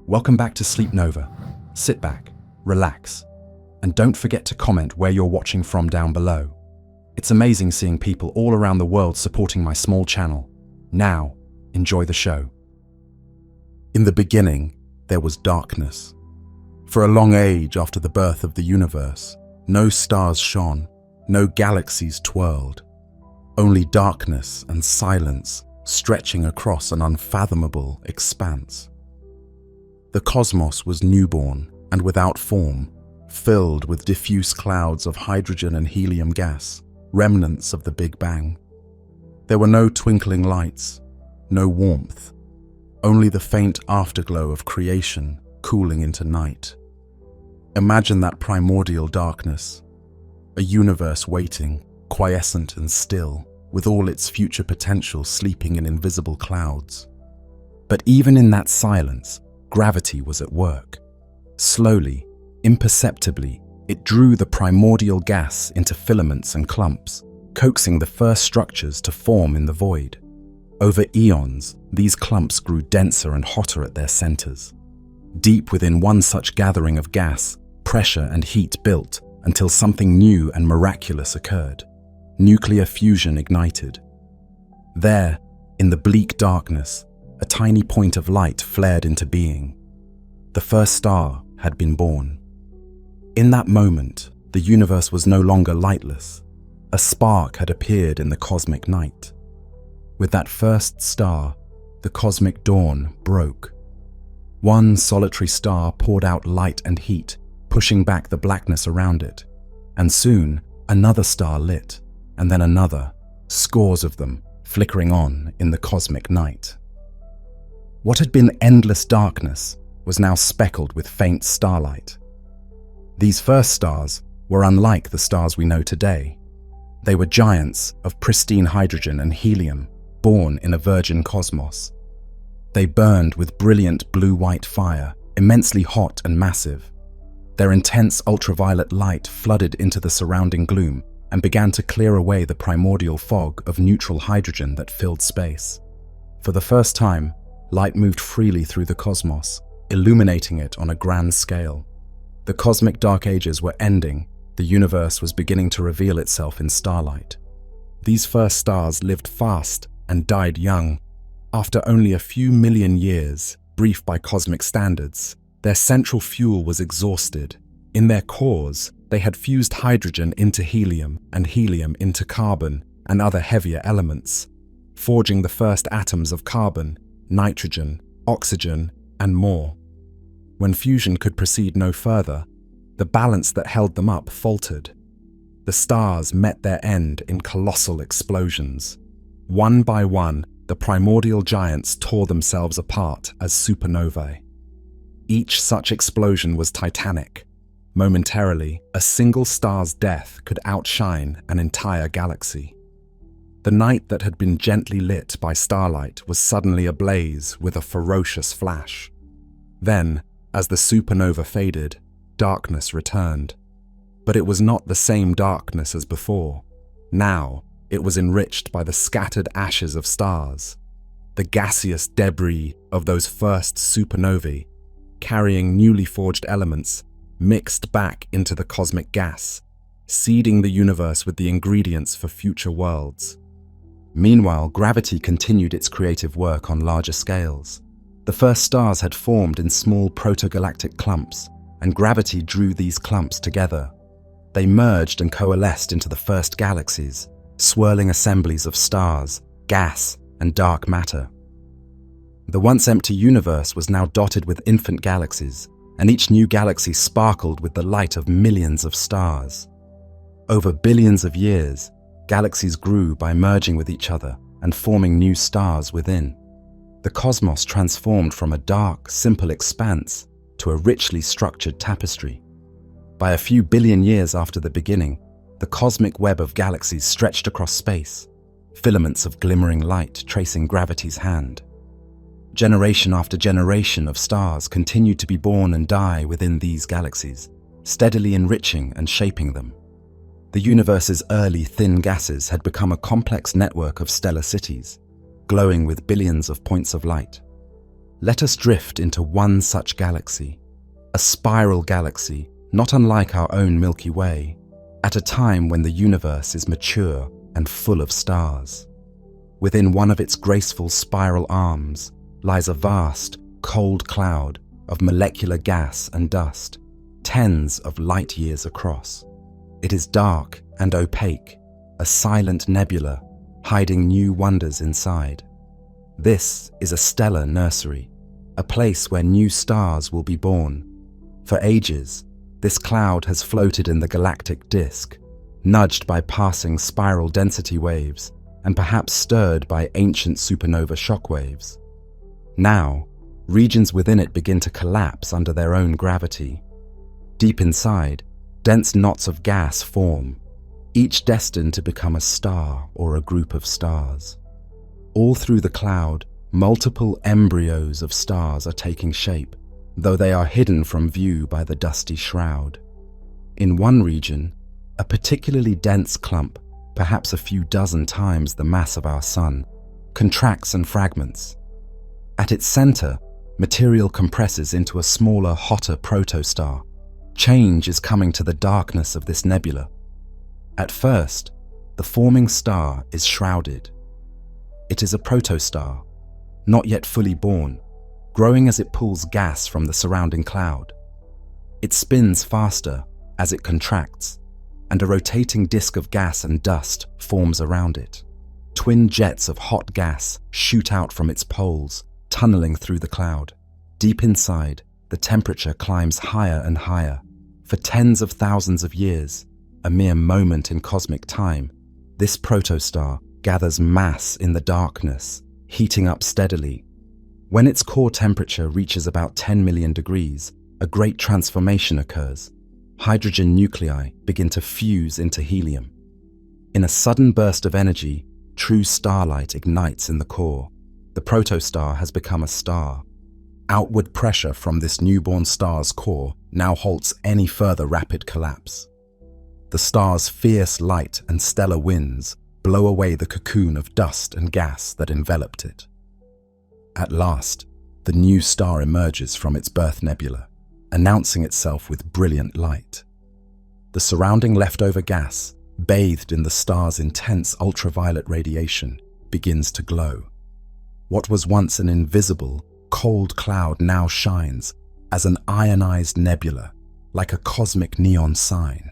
Welcome back to Supernova. Sit back, relax, and don't forget to comment where you're watching from down below. It's amazing seeing people all around the world supporting my small channel. Now, enjoy the show. In the beginning, there was darkness. For a long age after the birth of the universe, no stars shone, no galaxies twirled. Only darkness and silence stretching across an unfathomable expanse. The cosmos was newborn and without form, filled with diffuse clouds of hydrogen and helium gas, remnants of the Big Bang. There were no twinkling lights, no warmth, only the faint afterglow of creation cooling into night. Imagine that primordial darkness, a universe waiting, quiescent and still, with all its future potential sleeping in invisible clouds. But even in that silence, gravity was at work. Slowly, imperceptibly, it drew the primordial gas into filaments and clumps, coaxing the first structures to form in the void. Over eons, these clumps grew denser and hotter at their centers. Deep within one such gathering of gas, pressure and heat built until something new and miraculous occurred. Nuclear fusion ignited. There, in the bleak darkness, a tiny point of light flared into being. The first star had been born. In that moment, the universe was no longer lightless. A spark had appeared in the cosmic night. With that first star, the cosmic dawn broke. One solitary star poured out light and heat, pushing back the blackness around it. And soon, another star lit, and then another, scores of them, flickering on in the cosmic night. What had been endless darkness was now speckled with faint starlight. These first stars were unlike the stars we know today. They were giants of pristine hydrogen and helium, born in a virgin cosmos. They burned with brilliant blue-white fire, immensely hot and massive. Their intense ultraviolet light flooded into the surrounding gloom and began to clear away the primordial fog of neutral hydrogen that filled space. For the first time, light moved freely through the cosmos, illuminating it on a grand scale. The cosmic dark ages were ending. The universe was beginning to reveal itself in starlight. These first stars lived fast and died young. After only a few million years, brief by cosmic standards, their central fuel was exhausted. In their cores, they had fused hydrogen into helium and helium into carbon and other heavier elements, forging the first atoms of carbon, nitrogen, oxygen, and more. When fusion could proceed no further, the balance that held them up faltered. The stars met their end in colossal explosions. One by one, the primordial giants tore themselves apart as supernovae. Each such explosion was titanic. Momentarily, a single star's death could outshine an entire galaxy. The night that had been gently lit by starlight was suddenly ablaze with a ferocious flash. Then, as the supernova faded, darkness returned. But it was not the same darkness as before. Now, it was enriched by the scattered ashes of stars, the gaseous debris of those first supernovae, carrying newly forged elements mixed back into the cosmic gas, seeding the universe with the ingredients for future worlds. Meanwhile, gravity continued its creative work on larger scales. The first stars had formed in small proto-galactic clumps, and gravity drew these clumps together. They merged and coalesced into the first galaxies, swirling assemblies of stars, gas, and dark matter. The once empty universe was now dotted with infant galaxies, and each new galaxy sparkled with the light of millions of stars. Over billions of years, galaxies grew by merging with each other and forming new stars within. The cosmos transformed from a dark, simple expanse to a richly structured tapestry. By a few billion years after the beginning, the cosmic web of galaxies stretched across space, filaments of glimmering light tracing gravity's hand. Generation after generation of stars continued to be born and die within these galaxies, steadily enriching and shaping them. The universe's early thin gases had become a complex network of stellar cities, glowing with billions of points of light. Let us drift into one such galaxy, a spiral galaxy not unlike our own Milky Way, at a time when the universe is mature and full of stars. Within one of its graceful spiral arms lies a vast, cold cloud of molecular gas and dust, tens of light years across. It is dark and opaque, a silent nebula hiding new wonders inside. This is a stellar nursery, a place where new stars will be born. For ages, this cloud has floated in the galactic disk, nudged by passing spiral density waves and perhaps stirred by ancient supernova shockwaves. Now, regions within it begin to collapse under their own gravity. Deep inside, dense knots of gas form, each destined to become a star or a group of stars. All through the cloud, multiple embryos of stars are taking shape, though they are hidden from view by the dusty shroud. In one region, a particularly dense clump, perhaps a few dozen times the mass of our Sun, contracts and fragments. At its center, material compresses into a smaller, hotter protostar. Change is coming to the darkness of this nebula. At first, the forming star is shrouded. It is a protostar, not yet fully born, growing as it pulls gas from the surrounding cloud. It spins faster as it contracts, and a rotating disk of gas and dust forms around it. Twin jets of hot gas shoot out from its poles, tunneling through the cloud. Deep inside, the temperature climbs higher and higher. For tens of thousands of years, a mere moment in cosmic time, this protostar gathers mass in the darkness, heating up steadily. When its core temperature reaches about 10 million degrees, a great transformation occurs. Hydrogen nuclei begin to fuse into helium. In a sudden burst of energy, true starlight ignites in the core. The protostar has become a star. Outward pressure from this newborn star's core now halts any further rapid collapse. The star's fierce light and stellar winds blow away the cocoon of dust and gas that enveloped it. At last, the new star emerges from its birth nebula, announcing itself with brilliant light. The surrounding leftover gas, bathed in the star's intense ultraviolet radiation, begins to glow. What was once an invisible, cold cloud now shines as an ionized nebula, like a cosmic neon sign,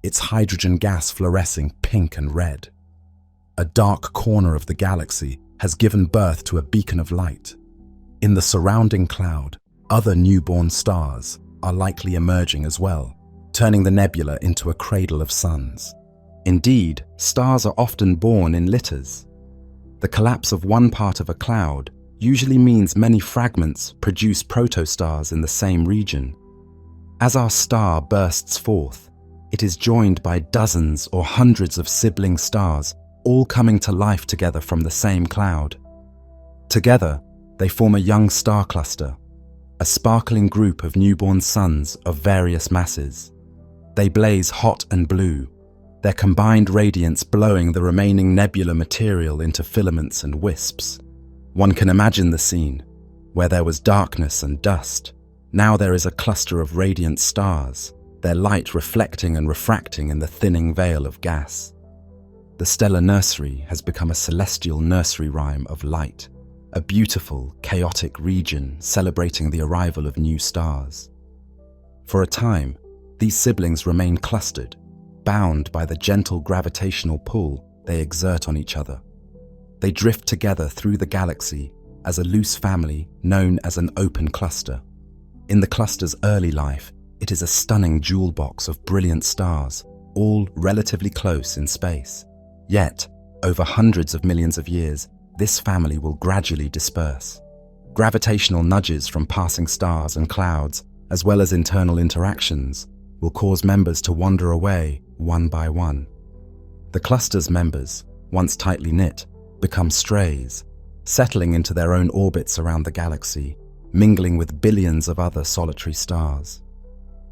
its hydrogen gas fluorescing pink and red. A dark corner of the galaxy has given birth to a beacon of light. In the surrounding cloud, other newborn stars are likely emerging as well, turning the nebula into a cradle of suns. Indeed, stars are often born in litters. The collapse of one part of a cloud usually means many fragments produce protostars in the same region. As our star bursts forth, it is joined by dozens or hundreds of sibling stars, all coming to life together from the same cloud. Together, they form a young star cluster, a sparkling group of newborn suns of various masses. They blaze hot and blue, their combined radiance blowing the remaining nebular material into filaments and wisps. One can imagine the scene, where there was darkness and dust. Now there is a cluster of radiant stars, their light reflecting and refracting in the thinning veil of gas. The stellar nursery has become a celestial nursery rhyme of light, a beautiful, chaotic region celebrating the arrival of new stars. For a time, these siblings remain clustered, bound by the gentle gravitational pull they exert on each other. They drift together through the galaxy as a loose family known as an open cluster. In the cluster's early life, it is a stunning jewel box of brilliant stars, all relatively close in space. Yet, over hundreds of millions of years, this family will gradually disperse. Gravitational nudges from passing stars and clouds, as well as internal interactions, will cause members to wander away one by one. The cluster's members, once tightly knit, become strays, settling into their own orbits around the galaxy, mingling with billions of other solitary stars.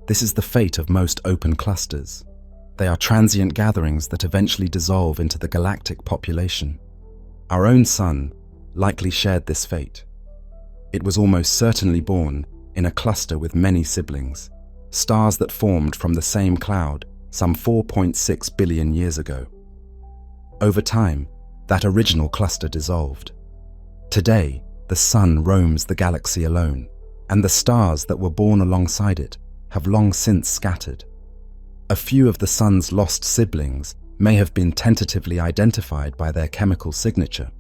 This is the fate of most open clusters. They are transient gatherings that eventually dissolve into the galactic population. Our own Sun likely shared this fate. It was almost certainly born in a cluster with many siblings, stars that formed from the same cloud some 4.6 billion years ago. Over time, that original cluster dissolved. Today, the Sun roams the galaxy alone, and the stars that were born alongside it have long since scattered. A few of the Sun's lost siblings may have been tentatively identified by their chemical signature,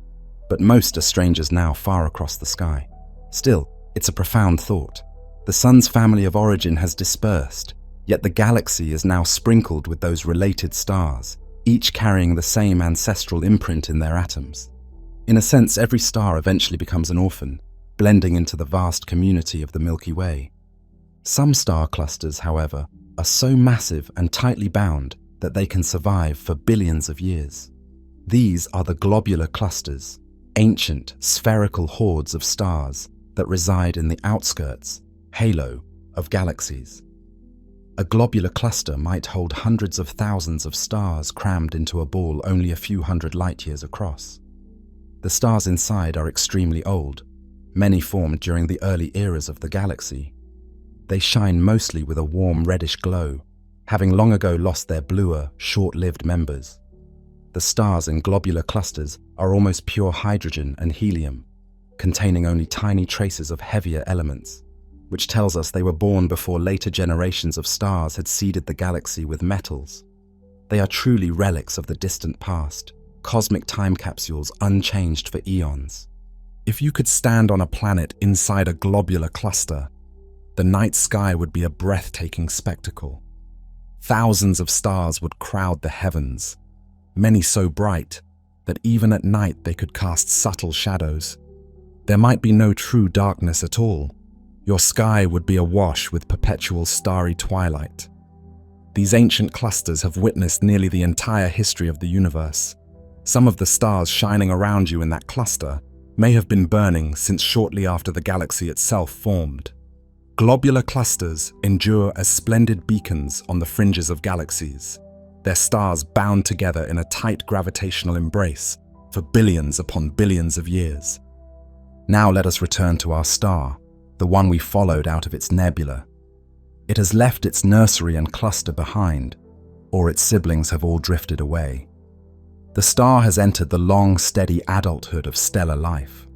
but most are strangers now far across the sky. Still, it's a profound thought. The Sun's family of origin has dispersed, yet the galaxy is now sprinkled with those related stars, each carrying the same ancestral imprint in their atoms. In a sense, every star eventually becomes an orphan, blending into the vast community of the Milky Way. Some star clusters, however, are so massive and tightly bound that they can survive for billions of years. These are the globular clusters, ancient, spherical hordes of stars that reside in the outskirts, halo, of galaxies. A globular cluster might hold hundreds of thousands of stars crammed into a ball only a few hundred light-years across. The stars inside are extremely old, many formed during the early eras of the galaxy. They shine mostly with a warm reddish glow, having long ago lost their bluer, short-lived members. The stars in globular clusters are almost pure hydrogen and helium, containing only tiny traces of heavier elements, which tells us they were born before later generations of stars had seeded the galaxy with metals. They are truly relics of the distant past, cosmic time capsules unchanged for eons. If you could stand on a planet inside a globular cluster, the night sky would be a breathtaking spectacle. Thousands of stars would crowd the heavens, many so bright that even at night they could cast subtle shadows. There might be no true darkness at all. Your sky would be awash with perpetual starry twilight. These ancient clusters have witnessed nearly the entire history of the universe. Some of the stars shining around you in that cluster may have been burning since shortly after the galaxy itself formed. Globular clusters endure as splendid beacons on the fringes of galaxies, their stars bound together in a tight gravitational embrace for billions upon billions of years. Now let us return to our star, the one we followed out of its nebula. It has left its nursery and cluster behind, or its siblings have all drifted away. The star has entered the long, steady adulthood of stellar life.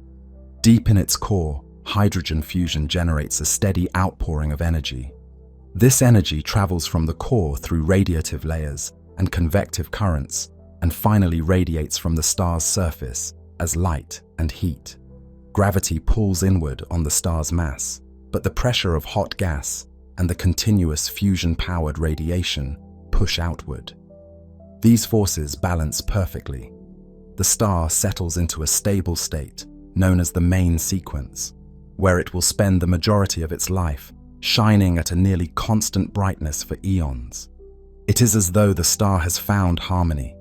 Deep in its core, hydrogen fusion generates a steady outpouring of energy. This energy travels from the core through radiative layers and convective currents, and finally radiates from the star's surface as light and heat. Gravity pulls inward on the star's mass, but the pressure of hot gas and the continuous fusion-powered radiation push outward. These forces balance perfectly. The star settles into a stable state known as the main sequence, where it will spend the majority of its life shining at a nearly constant brightness for eons. It is as though the star has found harmony,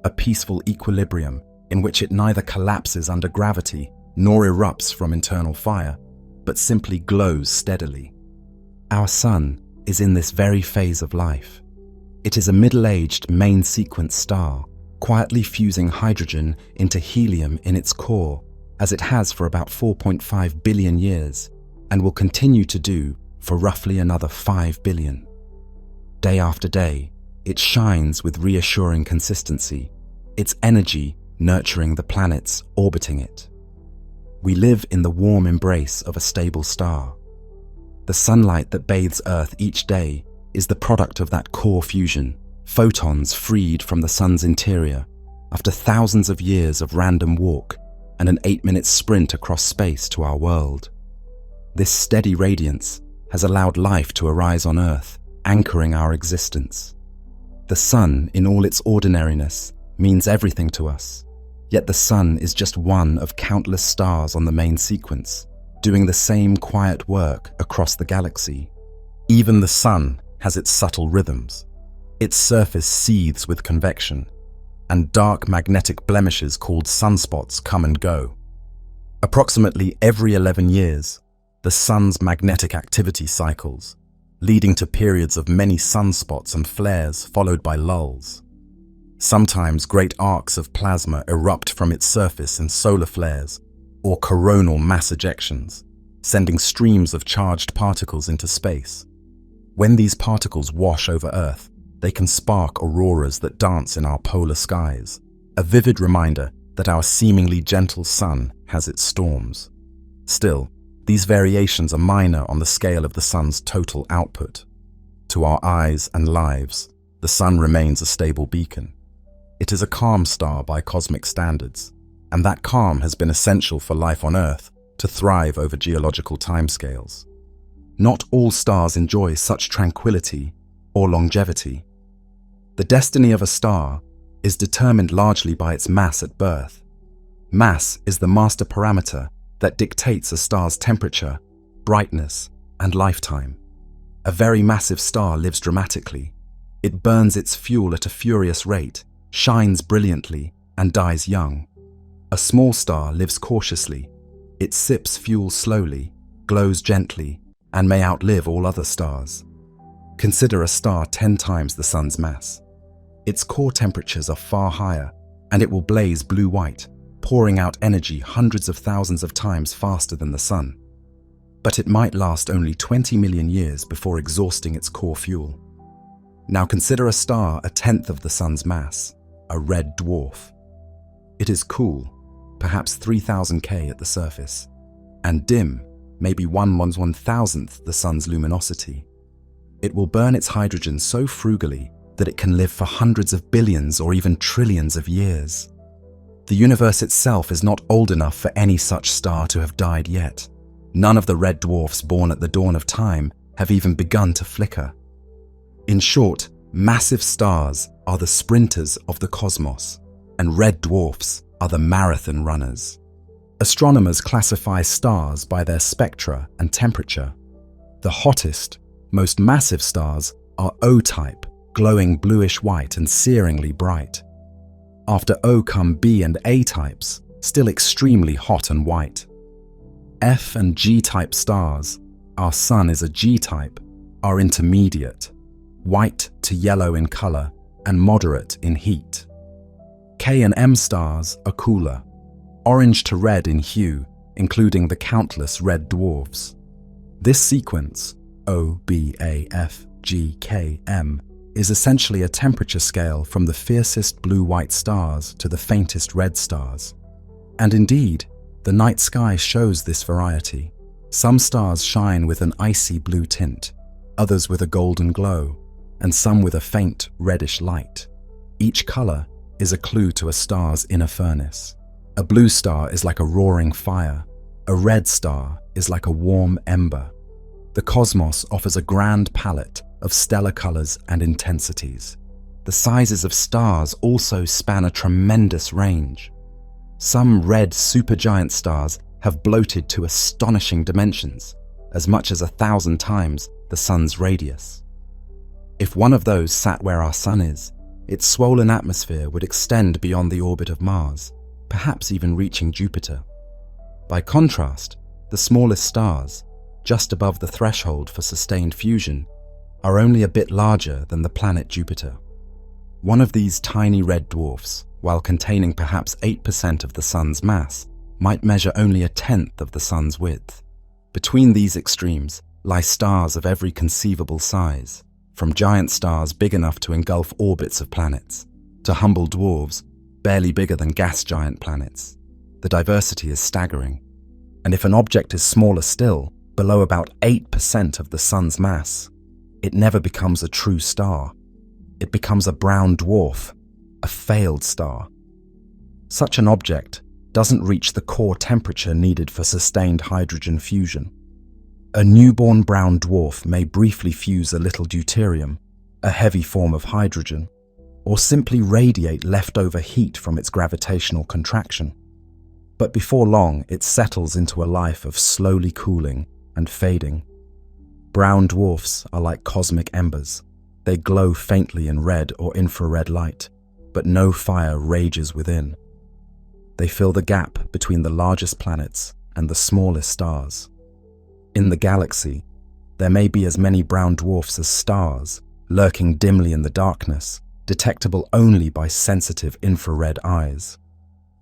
a peaceful equilibrium in which it neither collapses under gravity nor erupts from internal fire, but simply glows steadily. Our Sun is in this very phase of life. It is a middle-aged main sequence star, quietly fusing hydrogen into helium in its core, as it has for about 4.5 billion years, and will continue to do for roughly another 5 billion. Day after day, it shines with reassuring consistency, its energy nurturing the planets orbiting it. We live in the warm embrace of a stable star. The sunlight that bathes Earth each day is the product of that core fusion, photons freed from the Sun's interior after thousands of years of random walk and an 8-minute sprint across space to our world. This steady radiance has allowed life to arise on Earth, anchoring our existence. The Sun, in all its ordinariness, means everything to us. Yet the Sun is just one of countless stars on the main sequence, doing the same quiet work across the galaxy. Even the Sun has its subtle rhythms. Its surface seethes with convection, and dark magnetic blemishes called sunspots come and go. Approximately every 11 years, the Sun's magnetic activity cycles, leading to periods of many sunspots and flares followed by lulls. Sometimes great arcs of plasma erupt from its surface in solar flares or coronal mass ejections, sending streams of charged particles into space. When these particles wash over Earth, they can spark auroras that dance in our polar skies, a vivid reminder that our seemingly gentle sun has its storms. Still, these variations are minor on the scale of the sun's total output. To our eyes and lives, the sun remains a stable beacon. It is a calm star by cosmic standards, and that calm has been essential for life on Earth to thrive over geological timescales. Not all stars enjoy such tranquility or longevity. The destiny of a star is determined largely by its mass at birth. Mass is the master parameter that dictates a star's temperature, brightness, and lifetime. A very massive star lives dramatically. It burns its fuel at a furious rate, shines brilliantly, and dies young. A small star lives cautiously. It sips fuel slowly, glows gently, and may outlive all other stars. Consider a star 10 times the sun's mass. Its core temperatures are far higher, and it will blaze blue-white, pouring out energy hundreds of thousands of times faster than the sun. But it might last only 20 million years before exhausting its core fuel. Now consider a star 1/10 of the sun's mass, a red dwarf. It is cool, perhaps 3000 K at the surface, and dim, maybe 1/1000th the sun's luminosity. It will burn its hydrogen so frugally that it can live for hundreds of billions or even trillions of years. The universe itself is not old enough for any such star to have died yet. None of the red dwarfs born at the dawn of time have even begun to flicker. In short, massive stars are the sprinters of the cosmos, and red dwarfs are the marathon runners. Astronomers classify stars by their spectra and temperature. The hottest, most massive stars are O-type, glowing bluish-white and searingly bright. After O come B and A types, still extremely hot and white. F and G-type stars, our Sun is a G-type, are intermediate, white to yellow in color and moderate in heat. K and M stars are cooler, orange to red in hue, including the countless red dwarfs. This sequence, O, B, A, F, G, K, M, is essentially a temperature scale from the fiercest blue-white stars to the faintest red stars. And indeed, the night sky shows this variety. Some stars shine with an icy blue tint, others with a golden glow, and some with a faint reddish light. Each color is a clue to a star's inner furnace. A blue star is like a roaring fire. A red star is like a warm ember. The cosmos offers a grand palette of stellar colors and intensities. The sizes of stars also span a tremendous range. Some red supergiant stars have bloated to astonishing dimensions, as much as 1,000 times the sun's radius. If one of those sat where our sun is, its swollen atmosphere would extend beyond the orbit of Mars, perhaps even reaching Jupiter. By contrast, the smallest stars, just above the threshold for sustained fusion, are only a bit larger than the planet Jupiter. One of these tiny red dwarfs, while containing perhaps 8% of the sun's mass, might measure only 1/10 of the sun's width. Between these extremes lie stars of every conceivable size, from giant stars big enough to engulf orbits of planets, to humble dwarves barely bigger than gas giant planets. The diversity is staggering. And if an object is smaller still, below about 8% of the sun's mass, it never becomes a true star. It becomes a brown dwarf, a failed star. Such an object doesn't reach the core temperature needed for sustained hydrogen fusion. A newborn brown dwarf may briefly fuse a little deuterium, a heavy form of hydrogen, or simply radiate leftover heat from its gravitational contraction. But before long, it settles into a life of slowly cooling and fading. Brown dwarfs are like cosmic embers. They glow faintly in red or infrared light, but no fire rages within. They fill the gap between the largest planets and the smallest stars. In the galaxy, there may be as many brown dwarfs as stars, lurking dimly in the darkness, detectable only by sensitive infrared eyes.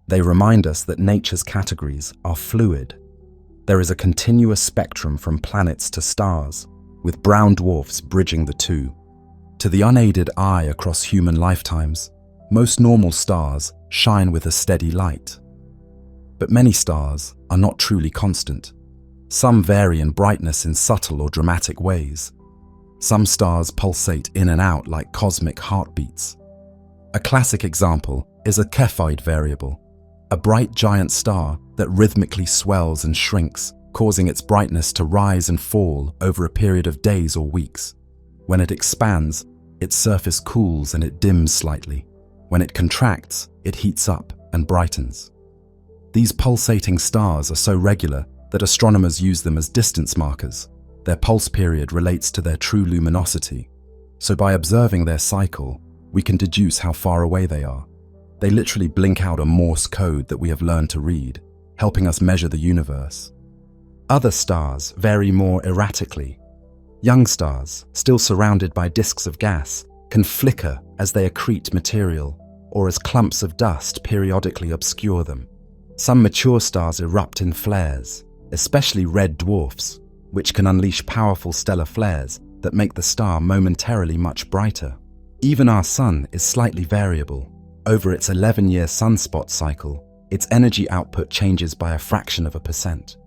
They remind us that nature's categories are fluid. There is a continuous spectrum from planets to stars, with brown dwarfs bridging the two. To the unaided eye across human lifetimes, most normal stars shine with a steady light. But many stars are not truly constant. Some vary in brightness in subtle or dramatic ways. Some stars pulsate in and out like cosmic heartbeats. A classic example is a Cepheid variable, a bright giant star that rhythmically swells and shrinks, causing its brightness to rise and fall over a period of days or weeks. When it expands, its surface cools and it dims slightly. When it contracts, it heats up and brightens. These pulsating stars are so regular that astronomers use them as distance markers. Their pulse period relates to their true luminosity. So by observing their cycle, we can deduce how far away they are. They literally blink out a Morse code that we have learned to read, helping us measure the universe. Other stars vary more erratically. Young stars, still surrounded by disks of gas, can flicker as they accrete material, or as clumps of dust periodically obscure them. Some mature stars erupt in flares, especially red dwarfs, which can unleash powerful stellar flares that make the star momentarily much brighter. Even our sun is slightly variable. Over its 11-year sunspot cycle, its energy output changes by a fraction of a percent.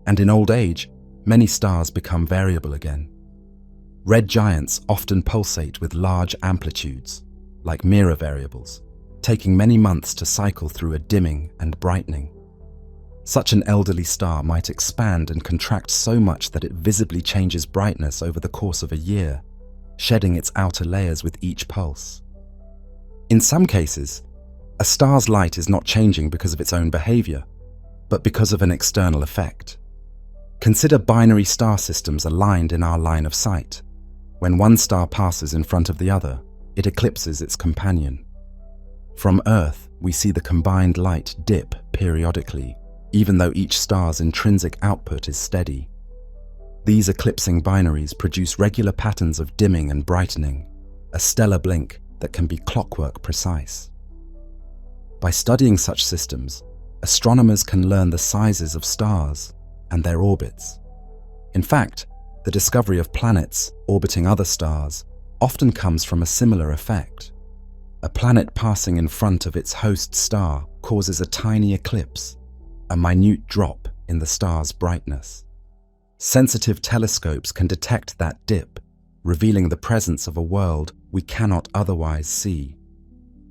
And in old age, many stars become variable again. Red giants often pulsate with large amplitudes, like mirror variables, taking many months to cycle through a dimming and brightening. Such an elderly star might expand and contract so much that it visibly changes brightness over the course of a year, shedding its outer layers with each pulse. In some cases, a star's light is not changing because of its own behavior, but because of an external effect. Consider binary star systems aligned in our line of sight. When one star passes in front of the other, it eclipses its companion. From Earth, we see the combined light dip periodically, even though each star's intrinsic output is steady. These eclipsing binaries produce regular patterns of dimming and brightening, a stellar blink that can be clockwork precise. By studying such systems, astronomers can learn the sizes of stars and their orbits. In fact, the discovery of planets orbiting other stars often comes from a similar effect. A planet passing in front of its host star causes a tiny eclipse, a minute drop in the star's brightness. Sensitive telescopes can detect that dip, revealing the presence of a world we cannot otherwise see.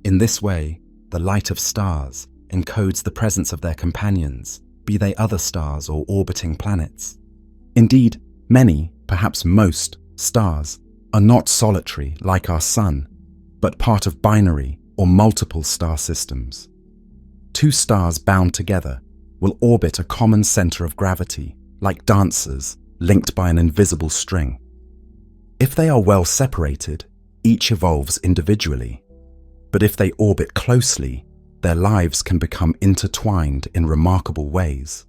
In this way, the light of stars encodes the presence of their companions, be they other stars or orbiting planets. Indeed, many, perhaps most, stars are not solitary like our Sun, but part of binary or multiple star systems. Two stars bound together will orbit a common center of gravity, like dancers linked by an invisible string. If they are well separated, each evolves individually. But if they orbit closely, their lives can become intertwined in remarkable ways.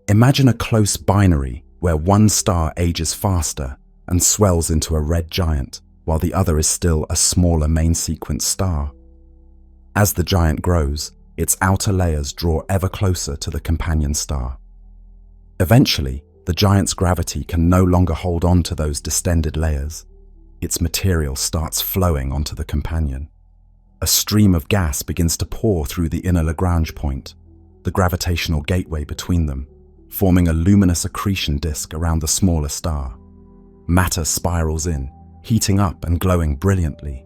Imagine a close binary where one star ages faster and swells into a red giant, while the other is still a smaller main sequence star. As the giant grows, its outer layers draw ever closer to the companion star. Eventually, the giant's gravity can no longer hold on to those distended layers. Its material starts flowing onto the companion. A stream of gas begins to pour through the inner Lagrange point, the gravitational gateway between them, forming a luminous accretion disk around the smaller star. Matter spirals in, heating up and glowing brilliantly.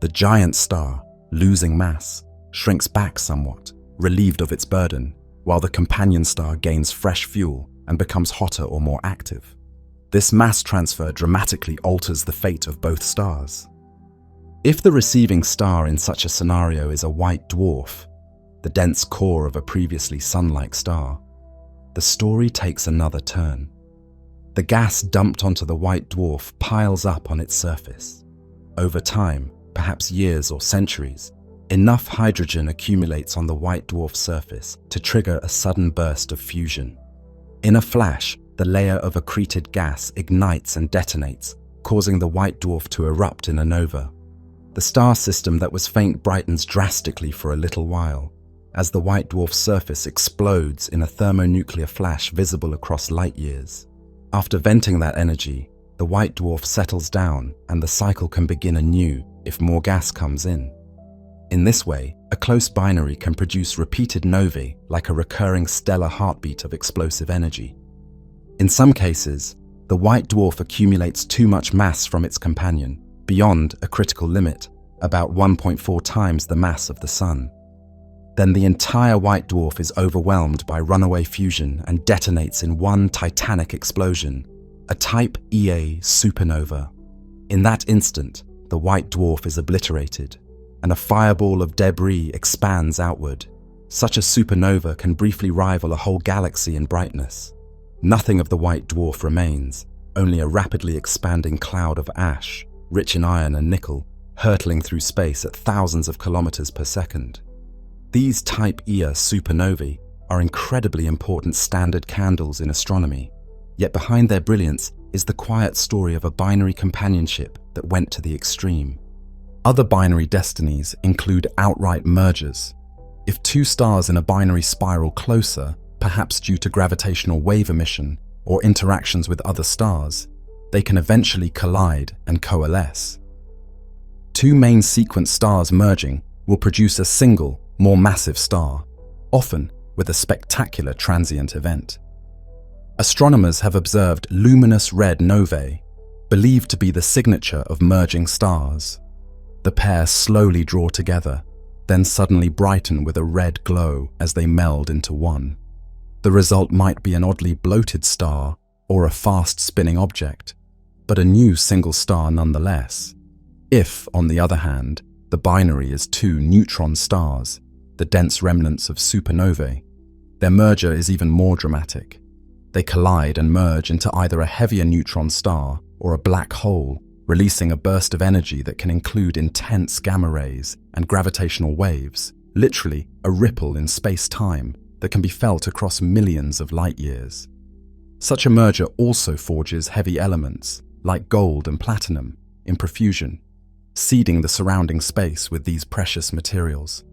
The giant star, losing mass, shrinks back somewhat, relieved of its burden, while the companion star gains fresh fuel and becomes hotter or more active. This mass transfer dramatically alters the fate of both stars. If the receiving star in such a scenario is a white dwarf, the dense core of a previously sun-like star, the story takes another turn. The gas dumped onto the white dwarf piles up on its surface. Over time, perhaps years or centuries, enough hydrogen accumulates on the white dwarf surface to trigger a sudden burst of fusion. In a flash, the layer of accreted gas ignites and detonates, causing the white dwarf to erupt in a nova. The star system that was faint brightens drastically for a little while, as the white dwarf's surface explodes in a thermonuclear flash visible across light years. After venting that energy, the white dwarf settles down and the cycle can begin anew if more gas comes in. In this way, a close binary can produce repeated novae like a recurring stellar heartbeat of explosive energy. In some cases, the white dwarf accumulates too much mass from its companion, beyond a critical limit, about 1.4 times the mass of the Sun. Then the entire white dwarf is overwhelmed by runaway fusion and detonates in one titanic explosion, a Type Ia supernova. In that instant, the white dwarf is obliterated, and a fireball of debris expands outward. Such a supernova can briefly rival a whole galaxy in brightness. Nothing of the white dwarf remains, only a rapidly expanding cloud of ash, rich in iron and nickel, hurtling through space at thousands of kilometers per second. These Type Ia supernovae are incredibly important standard candles in astronomy, yet behind their brilliance is the quiet story of a binary companionship that went to the extreme. Other binary destinies include outright mergers. If two stars in a binary spiral closer, perhaps due to gravitational wave emission or interactions with other stars, they can eventually collide and coalesce. Two main sequence stars merging will produce a single, more massive star, often with a spectacular transient event. Astronomers have observed luminous red novae, believed to be the signature of merging stars. The pair slowly draw together, then suddenly brighten with a red glow as they meld into one. The result might be an oddly bloated star or a fast-spinning object, but a new single star nonetheless. If, on the other hand, the binary is two neutron stars, the dense remnants of supernovae, their merger is even more dramatic. They collide and merge into either a heavier neutron star or a black hole, releasing a burst of energy that can include intense gamma rays and gravitational waves, literally a ripple in space-time that can be felt across millions of light years. Such a merger also forges heavy elements, like gold and platinum, in profusion, seeding the surrounding space with these precious materials.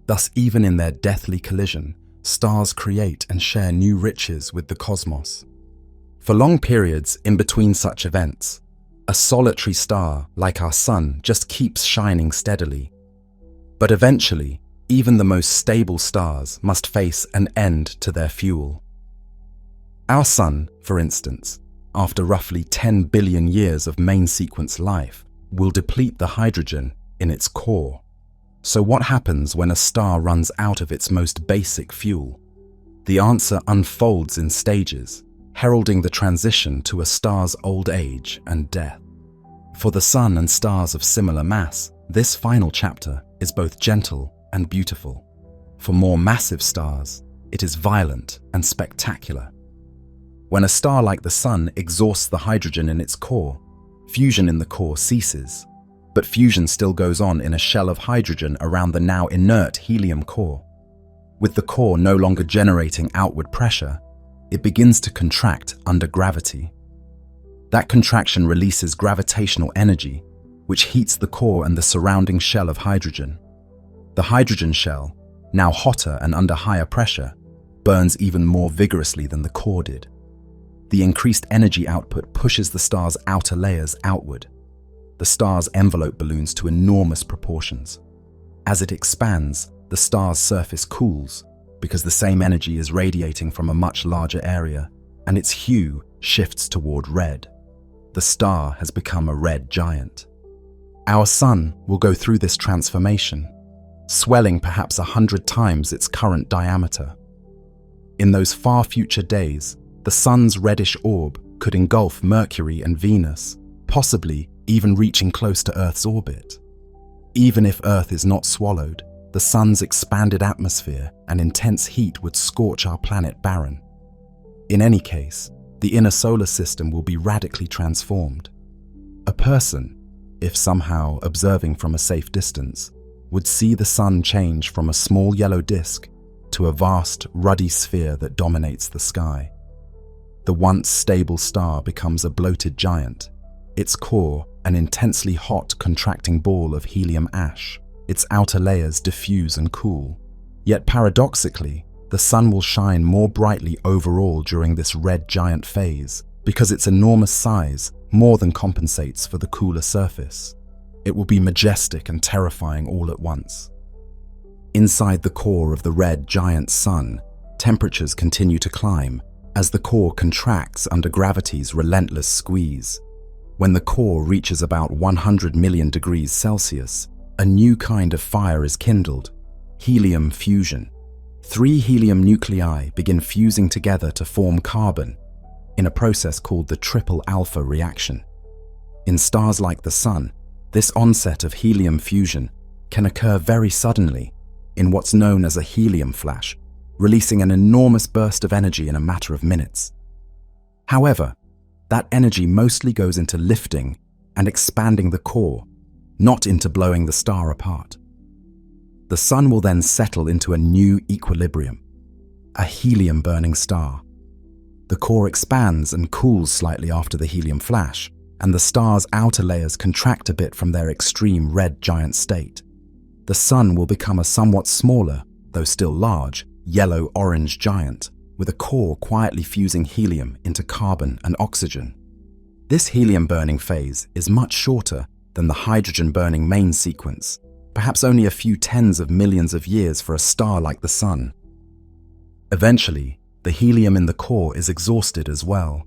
Thus, even in their deathly collision, stars create and share new riches with the cosmos. For long periods in between such events, a solitary star, like our Sun, just keeps shining steadily. But eventually, even the most stable stars must face an end to their fuel. Our Sun, for instance, after roughly 10 billion years of main sequence life, will deplete the hydrogen in its core. So what happens when a star runs out of its most basic fuel? The answer unfolds in stages, heralding the transition to a star's old age and death. For the Sun and stars of similar mass, this final chapter is both gentle and beautiful. For more massive stars, it is violent and spectacular. When a star like the Sun exhausts the hydrogen in its core, fusion in the core ceases, but fusion still goes on in a shell of hydrogen around the now inert helium core. With the core no longer generating outward pressure, it begins to contract under gravity. That contraction releases gravitational energy, which heats the core and the surrounding shell of hydrogen. The hydrogen shell, now hotter and under higher pressure, burns even more vigorously than the core did. The increased energy output pushes the star's outer layers outward. The star's envelope balloons to enormous proportions. As it expands, the star's surface cools because the same energy is radiating from a much larger area, and its hue shifts toward red. The star has become a red giant. Our Sun will go through this transformation, swelling perhaps 100 times its current diameter. In those far future days, the Sun's reddish orb could engulf Mercury and Venus, possibly even reaching close to Earth's orbit. Even if Earth is not swallowed, the Sun's expanded atmosphere and intense heat would scorch our planet barren. In any case, the inner solar system will be radically transformed. A person, if somehow observing from a safe distance, would see the Sun change from a small yellow disk to a vast, ruddy sphere that dominates the sky. The once stable star becomes a bloated giant, its core an intensely hot, contracting ball of helium ash. Its outer layers diffuse and cool. Yet paradoxically, the Sun will shine more brightly overall during this red giant phase because its enormous size more than compensates for the cooler surface. It will be majestic and terrifying all at once. Inside the core of the red giant Sun, temperatures continue to climb as the core contracts under gravity's relentless squeeze. When the core reaches about 100 million degrees Celsius, a new kind of fire is kindled: helium fusion. 3 helium nuclei begin fusing together to form carbon in a process called the triple alpha reaction. In stars like the Sun, this onset of helium fusion can occur very suddenly in what's known as a helium flash, releasing an enormous burst of energy in a matter of minutes. However, that energy mostly goes into lifting and expanding the core, not into blowing the star apart. The Sun will then settle into a new equilibrium, a helium-burning star. The core expands and cools slightly after the helium flash, and the star's outer layers contract a bit from their extreme red giant state. The Sun will become a somewhat smaller, though still large, yellow-orange giant, with a core quietly fusing helium into carbon and oxygen. This helium-burning phase is much shorter than the hydrogen-burning main sequence, perhaps only a few tens of millions of years for a star like the Sun. Eventually, the helium in the core is exhausted as well.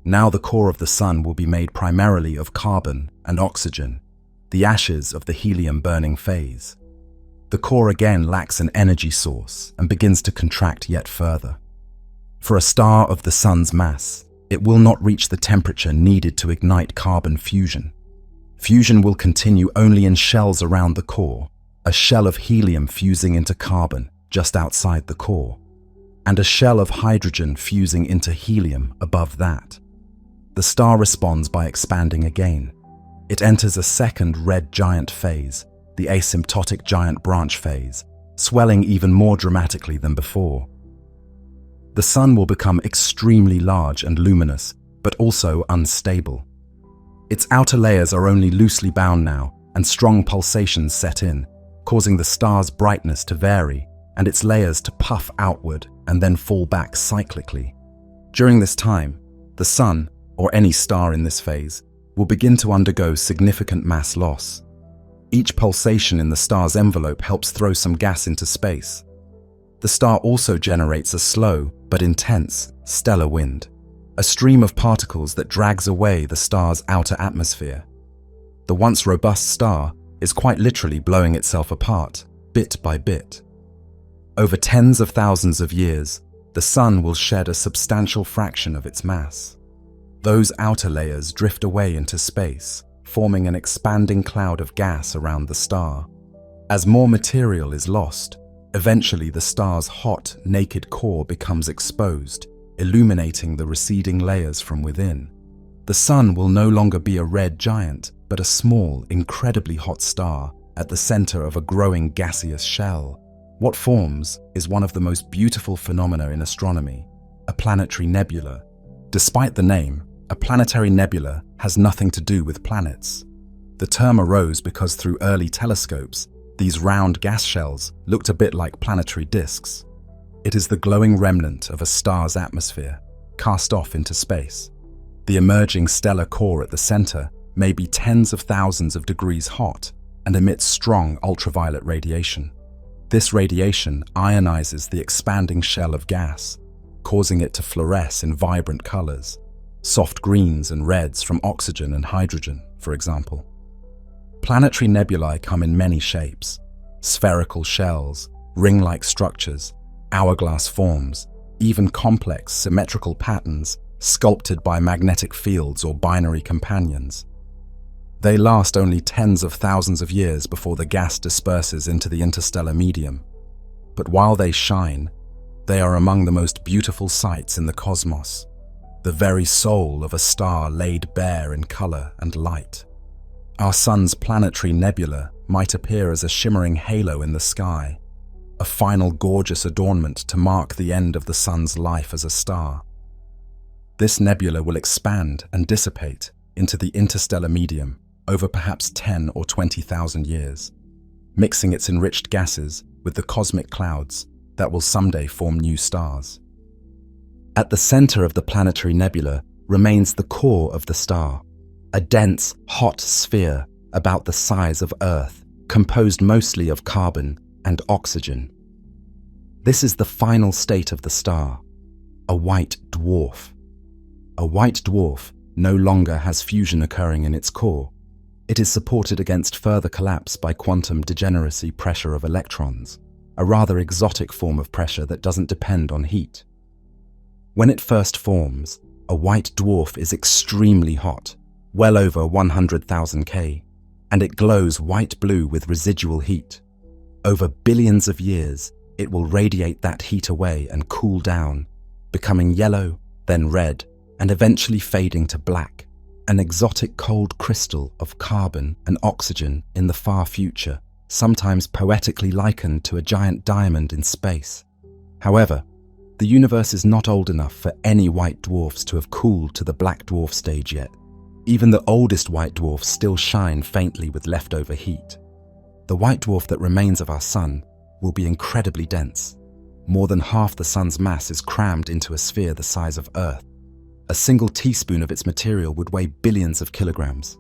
Now the core of the Sun will be made primarily of carbon and oxygen, the ashes of the helium-burning phase. The core again lacks an energy source and begins to contract yet further. For a star of the Sun's mass, it will not reach the temperature needed to ignite carbon fusion. Fusion will continue only in shells around the core, a shell of helium fusing into carbon just outside the core, and a shell of hydrogen fusing into helium above that. The star responds by expanding again. It enters a second red giant phase, the asymptotic giant branch phase, swelling even more dramatically than before. The Sun will become extremely large and luminous, but also unstable. Its outer layers are only loosely bound now, and strong pulsations set in, causing the star's brightness to vary and its layers to puff outward and then fall back cyclically. During this time, the Sun, or any star in this phase, will begin to undergo significant mass loss. Each pulsation in the star's envelope helps throw some gas into space. The star also generates a slow but intense stellar wind, a stream of particles that drags away the star's outer atmosphere. The once robust star is quite literally blowing itself apart, bit by bit. Over tens of thousands of years, the Sun will shed a substantial fraction of its mass. Those outer layers drift away into space, forming an expanding cloud of gas around the star. As more material is lost, eventually the star's hot, naked core becomes exposed, illuminating the receding layers from within. The Sun will no longer be a red giant, but a small, incredibly hot star at the center of a growing gaseous shell. What forms is one of the most beautiful phenomena in astronomy, a planetary nebula. Despite the name, a planetary nebula has nothing to do with planets. The term arose because through early telescopes, these round gas shells looked a bit like planetary disks. It is the glowing remnant of a star's atmosphere, cast off into space. The emerging stellar core at the center may be tens of thousands of degrees hot and emits strong ultraviolet radiation. This radiation ionizes the expanding shell of gas, causing it to fluoresce in vibrant colors, soft greens and reds from oxygen and hydrogen, for example. Planetary nebulae come in many shapes: spherical shells, ring-like structures, hourglass forms, even complex symmetrical patterns sculpted by magnetic fields or binary companions. They last only tens of thousands of years before the gas disperses into the interstellar medium. But while they shine, they are among the most beautiful sights in the cosmos, the very soul of a star laid bare in color and light. Our Sun's planetary nebula might appear as a shimmering halo in the sky, a final gorgeous adornment to mark the end of the Sun's life as a star. This nebula will expand and dissipate into the interstellar medium over perhaps 10 or 20,000 years, mixing its enriched gases with the cosmic clouds that will someday form new stars. At the center of the planetary nebula remains the core of the star, a dense, hot sphere about the size of Earth, composed mostly of carbon and oxygen. This is the final state of the star, a white dwarf. A white dwarf no longer has fusion occurring in its core. It is supported against further collapse by quantum degeneracy pressure of electrons, a rather exotic form of pressure that doesn't depend on heat. When it first forms, a white dwarf is extremely hot, well over 100,000 K, and it glows white-blue with residual heat. Over billions of years, it will radiate that heat away and cool down, becoming yellow, then red, and eventually fading to black, an exotic cold crystal of carbon and oxygen in the far future, sometimes poetically likened to a giant diamond in space. However, the universe is not old enough for any white dwarfs to have cooled to the black dwarf stage yet. Even the oldest white dwarfs still shine faintly with leftover heat. The white dwarf that remains of our Sun will be incredibly dense. More than half the Sun's mass is crammed into a sphere the size of Earth. A single teaspoon of its material would weigh billions of kilograms.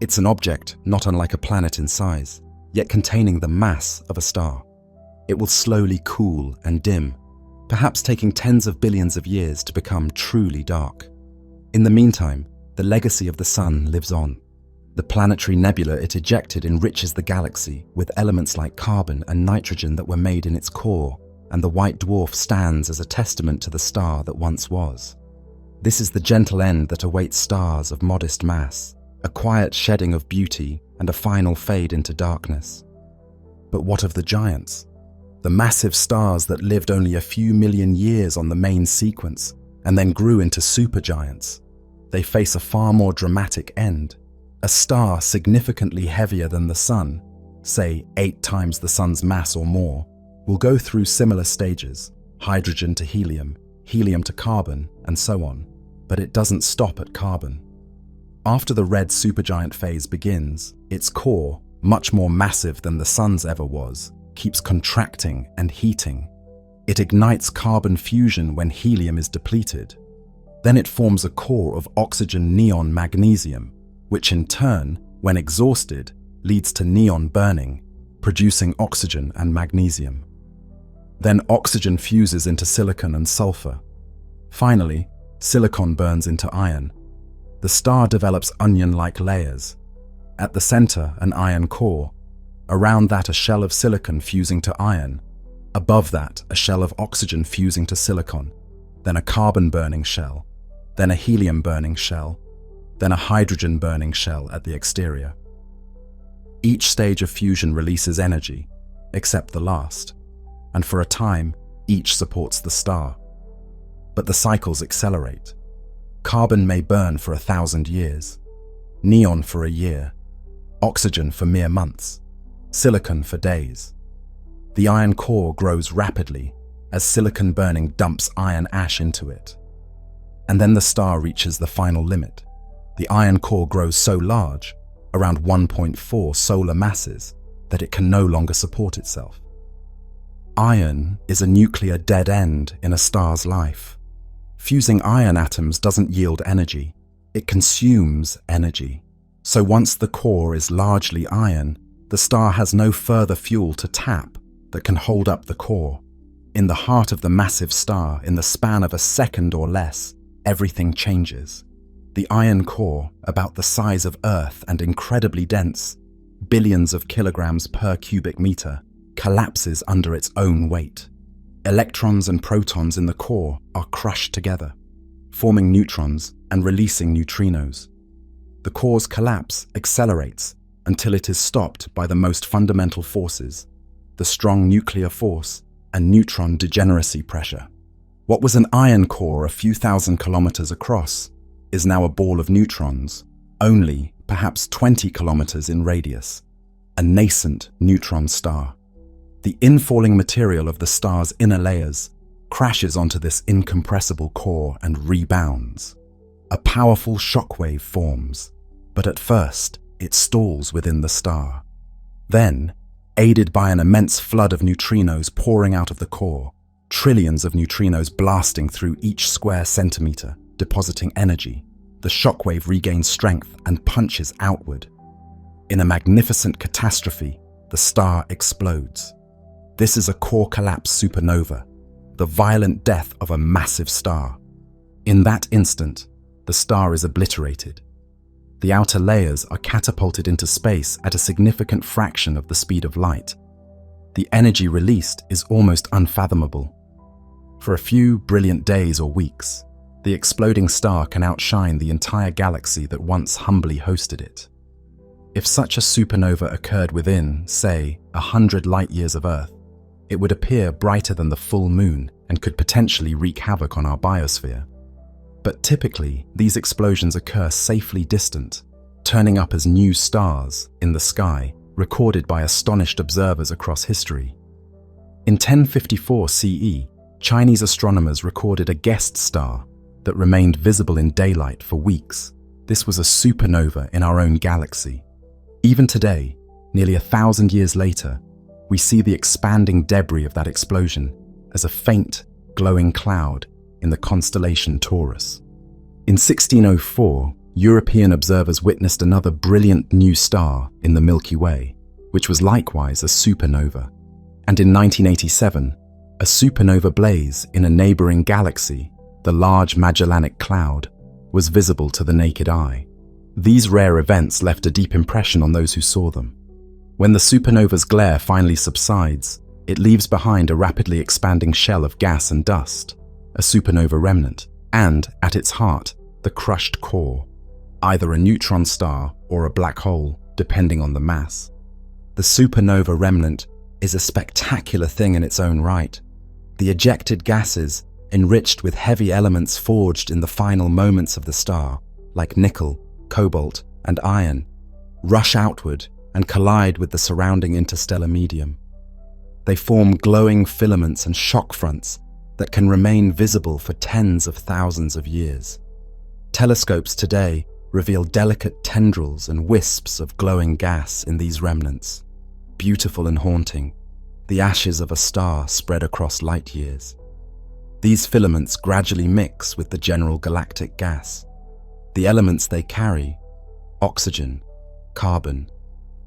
It's an object not unlike a planet in size, yet containing the mass of a star. It will slowly cool and dim, perhaps taking tens of billions of years to become truly dark. In the meantime, the legacy of the Sun lives on. The planetary nebula it ejected enriches the galaxy with elements like carbon and nitrogen that were made in its core, and the white dwarf stands as a testament to the star that once was. This is the gentle end that awaits stars of modest mass, a quiet shedding of beauty and a final fade into darkness. But what of the giants? The massive stars that lived only a few million years on the main sequence and then grew into supergiants. They face a far more dramatic end. A star significantly heavier than the Sun, say 8 times the Sun's mass or more, will go through similar stages, hydrogen to helium, helium to carbon, and so on, but it doesn't stop at carbon. After the red supergiant phase begins, its core, much more massive than the Sun's ever was, keeps contracting and heating. It ignites carbon fusion when helium is depleted. Then it forms a core of oxygen neon magnesium, which in turn, when exhausted, leads to neon burning, producing oxygen and magnesium. Then oxygen fuses into silicon and sulfur. Finally, silicon burns into iron. The star develops onion-like layers. At the center, an iron core. Around that, a shell of silicon fusing to iron. Above that, a shell of oxygen fusing to silicon. Then a carbon-burning shell. Then a helium-burning shell. Then a hydrogen-burning shell at the exterior. Each stage of fusion releases energy, except the last. And for a time, each supports the star. But the cycles accelerate. Carbon may burn for 1,000 years, neon for a year, oxygen for mere months, silicon for days. The iron core grows rapidly as silicon burning dumps iron ash into it. And then the star reaches the final limit. The iron core grows so large, around 1.4 solar masses, that it can no longer support itself. Iron is a nuclear dead end in a star's life. Fusing iron atoms doesn't yield energy, it consumes energy. So once the core is largely iron, the star has no further fuel to tap that can hold up the core. In the heart of the massive star, in the span of a second or less, everything changes. The iron core, about the size of Earth and incredibly dense, billions of kilograms per cubic meter, collapses under its own weight. Electrons and protons in the core are crushed together, forming neutrons and releasing neutrinos. The core's collapse accelerates until it is stopped by the most fundamental forces, the strong nuclear force and neutron degeneracy pressure. What was an iron core a few thousand kilometers across is now a ball of neutrons, only perhaps 20 kilometers in radius, a nascent neutron star. The infalling material of the star's inner layers crashes onto this incompressible core and rebounds. A powerful shockwave forms, but at first it stalls within the star. Then, aided by an immense flood of neutrinos pouring out of the core, trillions of neutrinos blasting through each square centimeter, depositing energy. The shockwave regains strength and punches outward. In a magnificent catastrophe, the star explodes. This is a core collapse supernova, the violent death of a massive star. In that instant, the star is obliterated. The outer layers are catapulted into space at a significant fraction of the speed of light. The energy released is almost unfathomable. For a few brilliant days or weeks, the exploding star can outshine the entire galaxy that once humbly hosted it. If such a supernova occurred within, say, 100 light-years of Earth, it would appear brighter than the full moon and could potentially wreak havoc on our biosphere. But typically, these explosions occur safely distant, turning up as new stars in the sky, recorded by astonished observers across history. In 1054 CE, Chinese astronomers recorded a guest star that remained visible in daylight for weeks. This was a supernova in our own galaxy. Even today, nearly 1,000 years later, we see the expanding debris of that explosion as a faint, glowing cloud in the constellation Taurus. In 1604, European observers witnessed another brilliant new star in the Milky Way, which was likewise a supernova. And in 1987, a supernova blaze in a neighboring galaxy, the Large Magellanic Cloud, was visible to the naked eye. These rare events left a deep impression on those who saw them. When the supernova's glare finally subsides, it leaves behind a rapidly expanding shell of gas and dust, a supernova remnant, and, at its heart, the crushed core, either a neutron star or a black hole, depending on the mass. The supernova remnant is a spectacular thing in its own right. The ejected gases, enriched with heavy elements forged in the final moments of the star, like nickel, cobalt, and iron, rush outward and collide with the surrounding interstellar medium. They form glowing filaments and shock fronts that can remain visible for tens of thousands of years. Telescopes today reveal delicate tendrils and wisps of glowing gas in these remnants, beautiful and haunting, the ashes of a star spread across light years. These filaments gradually mix with the general galactic gas. The elements they carry, oxygen, carbon,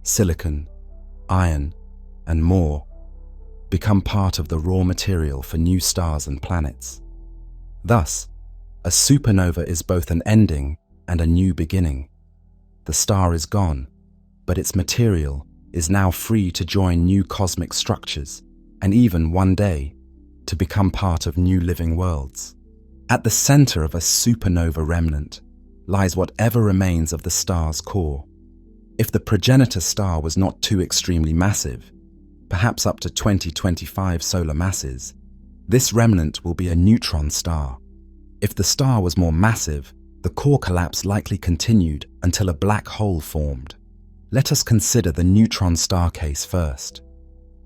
silicon, iron, and more, become part of the raw material for new stars and planets. Thus, a supernova is both an ending and a new beginning. The star is gone, but its material is now free to join new cosmic structures, and even one day, to become part of new living worlds. At the center of a supernova remnant lies whatever remains of the star's core. If the progenitor star was not too extremely massive, perhaps up to 20-25 solar masses, this remnant will be a neutron star. If the star was more massive, the core collapse likely continued until a black hole formed. Let us consider the neutron star case first.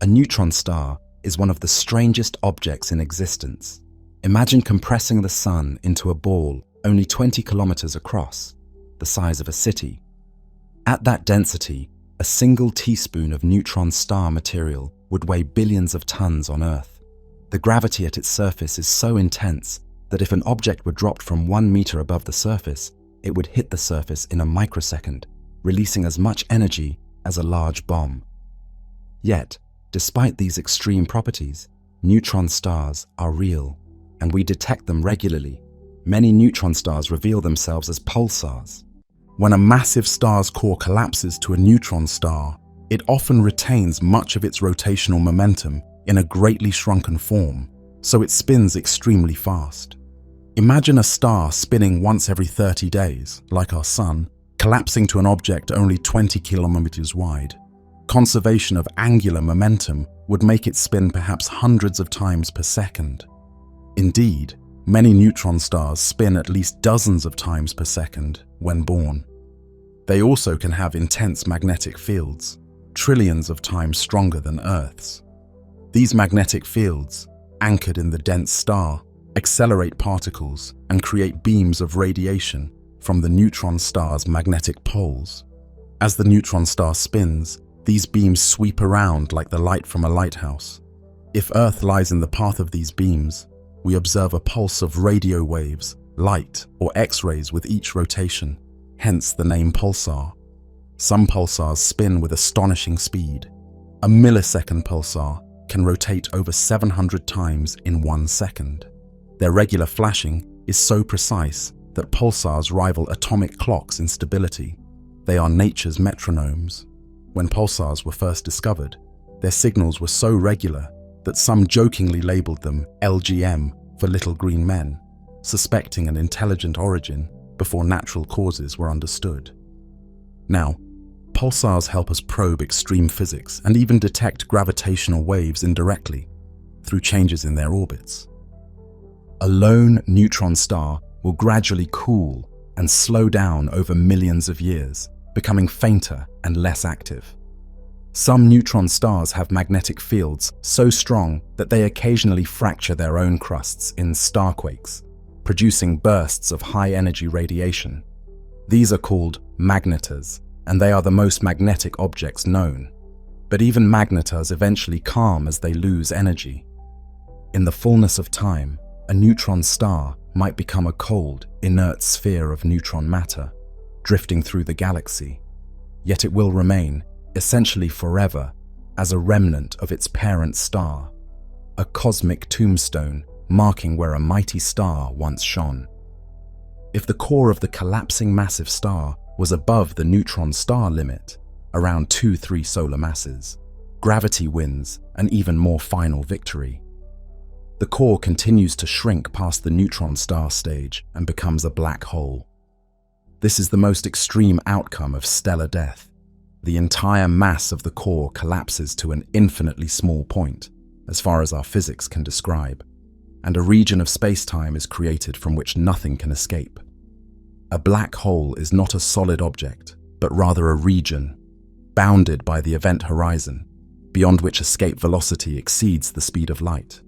A neutron star is one of the strangest objects in existence. Imagine compressing the sun into a ball only 20 kilometers across, the size of a city. At that density, a single teaspoon of neutron star material would weigh billions of tons on Earth. The gravity at its surface is so intense that if an object were dropped from 1 meter above the surface, it would hit the surface in a microsecond, releasing as much energy as a large bomb. Yet, despite these extreme properties, neutron stars are real, and we detect them regularly. Many neutron stars reveal themselves as pulsars. When a massive star's core collapses to a neutron star, it often retains much of its rotational momentum in a greatly shrunken form, so it spins extremely fast. Imagine a star spinning once every 30 days, like our Sun, collapsing to an object only 20 kilometers wide. Conservation of angular momentum would make it spin perhaps hundreds of times per second. Indeed, many neutron stars spin at least dozens of times per second when born. They also can have intense magnetic fields, trillions of times stronger than Earth's. These magnetic fields, anchored in the dense star, accelerate particles and create beams of radiation from the neutron star's magnetic poles. As the neutron star spins, These beams sweep around like the light from a lighthouse. If Earth lies in the path of these beams, we observe a pulse of radio waves, light, or X-rays with each rotation, hence the name pulsar. Some pulsars spin with astonishing speed. A millisecond pulsar can rotate over 700 times in 1 second. Their regular flashing is so precise that pulsars rival atomic clocks in stability. They are nature's metronomes. When pulsars were first discovered, their signals were so regular that some jokingly labeled them LGM for little green men, suspecting an intelligent origin before natural causes were understood. Now, pulsars help us probe extreme physics and even detect gravitational waves indirectly through changes in their orbits. A lone neutron star will gradually cool and slow down over millions of years, becoming fainter and less active. Some neutron stars have magnetic fields so strong that they occasionally fracture their own crusts in starquakes, producing bursts of high-energy radiation. These are called magnetars, and they are the most magnetic objects known. But even magnetars eventually calm as they lose energy. In the fullness of time, a neutron star might become a cold, inert sphere of neutron matter, drifting through the galaxy. Yet it will remain, essentially forever, as a remnant of its parent star, a cosmic tombstone marking where a mighty star once shone. If the core of the collapsing massive star was above the neutron star limit, around 2-3 solar masses, gravity wins an even more final victory. The core continues to shrink past the neutron star stage and becomes a black hole. This is the most extreme outcome of stellar death. The entire mass of the core collapses to an infinitely small point, as far as our physics can describe, and a region of space-time is created from which nothing can escape. A black hole is not a solid object, but rather a region, bounded by the event horizon, beyond which escape velocity exceeds the speed of light.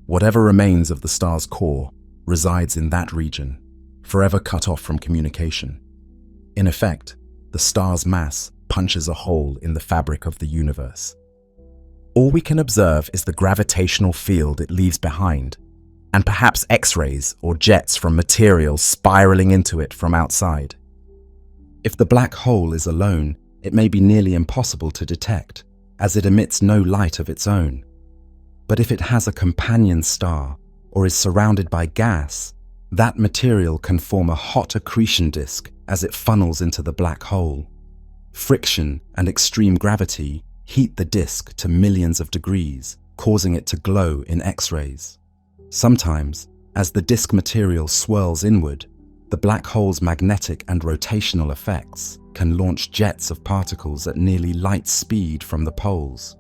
Whatever remains of the star's core resides in that region, forever cut off from communication. In effect, the star's mass punches a hole in the fabric of the universe. All we can observe is the gravitational field it leaves behind, and perhaps X-rays or jets from materials spiraling into it from outside. If the black hole is alone, it may be nearly impossible to detect, as it emits no light of its own. But if it has a companion star or is surrounded by gas, that material can form a hot accretion disk as it funnels into the black hole. Friction and extreme gravity heat the disk to millions of degrees, causing it to glow in X-rays. Sometimes, as the disk material swirls inward, the black hole's magnetic and rotational effects can launch jets of particles at nearly light speed from the poles.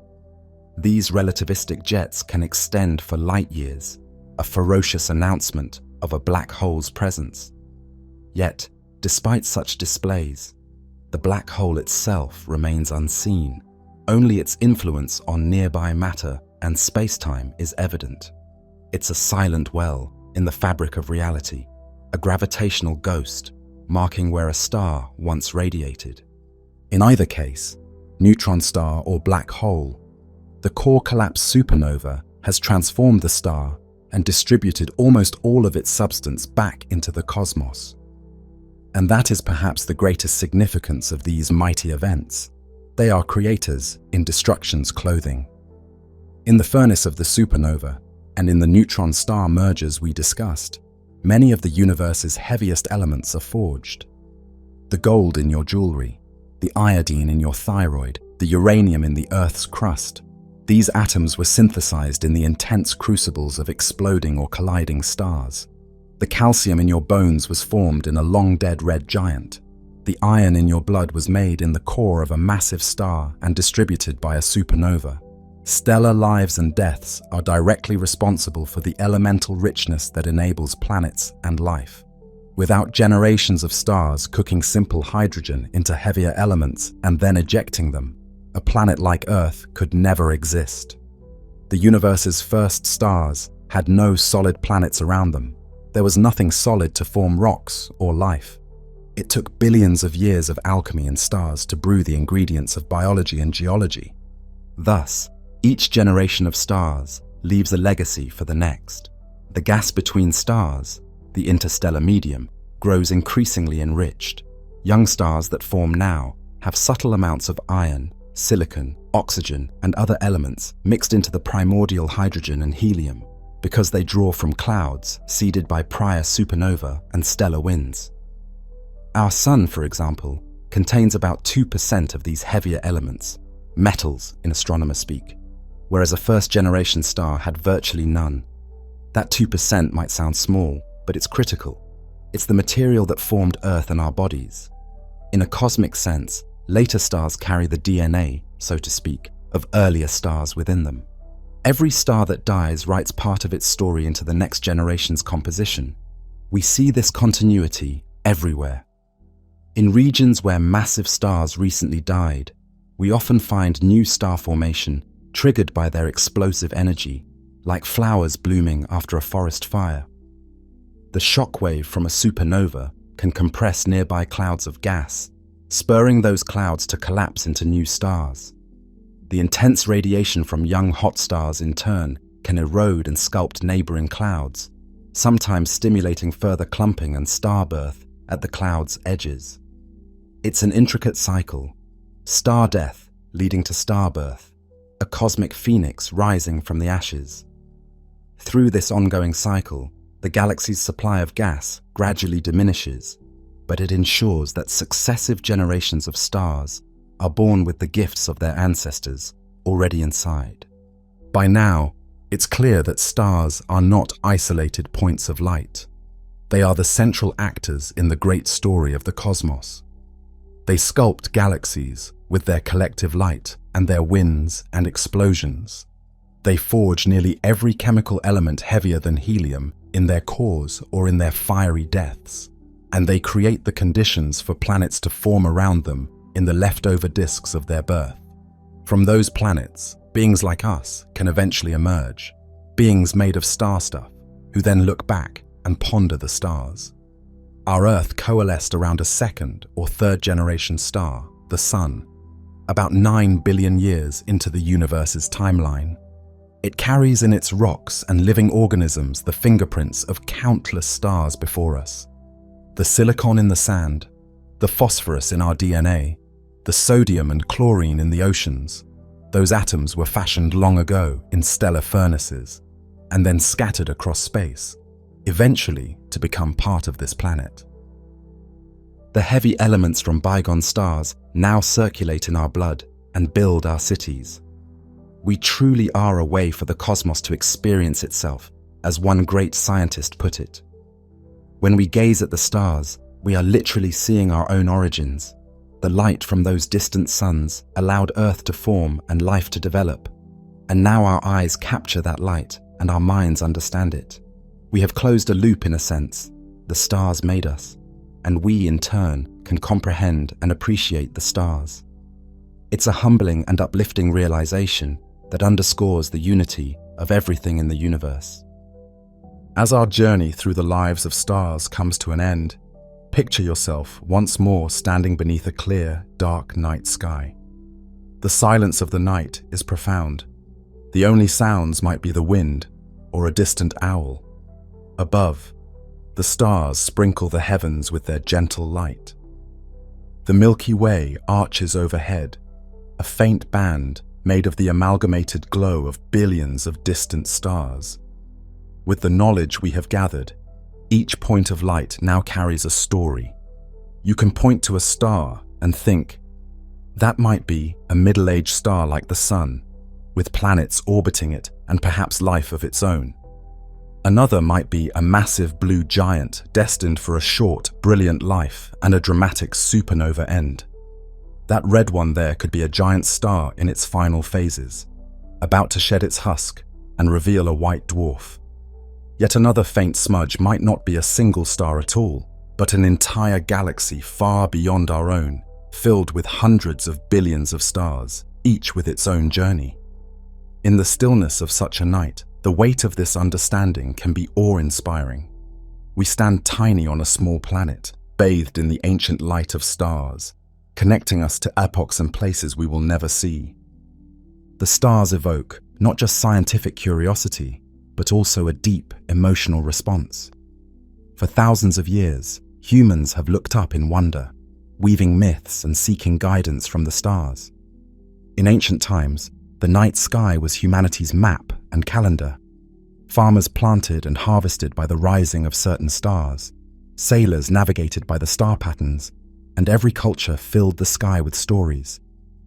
These relativistic jets can extend for light years, a ferocious announcement of a black hole's presence. Yet, despite such displays, the black hole itself remains unseen. Only its influence on nearby matter and space-time is evident. It's a silent well in the fabric of reality, a gravitational ghost marking where a star once radiated. In either case, neutron star or black hole, the core collapse supernova has transformed the star and distributed almost all of its substance back into the cosmos. And that is perhaps the greatest significance of these mighty events. They are creators in destruction's clothing. In the furnace of the supernova and in the neutron star mergers we discussed, many of the universe's heaviest elements are forged. The gold in your jewelry, the iodine in your thyroid, the uranium in the Earth's crust. These atoms were synthesized in the intense crucibles of exploding or colliding stars. The calcium in your bones was formed in a long-dead red giant. The iron in your blood was made in the core of a massive star and distributed by a supernova. Stellar lives and deaths are directly responsible for the elemental richness that enables planets and life. Without generations of stars cooking simple hydrogen into heavier elements and then ejecting them, a planet like Earth could never exist. The universe's first stars had no solid planets around them. There was nothing solid to form rocks or life. It took billions of years of alchemy in stars to brew the ingredients of biology and geology. Thus, each generation of stars leaves a legacy for the next. The gas between stars, the interstellar medium, grows increasingly enriched. Young stars that form now have subtle amounts of iron, silicon, oxygen, and other elements mixed into the primordial hydrogen and helium because they draw from clouds seeded by prior supernova and stellar winds. Our Sun, for example, contains about 2% of these heavier elements, metals in astronomer speak, whereas a first-generation star had virtually none. That 2% might sound small, but it's critical. It's the material that formed Earth and our bodies. In a cosmic sense, later stars carry the DNA, so to speak, of earlier stars within them. Every star that dies writes part of its story into the next generation's composition. We see this continuity everywhere. In regions where massive stars recently died, we often find new star formation triggered by their explosive energy, like flowers blooming after a forest fire. The shockwave from a supernova can compress nearby clouds of gas, spurring those clouds to collapse into new stars. The intense radiation from young hot stars in turn can erode and sculpt neighboring clouds, sometimes stimulating further clumping and star birth at the cloud's edges. It's an intricate cycle, star death leading to star birth, a cosmic phoenix rising from the ashes. Through this ongoing cycle, the galaxy's supply of gas gradually diminishes, but it ensures that successive generations of stars are born with the gifts of their ancestors already inside. By now, it's clear that stars are not isolated points of light. They are the central actors in the great story of the cosmos. They sculpt galaxies with their collective light and their winds and explosions. They forge nearly every chemical element heavier than helium in their cores or in their fiery deaths, and they create the conditions for planets to form around them in the leftover disks of their birth. From those planets, beings like us can eventually emerge, beings made of star stuff, who then look back and ponder the stars. Our Earth coalesced around a second or third generation star, the Sun, about 9 billion years into the universe's timeline. It carries in its rocks and living organisms the fingerprints of countless stars before us. The silicon in the sand, the phosphorus in our DNA, the sodium and chlorine in the oceans. Those atoms were fashioned long ago in stellar furnaces and then scattered across space, eventually to become part of this planet. The heavy elements from bygone stars now circulate in our blood and build our cities. We truly are a way for the cosmos to experience itself, as one great scientist put it. When we gaze at the stars, we are literally seeing our own origins. The light from those distant suns allowed Earth to form and life to develop, and now our eyes capture that light and our minds understand it. We have closed a loop in a sense. The stars made us, and we in turn can comprehend and appreciate the stars. It's a humbling and uplifting realization that underscores the unity of everything in the universe. As our journey through the lives of stars comes to an end, picture yourself once more standing beneath a clear, dark night sky. The silence of the night is profound. The only sounds might be the wind or a distant owl. Above, the stars sprinkle the heavens with their gentle light. The Milky Way arches overhead, a faint band made of the amalgamated glow of billions of distant stars. With the knowledge we have gathered, each point of light now carries a story. You can point to a star and think, that might be a middle-aged star like the Sun, with planets orbiting it and perhaps life of its own. Another might be a massive blue giant destined for a short, brilliant life and a dramatic supernova end. That red one there could be a giant star in its final phases, about to shed its husk and reveal a white dwarf. Yet another faint smudge might not be a single star at all, but an entire galaxy far beyond our own, filled with hundreds of billions of stars, each with its own journey. In the stillness of such a night, the weight of this understanding can be awe-inspiring. We stand tiny on a small planet, bathed in the ancient light of stars, connecting us to epochs and places we will never see. The stars evoke not just scientific curiosity, but also a deep emotional response. For thousands of years, humans have looked up in wonder, weaving myths and seeking guidance from the stars. In ancient times, the night sky was humanity's map and calendar. Farmers planted and harvested by the rising of certain stars. Sailors navigated by the star patterns, and every culture filled the sky with stories,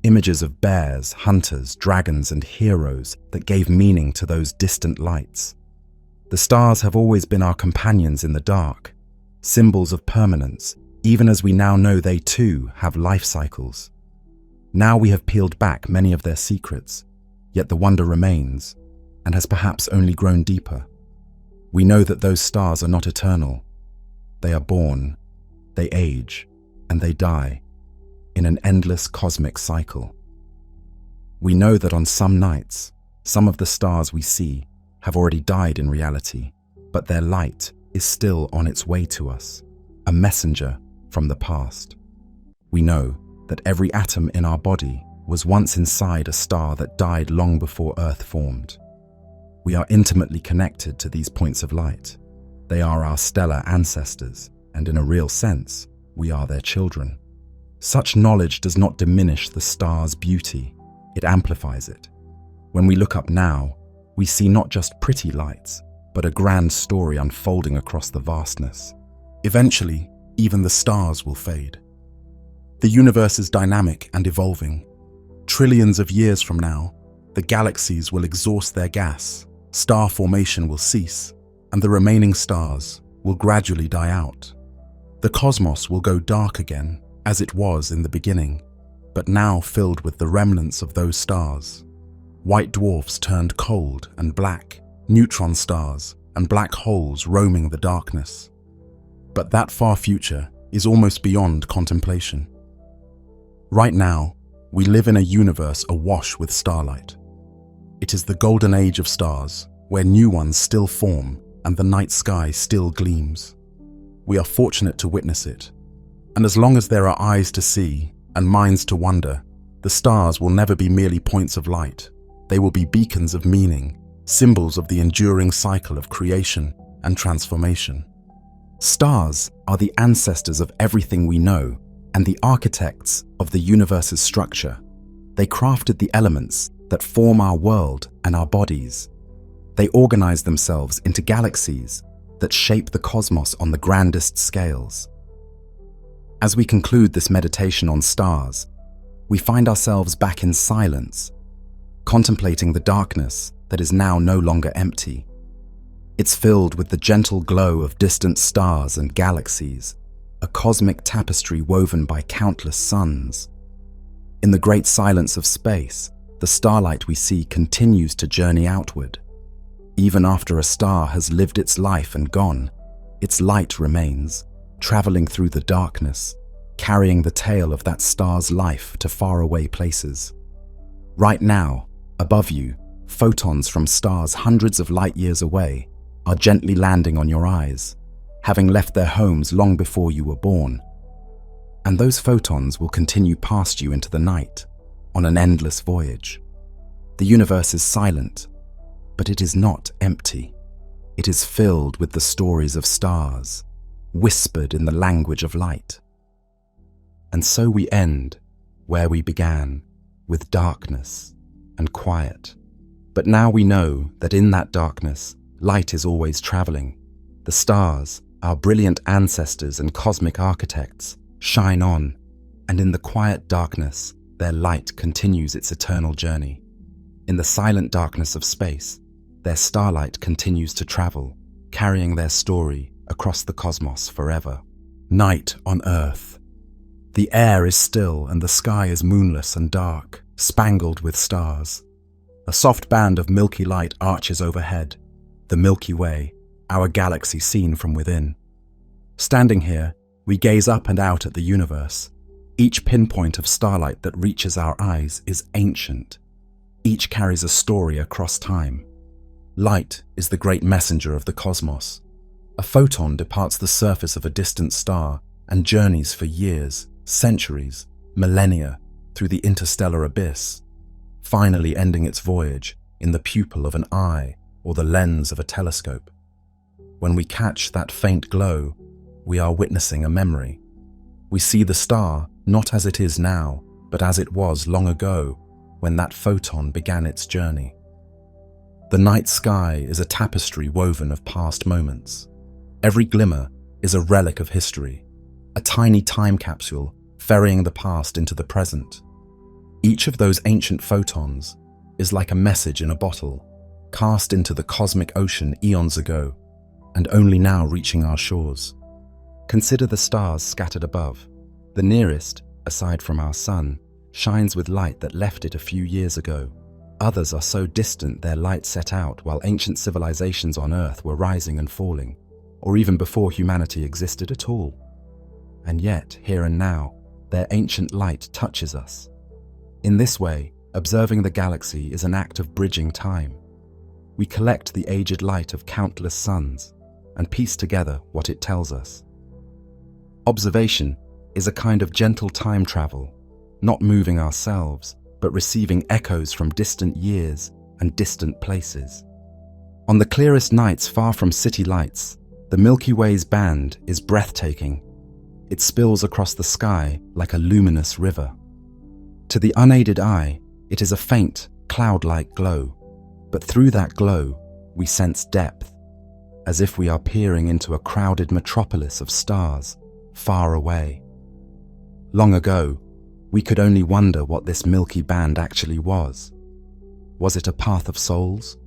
images of bears, hunters, dragons, and heroes that gave meaning to those distant lights. The stars have always been our companions in the dark, symbols of permanence, even as we now know they too have life cycles. Now we have peeled back many of their secrets, yet the wonder remains, and has perhaps only grown deeper. We know that those stars are not eternal. They are born, they age, and they die, in an endless cosmic cycle. We know that on some nights, some of the stars we see have already died in reality, but their light is still on its way to us, a messenger from the past. We know that every atom in our body was once inside a star that died long before Earth formed. We are intimately connected to these points of light. They are our stellar ancestors, and in a real sense, we are their children. Such knowledge does not diminish the star's beauty, it amplifies it. When we look up now, we see not just pretty lights, but a grand story unfolding across the vastness. Eventually, even the stars will fade. The universe is dynamic and evolving. Trillions of years from now, the galaxies will exhaust their gas, star formation will cease, and the remaining stars will gradually die out. The cosmos will go dark again, as it was in the beginning, but now filled with the remnants of those stars. White dwarfs turned cold and black, neutron stars, and black holes roaming the darkness. But that far future is almost beyond contemplation. Right now, we live in a universe awash with starlight. It is the golden age of stars, where new ones still form and the night sky still gleams. We are fortunate to witness it, and as long as there are eyes to see and minds to wonder, the stars will never be merely points of light. They will be beacons of meaning, symbols of the enduring cycle of creation and transformation. Stars are the ancestors of everything we know and the architects of the universe's structure. They crafted the elements that form our world and our bodies. They organize themselves into galaxies that shape the cosmos on the grandest scales. As we conclude this meditation on stars, we find ourselves back in silence, contemplating the darkness that is now no longer empty. It's filled with the gentle glow of distant stars and galaxies, a cosmic tapestry woven by countless suns. In the great silence of space, the starlight we see continues to journey outward. Even after a star has lived its life and gone, its light remains, traveling through the darkness, carrying the tale of that star's life to faraway places. Right now, above you, photons from stars hundreds of light years away are gently landing on your eyes, having left their homes long before you were born. And those photons will continue past you into the night, on an endless voyage. The universe is silent, but it is not empty. It is filled with the stories of stars, whispered in the language of light. And so we end where we began, with darkness and quiet. But now we know that in that darkness, light is always traveling. The stars, our brilliant ancestors and cosmic architects, shine on, and in the quiet darkness, their light continues its eternal journey. In the silent darkness of space, their starlight continues to travel, carrying their story across the cosmos forever. Night on Earth. The air is still and the sky is moonless and dark, spangled with stars. A soft band of milky light arches overhead, the Milky Way, our galaxy seen from within. Standing here, we gaze up and out at the universe. Each pinpoint of starlight that reaches our eyes is ancient. Each carries a story across time. Light is the great messenger of the cosmos. A photon departs the surface of a distant star and journeys for years, centuries, millennia through the interstellar abyss, finally ending its voyage in the pupil of an eye or the lens of a telescope. When we catch that faint glow, we are witnessing a memory. We see the star not as it is now, but as it was long ago when that photon began its journey. The night sky is a tapestry woven of past moments. Every glimmer is a relic of history, a tiny time capsule ferrying the past into the present. Each of those ancient photons is like a message in a bottle, cast into the cosmic ocean eons ago, and only now reaching our shores. Consider the stars scattered above. The nearest, aside from our sun, shines with light that left it a few years ago. Others are so distant their light set out while ancient civilizations on Earth were rising and falling, or even before humanity existed at all. And yet, here and now, their ancient light touches us. In this way, observing the galaxy is an act of bridging time. We collect the aged light of countless suns and piece together what it tells us. Observation is a kind of gentle time travel, not moving ourselves, but receiving echoes from distant years and distant places. On the clearest nights far from city lights, the Milky Way's band is breathtaking. It spills across the sky like a luminous river. To the unaided eye, it is a faint, cloud-like glow, but through that glow, we sense depth, as if we are peering into a crowded metropolis of stars, far away. Long ago, we could only wonder what this Milky Band actually was. Was it a path of souls,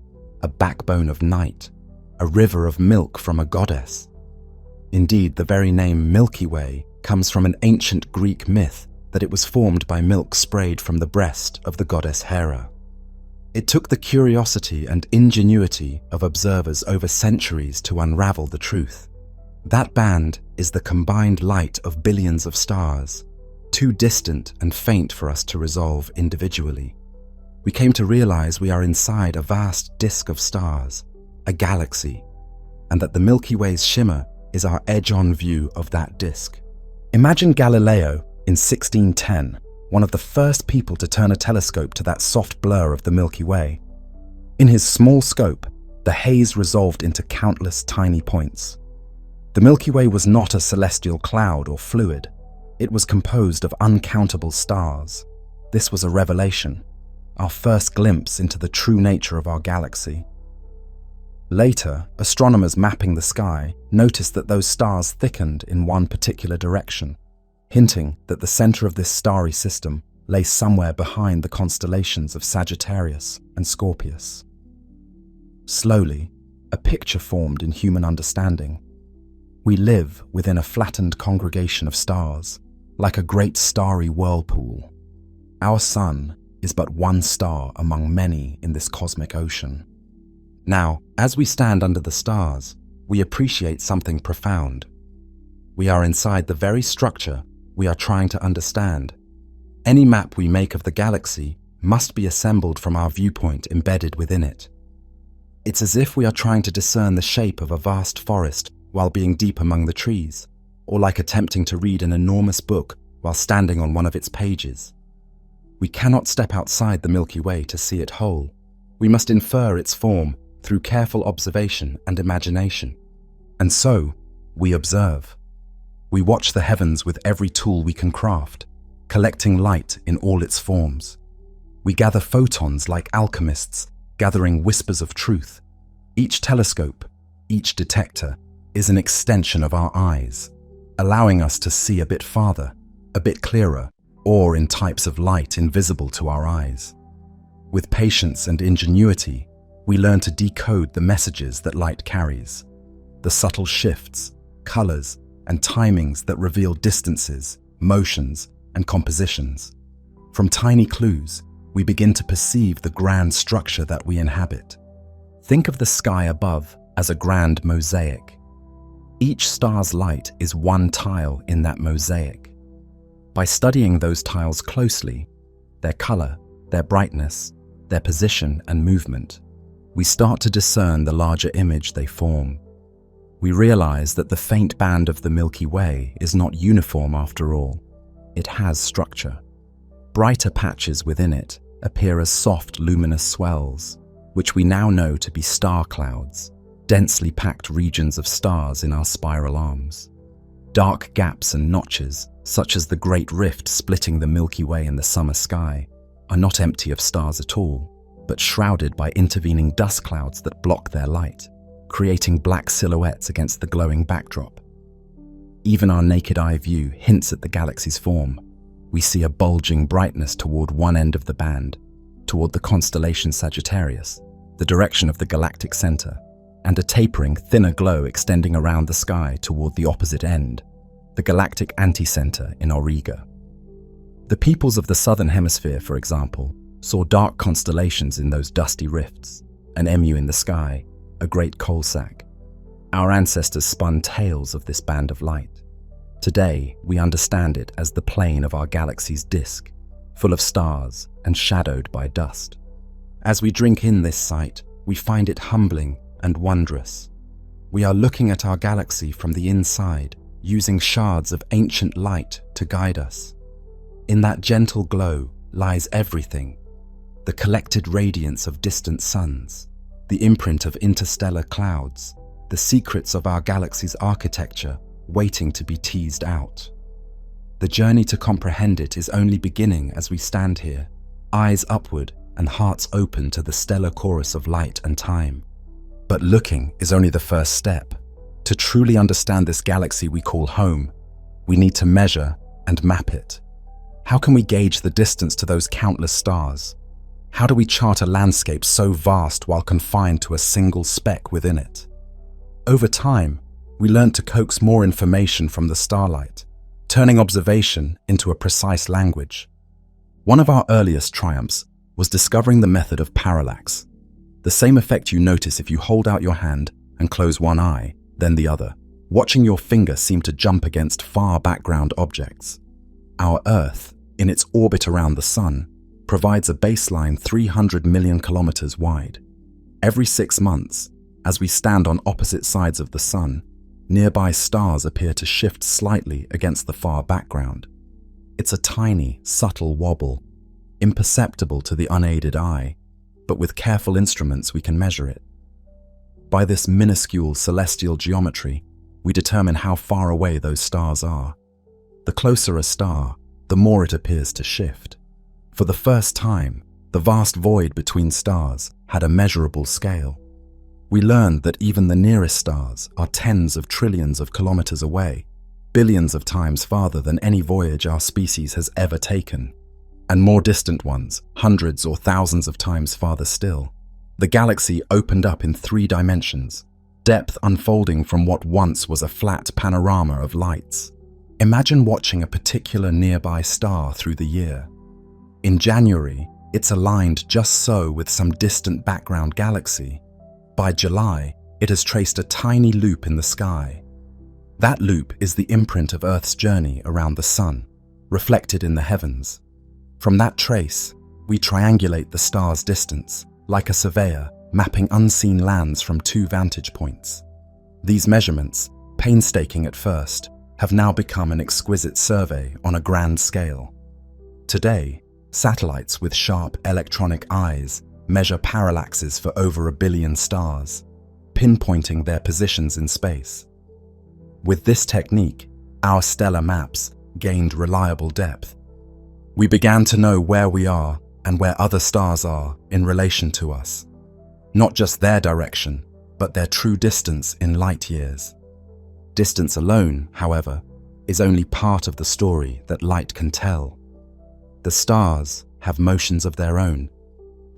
a backbone of night, a river of milk from a goddess? Indeed, the very name Milky Way comes from an ancient Greek myth that it was formed by milk sprayed from the breast of the goddess Hera. It took the curiosity and ingenuity of observers over centuries to unravel the truth. That band is the combined light of billions of stars, too distant and faint for us to resolve individually. We came to realize we are inside a vast disk of stars, a galaxy, and that the Milky Way's shimmer is our edge-on view of that disk. Imagine Galileo in 1610, one of the first people to turn a telescope to that soft blur of the Milky Way. In his small scope, the haze resolved into countless tiny points. The Milky Way was not a celestial cloud or fluid. It was composed of uncountable stars. This was a revelation, our first glimpse into the true nature of our galaxy. Later, astronomers mapping the sky noticed that those stars thickened in one particular direction, hinting that the center of this starry system lay somewhere behind the constellations of Sagittarius and Scorpius. Slowly, a picture formed in human understanding. We live within a flattened congregation of stars, like a great starry whirlpool. Our sun is but one star among many in this cosmic ocean. Now, as we stand under the stars, we appreciate something profound. We are inside the very structure we are trying to understand. Any map we make of the galaxy must be assembled from our viewpoint embedded within it. It's as if we are trying to discern the shape of a vast forest while being deep among the trees, or like attempting to read an enormous book while standing on one of its pages. We cannot step outside the Milky Way to see it whole. We must infer its form through careful observation and imagination. And so, we observe. We watch the heavens with every tool we can craft, collecting light in all its forms. We gather photons like alchemists, gathering whispers of truth. Each telescope, each detector, is an extension of our eyes, allowing us to see a bit farther, a bit clearer, or in types of light invisible to our eyes. With patience and ingenuity, we learn to decode the messages that light carries, the subtle shifts, colors, and timings that reveal distances, motions, and compositions. From tiny clues, we begin to perceive the grand structure that we inhabit. Think of the sky above as a grand mosaic. Each star's light is one tile in that mosaic. By studying those tiles closely, their color, their brightness, their position and movement, we start to discern the larger image they form. we realize that the faint band of the Milky Way is not uniform after all. It has structure. Brighter patches within it appear as soft, luminous swells, which we now know to be star clouds, densely packed regions of stars in our spiral arms. Dark gaps and notches, such as the Great Rift splitting the Milky Way in the summer sky, are not empty of stars at all, but shrouded by intervening dust clouds that block their light, creating black silhouettes against the glowing backdrop. Even our naked eye view hints at the galaxy's form. We see a bulging brightness toward one end of the band, toward the constellation Sagittarius, the direction of the galactic center, and a tapering, thinner glow extending around the sky toward the opposite end, the galactic anticenter in Auriga. The peoples of the southern hemisphere, for example, saw dark constellations in those dusty rifts, an emu in the sky, a great coal sack. Our ancestors spun tales of this band of light. Today, we understand it as the plane of our galaxy's disk, full of stars and shadowed by dust. As we drink in this sight, we find it humbling and wondrous. We are looking at our galaxy from the inside, using shards of ancient light to guide us. In that gentle glow lies everything: the collected radiance of distant suns, the imprint of interstellar clouds, the secrets of our galaxy's architecture waiting to be teased out. The journey to comprehend it is only beginning as we stand here, eyes upward and hearts open to the stellar chorus of light and time. But looking is only the first step. To truly understand this galaxy we call home, we need to measure and map it. How can we gauge the distance to those countless stars? How do we chart a landscape so vast while confined to a single speck within it? Over time, we learned to coax more information from the starlight, turning observation into a precise language. One of our earliest triumphs was discovering the method of parallax, the same effect you notice if you hold out your hand and close one eye, then the other, watching your finger seem to jump against far background objects. Our Earth, in its orbit around the Sun, provides a baseline 300 million kilometers wide. Every 6 months, as we stand on opposite sides of the Sun, nearby stars appear to shift slightly against the far background. It's a tiny, subtle wobble, imperceptible to the unaided eye, but with careful instruments we can measure it. By this minuscule celestial geometry, we determine how far away those stars are. The closer a star, the more it appears to shift. For the first time, the vast void between stars had a measurable scale. We learned that even the nearest stars are tens of trillions of kilometers away, billions of times farther than any voyage our species has ever taken, and more distant ones, hundreds or thousands of times farther still. The galaxy opened up in 3 dimensions, depth unfolding from what once was a flat panorama of lights. Imagine watching a particular nearby star through the year. In January, it's aligned just so with some distant background galaxy. By July, it has traced a tiny loop in the sky. That loop is the imprint of Earth's journey around the Sun, reflected in the heavens. From that trace, we triangulate the star's distance, like a surveyor mapping unseen lands from 2 vantage points. These measurements, painstaking at first, have now become an exquisite survey on a grand scale. Today, satellites with sharp electronic eyes measure parallaxes for over 1 billion stars, pinpointing their positions in space. With this technique, our stellar maps gained reliable depth. We began to know where we are and where other stars are in relation to us. Not just their direction, but their true distance in light years. Distance alone, however, is only part of the story that light can tell. The stars have motions of their own.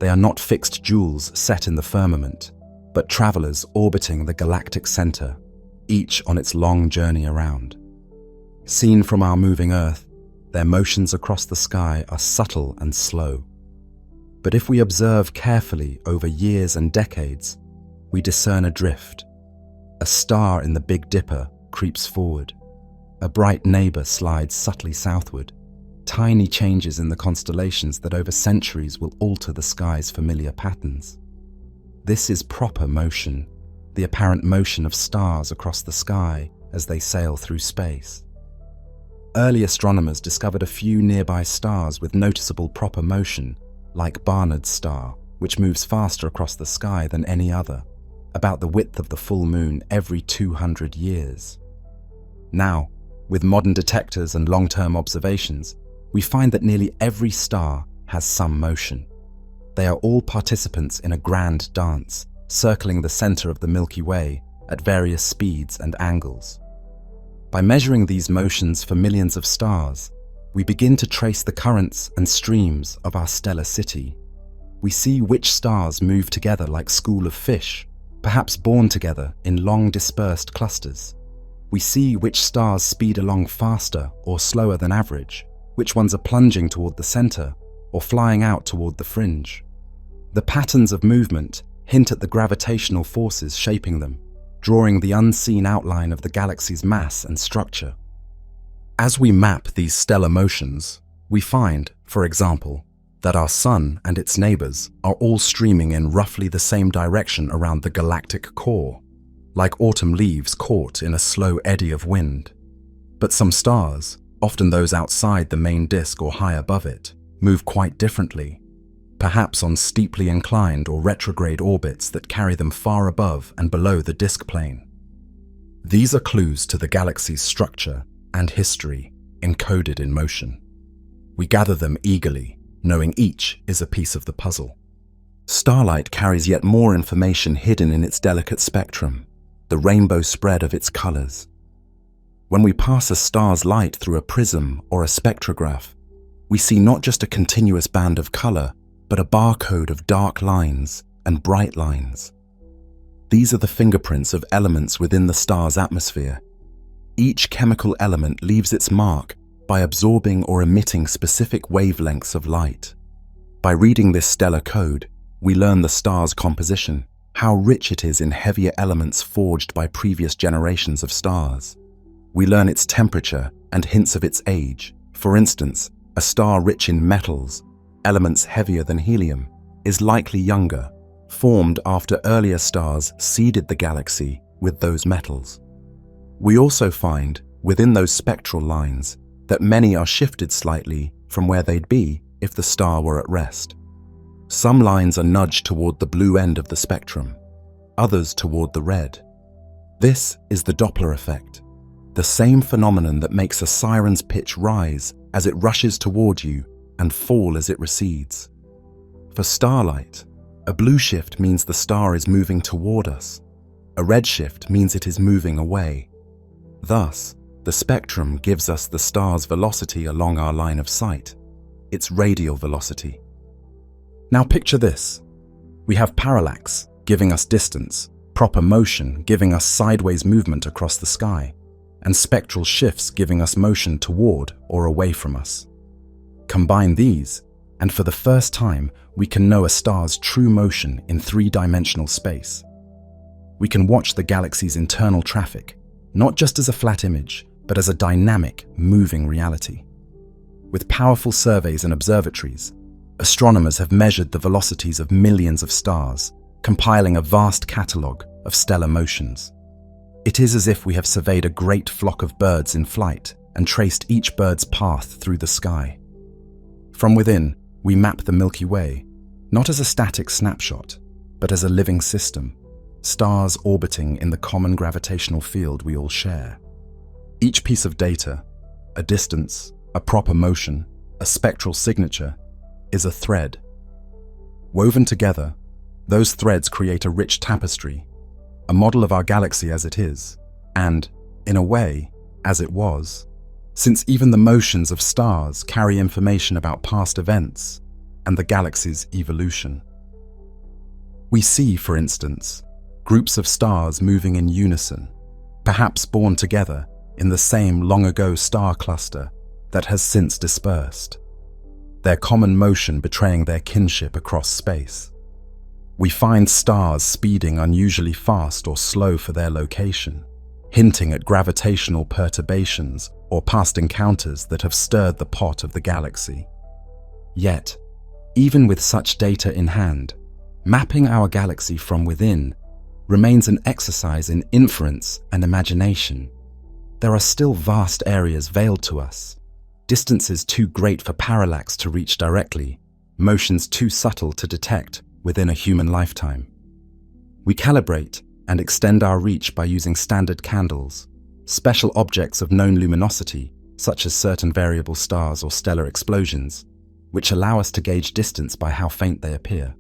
They are not fixed jewels set in the firmament, but travelers orbiting the galactic center, each on its long journey around. Seen from our moving Earth, their motions across the sky are subtle and slow. But if we observe carefully over years and decades, we discern a drift. A star in the Big Dipper creeps forward. A bright neighbor slides subtly southward. Tiny changes in the constellations that over centuries will alter the sky's familiar patterns. This is proper motion, the apparent motion of stars across the sky as they sail through space. Early astronomers discovered a few nearby stars with noticeable proper motion, like Barnard's star, which moves faster across the sky than any other, about the width of the full moon every 200 years. Now, with modern detectors and long-term observations, we find that nearly every star has some motion. They are all participants in a grand dance, circling the center of the Milky Way at various speeds and angles. By measuring these motions for millions of stars, we begin to trace the currents and streams of our stellar city. We see which stars move together like schools of fish, perhaps born together in long dispersed clusters. We see which stars speed along faster or slower than average, which ones are plunging toward the center or flying out toward the fringe. The patterns of movement hint at the gravitational forces shaping them, drawing the unseen outline of the galaxy's mass and structure. As we map these stellar motions, we find, for example, that our Sun and its neighbors are all streaming in roughly the same direction around the galactic core, like autumn leaves caught in a slow eddy of wind. But some stars, often those outside the main disk or high above it, move quite differently, perhaps on steeply inclined or retrograde orbits that carry them far above and below the disk plane. These are clues to the galaxy's structure and history encoded in motion. We gather them eagerly, knowing each is a piece of the puzzle. Starlight carries yet more information hidden in its delicate spectrum, the rainbow spread of its colors. When we pass a star's light through a prism or a spectrograph, we see not just a continuous band of color, but a barcode of dark lines and bright lines. These are the fingerprints of elements within the star's atmosphere. Each chemical element leaves its mark by absorbing or emitting specific wavelengths of light. By reading this stellar code, we learn the star's composition, how rich it is in heavier elements forged by previous generations of stars. We learn its temperature and hints of its age. For instance, a star rich in metals, elements heavier than helium, is likely younger, formed after earlier stars seeded the galaxy with those metals. We also find, within those spectral lines, that many are shifted slightly from where they'd be if the star were at rest. Some lines are nudged toward the blue end of the spectrum, others toward the red. This is the Doppler effect, the same phenomenon that makes a siren's pitch rise as it rushes toward you and fall as it recedes. For starlight, a blue shift means the star is moving toward us. A red shift means it is moving away. Thus, the spectrum gives us the star's velocity along our line of sight, its radial velocity. Now picture this. We have parallax, giving us distance, proper motion giving us sideways movement across the sky, and spectral shifts giving us motion toward or away from us. Combine these, and for the first time, we can know a star's true motion in three-dimensional space. We can watch the galaxy's internal traffic, not just as a flat image, but as a dynamic, moving reality. With powerful surveys and observatories, astronomers have measured the velocities of millions of stars, compiling a vast catalogue of stellar motions. It is as if we have surveyed a great flock of birds in flight and traced each bird's path through the sky. From within, we map the Milky Way, not as a static snapshot, but as a living system, stars orbiting in the common gravitational field we all share. Each piece of data, a distance, a proper motion, a spectral signature, is a thread. Woven together, those threads create a rich tapestry, a model of our galaxy as it is, and, in a way, as it was, since even the motions of stars carry information about past events and the galaxy's evolution. We see, for instance, groups of stars moving in unison, perhaps born together in the same long-ago star cluster that has since dispersed, their common motion betraying their kinship across space. We find stars speeding unusually fast or slow for their location, hinting at gravitational perturbations or past encounters that have stirred the pot of the galaxy. Yet, even with such data in hand, mapping our galaxy from within remains an exercise in inference and imagination. There are still vast areas veiled to us, distances too great for parallax to reach directly, motions too subtle to detect within a human lifetime. We calibrate and extend our reach by using standard candles, special objects of known luminosity, such as certain variable stars or stellar explosions, which allow us to gauge distance by how faint they appear.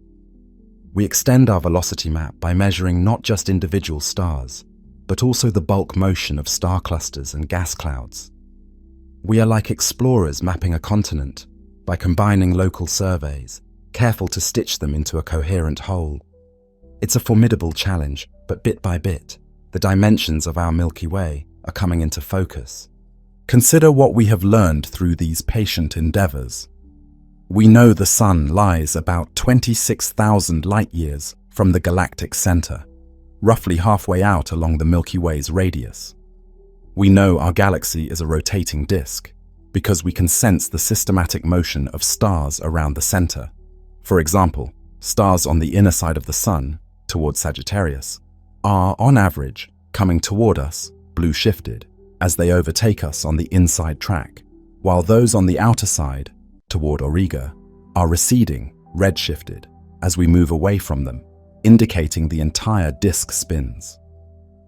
We extend our velocity map by measuring not just individual stars, but also the bulk motion of star clusters and gas clouds. We are like explorers mapping a continent by combining local surveys, careful to stitch them into a coherent whole. It's a formidable challenge, but bit by bit, the dimensions of our Milky Way are coming into focus. Consider what we have learned through these patient endeavors. We know the Sun lies about 26,000 light-years from the galactic center, roughly halfway out along the Milky Way's radius. We know our galaxy is a rotating disk because we can sense the systematic motion of stars around the center. For example, stars on the inner side of the Sun, towards Sagittarius, are, on average, coming toward us, blue-shifted, as they overtake us on the inside track, while those on the outer side, toward Auriga, are receding, red-shifted, as we move away from them, indicating the entire disk spins.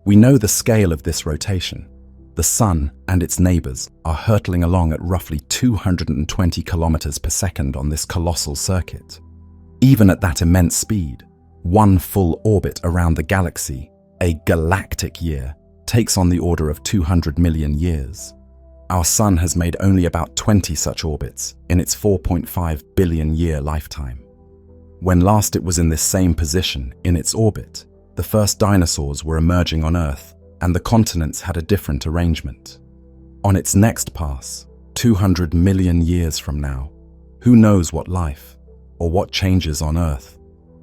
We know the scale of this rotation. The Sun and its neighbors are hurtling along at roughly 220 kilometers per second on this colossal circuit. Even at that immense speed, one full orbit around the galaxy, a galactic year, takes on the order of 200 million years. Our Sun has made only about 20 such orbits in its 4.5 billion year lifetime. When last it was in this same position in its orbit, the first dinosaurs were emerging on Earth, and the continents had a different arrangement. On its next pass, 200 million years from now, who knows what life, or what changes on Earth,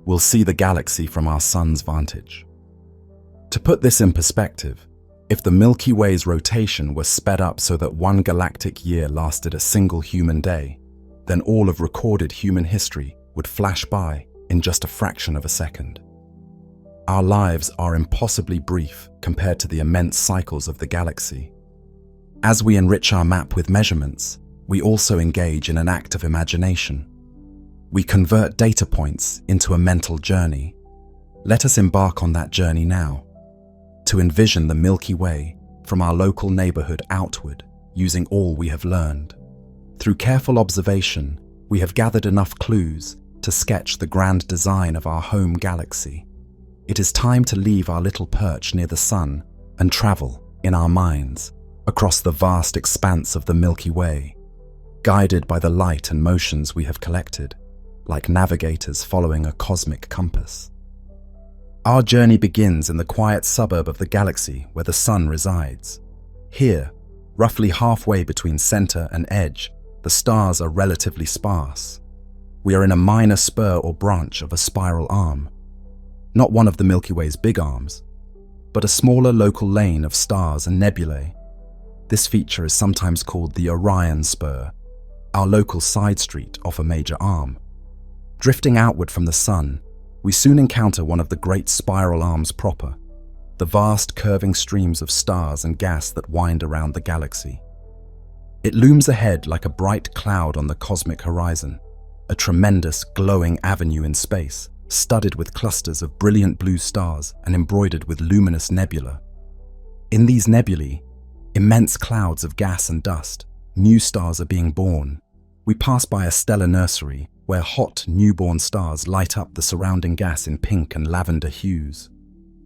will see the galaxy from our Sun's vantage. To put this in perspective, if the Milky Way's rotation were sped up so that one galactic year lasted a single human day, then all of recorded human history would flash by in just a fraction of a second. Our lives are impossibly brief compared to the immense cycles of the galaxy. As we enrich our map with measurements, we also engage in an act of imagination. We convert data points into a mental journey. Let us embark on that journey now, to envision the Milky Way from our local neighborhood outward, using all we have learned. Through careful observation, we have gathered enough clues to sketch the grand design of our home galaxy. It is time to leave our little perch near the Sun and travel, in our minds, across the vast expanse of the Milky Way, guided by the light and motions we have collected, like navigators following a cosmic compass. Our journey begins in the quiet suburb of the galaxy where the Sun resides. Here, roughly halfway between center and edge, the stars are relatively sparse. We are in a minor spur or branch of a spiral arm, not one of the Milky Way's big arms, but a smaller local lane of stars and nebulae. This feature is sometimes called the Orion Spur, our local side street off a major arm. Drifting outward from the Sun, we soon encounter one of the great spiral arms proper, the vast curving streams of stars and gas that wind around the galaxy. It looms ahead like a bright cloud on the cosmic horizon, a tremendous glowing avenue in space, studded with clusters of brilliant blue stars and embroidered with luminous nebula. In these nebulae, immense clouds of gas and dust, new stars are being born. We pass by a stellar nursery where hot, newborn stars light up the surrounding gas in pink and lavender hues.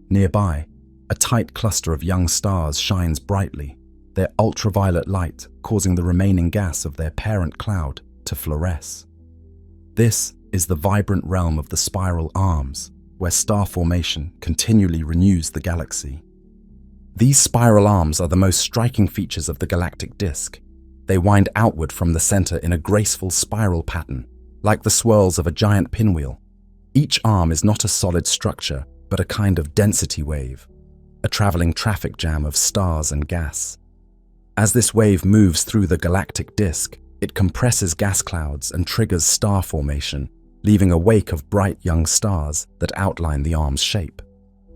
Nearby, a tight cluster of young stars shines brightly, their ultraviolet light causing the remaining gas of their parent cloud to fluoresce. This is the vibrant realm of the spiral arms, where star formation continually renews the galaxy. These spiral arms are the most striking features of the galactic disk. They wind outward from the center in a graceful spiral pattern, like the swirls of a giant pinwheel. Each arm is not a solid structure, but a kind of density wave, a traveling traffic jam of stars and gas. As this wave moves through the galactic disk, it compresses gas clouds and triggers star formation, leaving a wake of bright young stars that outline the arm's shape.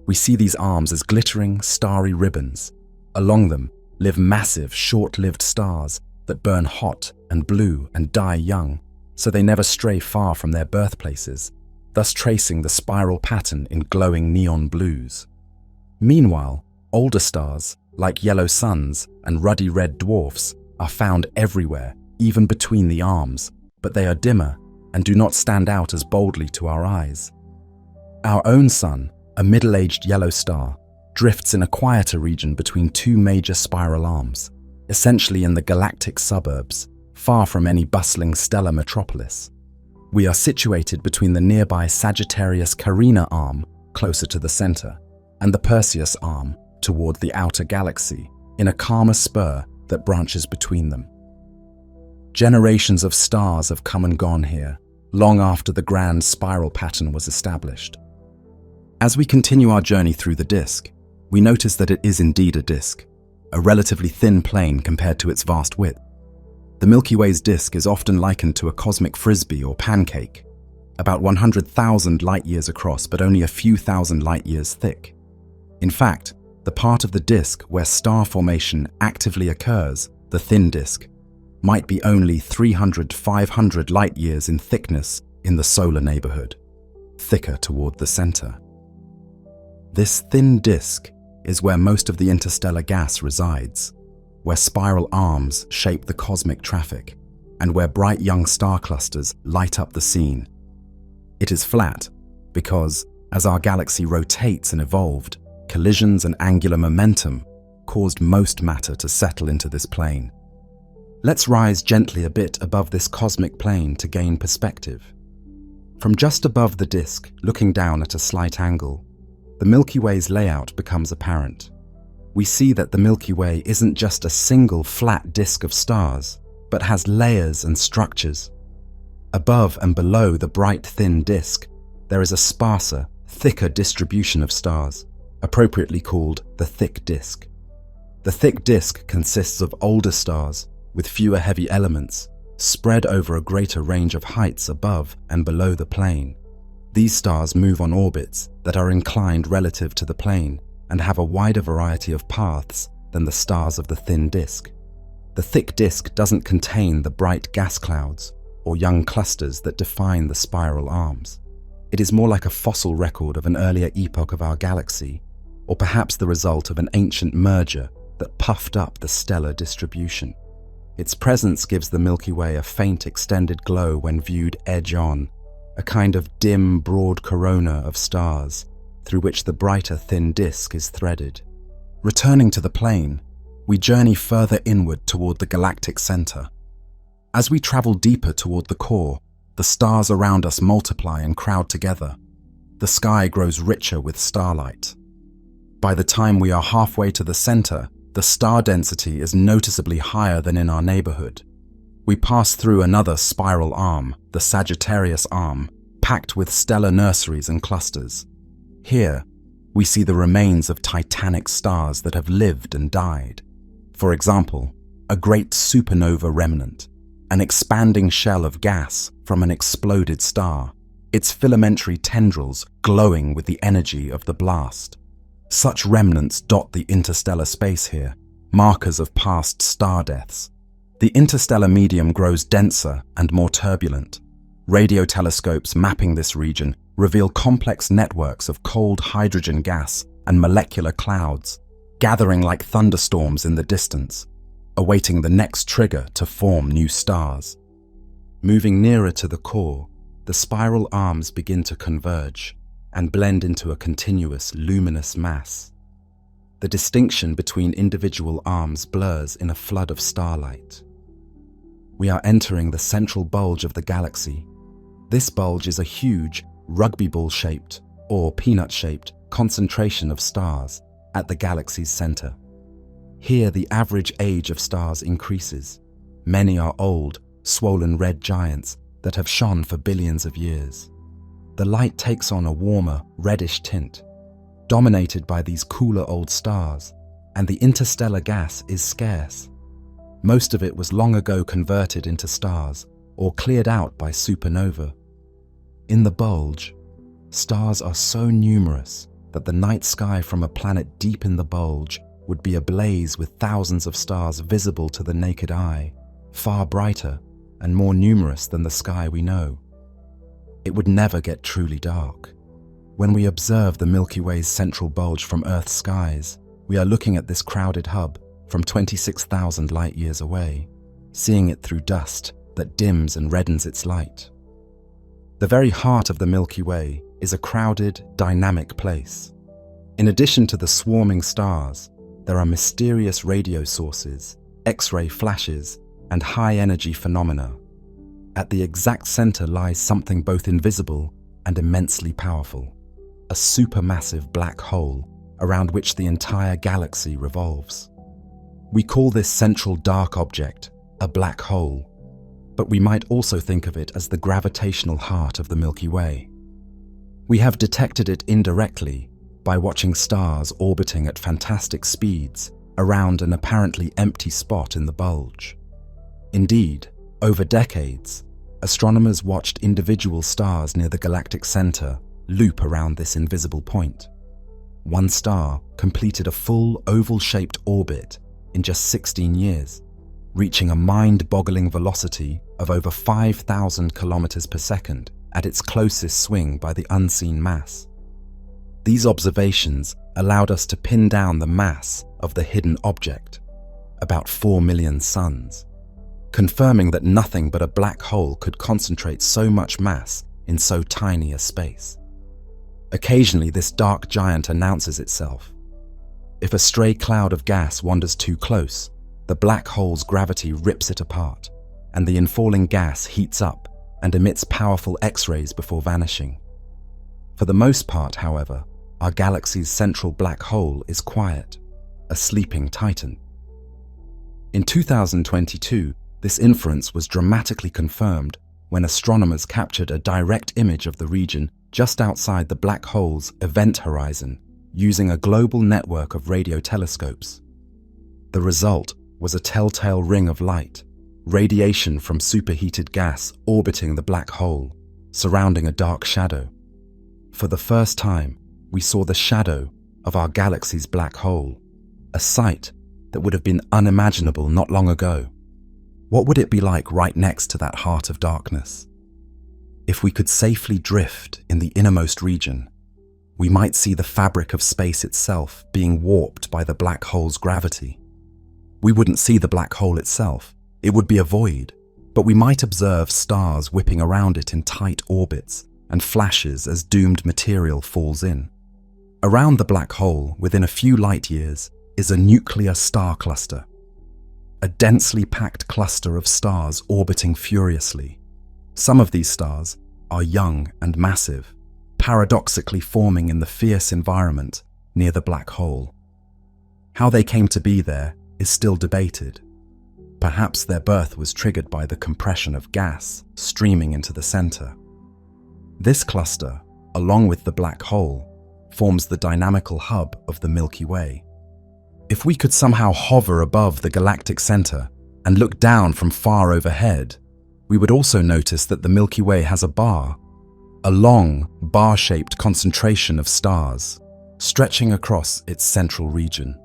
We see these arms as glittering, starry ribbons. Along them live massive, short-lived stars that burn hot and blue and die young, so they never stray far from their birthplaces, thus tracing the spiral pattern in glowing neon blues. Meanwhile, older stars, like yellow suns and ruddy red dwarfs, are found everywhere, even between the arms, but they are dimmer and do not stand out as boldly to our eyes. Our own sun, a middle-aged yellow star, drifts in a quieter region between two major spiral arms, essentially in the galactic suburbs, far from any bustling stellar metropolis. We are situated between the nearby Sagittarius Carina arm, closer to the center, and the Perseus arm, toward the outer galaxy, in a calmer spur that branches between them. Generations of stars have come and gone here, long after the grand spiral pattern was established. As we continue our journey through the disk, we notice that it is indeed a disk, a relatively thin plane compared to its vast width. The Milky Way's disk is often likened to a cosmic frisbee or pancake, about 100,000 light-years across but only a few thousand light-years thick. In fact, the part of the disk where star formation actively occurs, the thin disk, might be only 300–500 light-years in thickness in the solar neighborhood, thicker toward the center. This thin disk is where most of the interstellar gas resides, where spiral arms shape the cosmic traffic, and where bright young star clusters light up the scene. It is flat because, as our galaxy rotates and evolved, collisions and angular momentum caused most matter to settle into this plane. Let's rise gently a bit above this cosmic plane to gain perspective. From just above the disk, looking down at a slight angle, the Milky Way's layout becomes apparent. We see that the Milky Way isn't just a single flat disk of stars, but has layers and structures. Above and below the bright thin disk, there is a sparser, thicker distribution of stars, appropriately called the thick disk. The thick disk consists of older stars with fewer heavy elements, spread over a greater range of heights above and below the plane. These stars move on orbits that are inclined relative to the plane and have a wider variety of paths than the stars of the thin disk. The thick disk doesn't contain the bright gas clouds or young clusters that define the spiral arms. It is more like a fossil record of an earlier epoch of our galaxy, or perhaps the result of an ancient merger that puffed up the stellar distribution. Its presence gives the Milky Way a faint extended glow when viewed edge-on, a kind of dim, broad corona of stars through which the brighter thin disk is threaded. Returning to the plane, we journey further inward toward the galactic center. As we travel deeper toward the core, the stars around us multiply and crowd together. The sky grows richer with starlight. By the time we are halfway to the center, the star density is noticeably higher than in our neighborhood. We pass through another spiral arm, the Sagittarius arm, packed with stellar nurseries and clusters. Here, we see the remains of titanic stars that have lived and died. For example, a great supernova remnant, an expanding shell of gas from an exploded star, its filamentary tendrils glowing with the energy of the blast. Such remnants dot the interstellar space here, markers of past star deaths. The interstellar medium grows denser and more turbulent. Radio telescopes mapping this region reveal complex networks of cold hydrogen gas and molecular clouds, gathering like thunderstorms in the distance, awaiting the next trigger to form new stars. Moving nearer to the core, the spiral arms begin to converge and blend into a continuous, luminous mass. The distinction between individual arms blurs in a flood of starlight. We are entering the central bulge of the galaxy. This bulge is a huge, rugby ball-shaped or peanut-shaped concentration of stars at the galaxy's center. Here, the average age of stars increases. Many are old, swollen red giants that have shone for billions of years. The light takes on a warmer, reddish tint, dominated by these cooler old stars, and the interstellar gas is scarce. Most of it was long ago converted into stars or cleared out by supernova. In the bulge, stars are so numerous that the night sky from a planet deep in the bulge would be ablaze with thousands of stars visible to the naked eye, far brighter and more numerous than the sky we know. It would never get truly dark. When we observe the Milky Way's central bulge from Earth's skies, we are looking at this crowded hub from 26,000 light-years away, seeing it through dust that dims and reddens its light. The very heart of the Milky Way is a crowded, dynamic place. In addition to the swarming stars, there are mysterious radio sources, X-ray flashes, and high-energy phenomena. At the exact center lies something both invisible and immensely powerful, a supermassive black hole around which the entire galaxy revolves. We call this central dark object a black hole, but we might also think of it as the gravitational heart of the Milky Way. We have detected it indirectly by watching stars orbiting at fantastic speeds around an apparently empty spot in the bulge. Indeed, over decades, astronomers watched individual stars near the galactic center loop around this invisible point. One star completed a full oval-shaped orbit in just 16 years, reaching a mind-boggling velocity of over 5,000 kilometers per second at its closest swing by the unseen mass. These observations allowed us to pin down the mass of the hidden object, about 4 million suns, confirming that nothing but a black hole could concentrate so much mass in so tiny a space. Occasionally, this dark giant announces itself. If a stray cloud of gas wanders too close, the black hole's gravity rips it apart, and the infalling gas heats up and emits powerful X-rays before vanishing. For the most part, however, our galaxy's central black hole is quiet, a sleeping titan. In 2022, this inference was dramatically confirmed when astronomers captured a direct image of the region just outside the black hole's event horizon using a global network of radio telescopes. The result was a telltale ring of light, radiation from superheated gas orbiting the black hole, surrounding a dark shadow. For the first time, we saw the shadow of our galaxy's black hole, a sight that would have been unimaginable not long ago. What would it be like right next to that heart of darkness? If we could safely drift in the innermost region, we might see the fabric of space itself being warped by the black hole's gravity. We wouldn't see the black hole itself, it would be a void, but we might observe stars whipping around it in tight orbits and flashes as doomed material falls in. Around the black hole, within a few light years, is a nuclear star cluster, a densely packed cluster of stars orbiting furiously. Some of these stars are young and massive, paradoxically forming in the fierce environment near the black hole. How they came to be there is still debated. Perhaps their birth was triggered by the compression of gas streaming into the center. This cluster, along with the black hole, forms the dynamical hub of the Milky Way. If we could somehow hover above the galactic center and look down from far overhead, we would also notice that the Milky Way has a long, bar-shaped concentration of stars, stretching across its central region.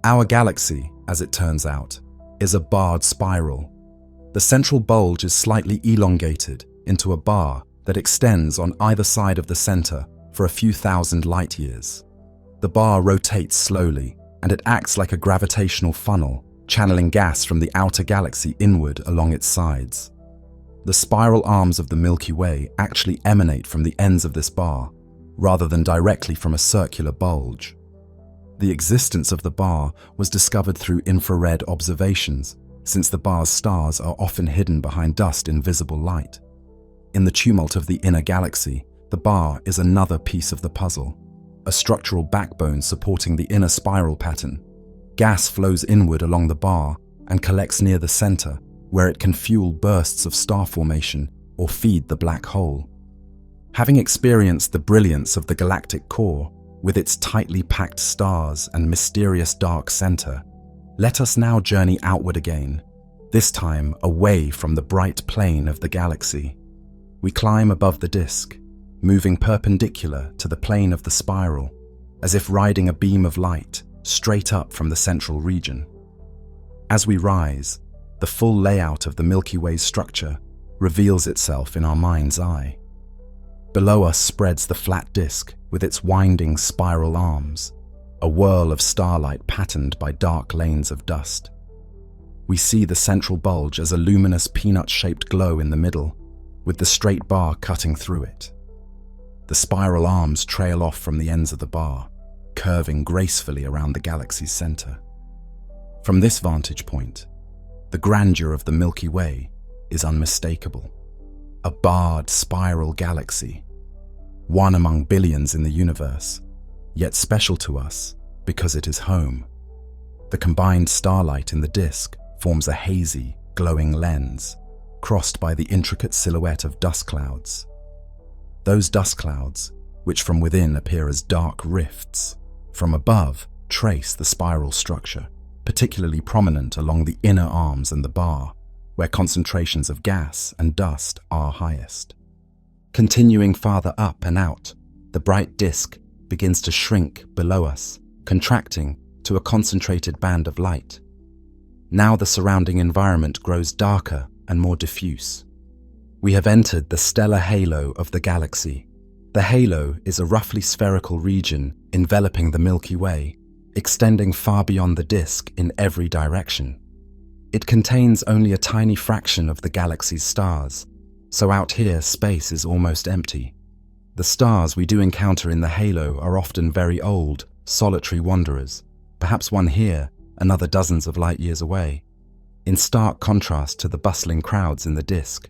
Our galaxy, as it turns out, is a barred spiral. The central bulge is slightly elongated into a bar that extends on either side of the center for a few thousand light-years. The bar rotates slowly, and it acts like a gravitational funnel, channeling gas from the outer galaxy inward along its sides. The spiral arms of the Milky Way actually emanate from the ends of this bar, rather than directly from a circular bulge. The existence of the bar was discovered through infrared observations, since the bar's stars are often hidden behind dust in visible light. In the tumult of the inner galaxy, the bar is another piece of the puzzle, a structural backbone supporting the inner spiral pattern. Gas flows inward along the bar and collects near the center, where it can fuel bursts of star formation or feed the black hole. Having experienced the brilliance of the galactic core, with its tightly packed stars and mysterious dark center, let us now journey outward again, this time away from the bright plane of the galaxy. We climb above the disk, moving perpendicular to the plane of the spiral, as if riding a beam of light straight up from the central region. As we rise, the full layout of the Milky Way's structure reveals itself in our mind's eye. Below us spreads the flat disk with its winding spiral arms, a whirl of starlight patterned by dark lanes of dust. We see the central bulge as a luminous peanut-shaped glow in the middle, with the straight bar cutting through it. The spiral arms trail off from the ends of the bar, curving gracefully around the galaxy's center. From this vantage point, the grandeur of the Milky Way is unmistakable. A barred spiral galaxy, one among billions in the universe, yet special to us because it is home. The combined starlight in the disk forms a hazy, glowing lens, crossed by the intricate silhouette of dust clouds. Those dust clouds, which from within appear as dark rifts, from above trace the spiral structure, particularly prominent along the inner arms and the bar, where concentrations of gas and dust are highest. Continuing farther up and out, the bright disk begins to shrink below us, contracting to a concentrated band of light. Now the surrounding environment grows darker and more diffuse. We have entered the stellar halo of the galaxy. The halo is a roughly spherical region enveloping the Milky Way, extending far beyond the disk in every direction. It contains only a tiny fraction of the galaxy's stars, so out here space is almost empty. The stars we do encounter in the halo are often very old, solitary wanderers, perhaps one here, another dozens of light years away, in stark contrast to the bustling crowds in the disk.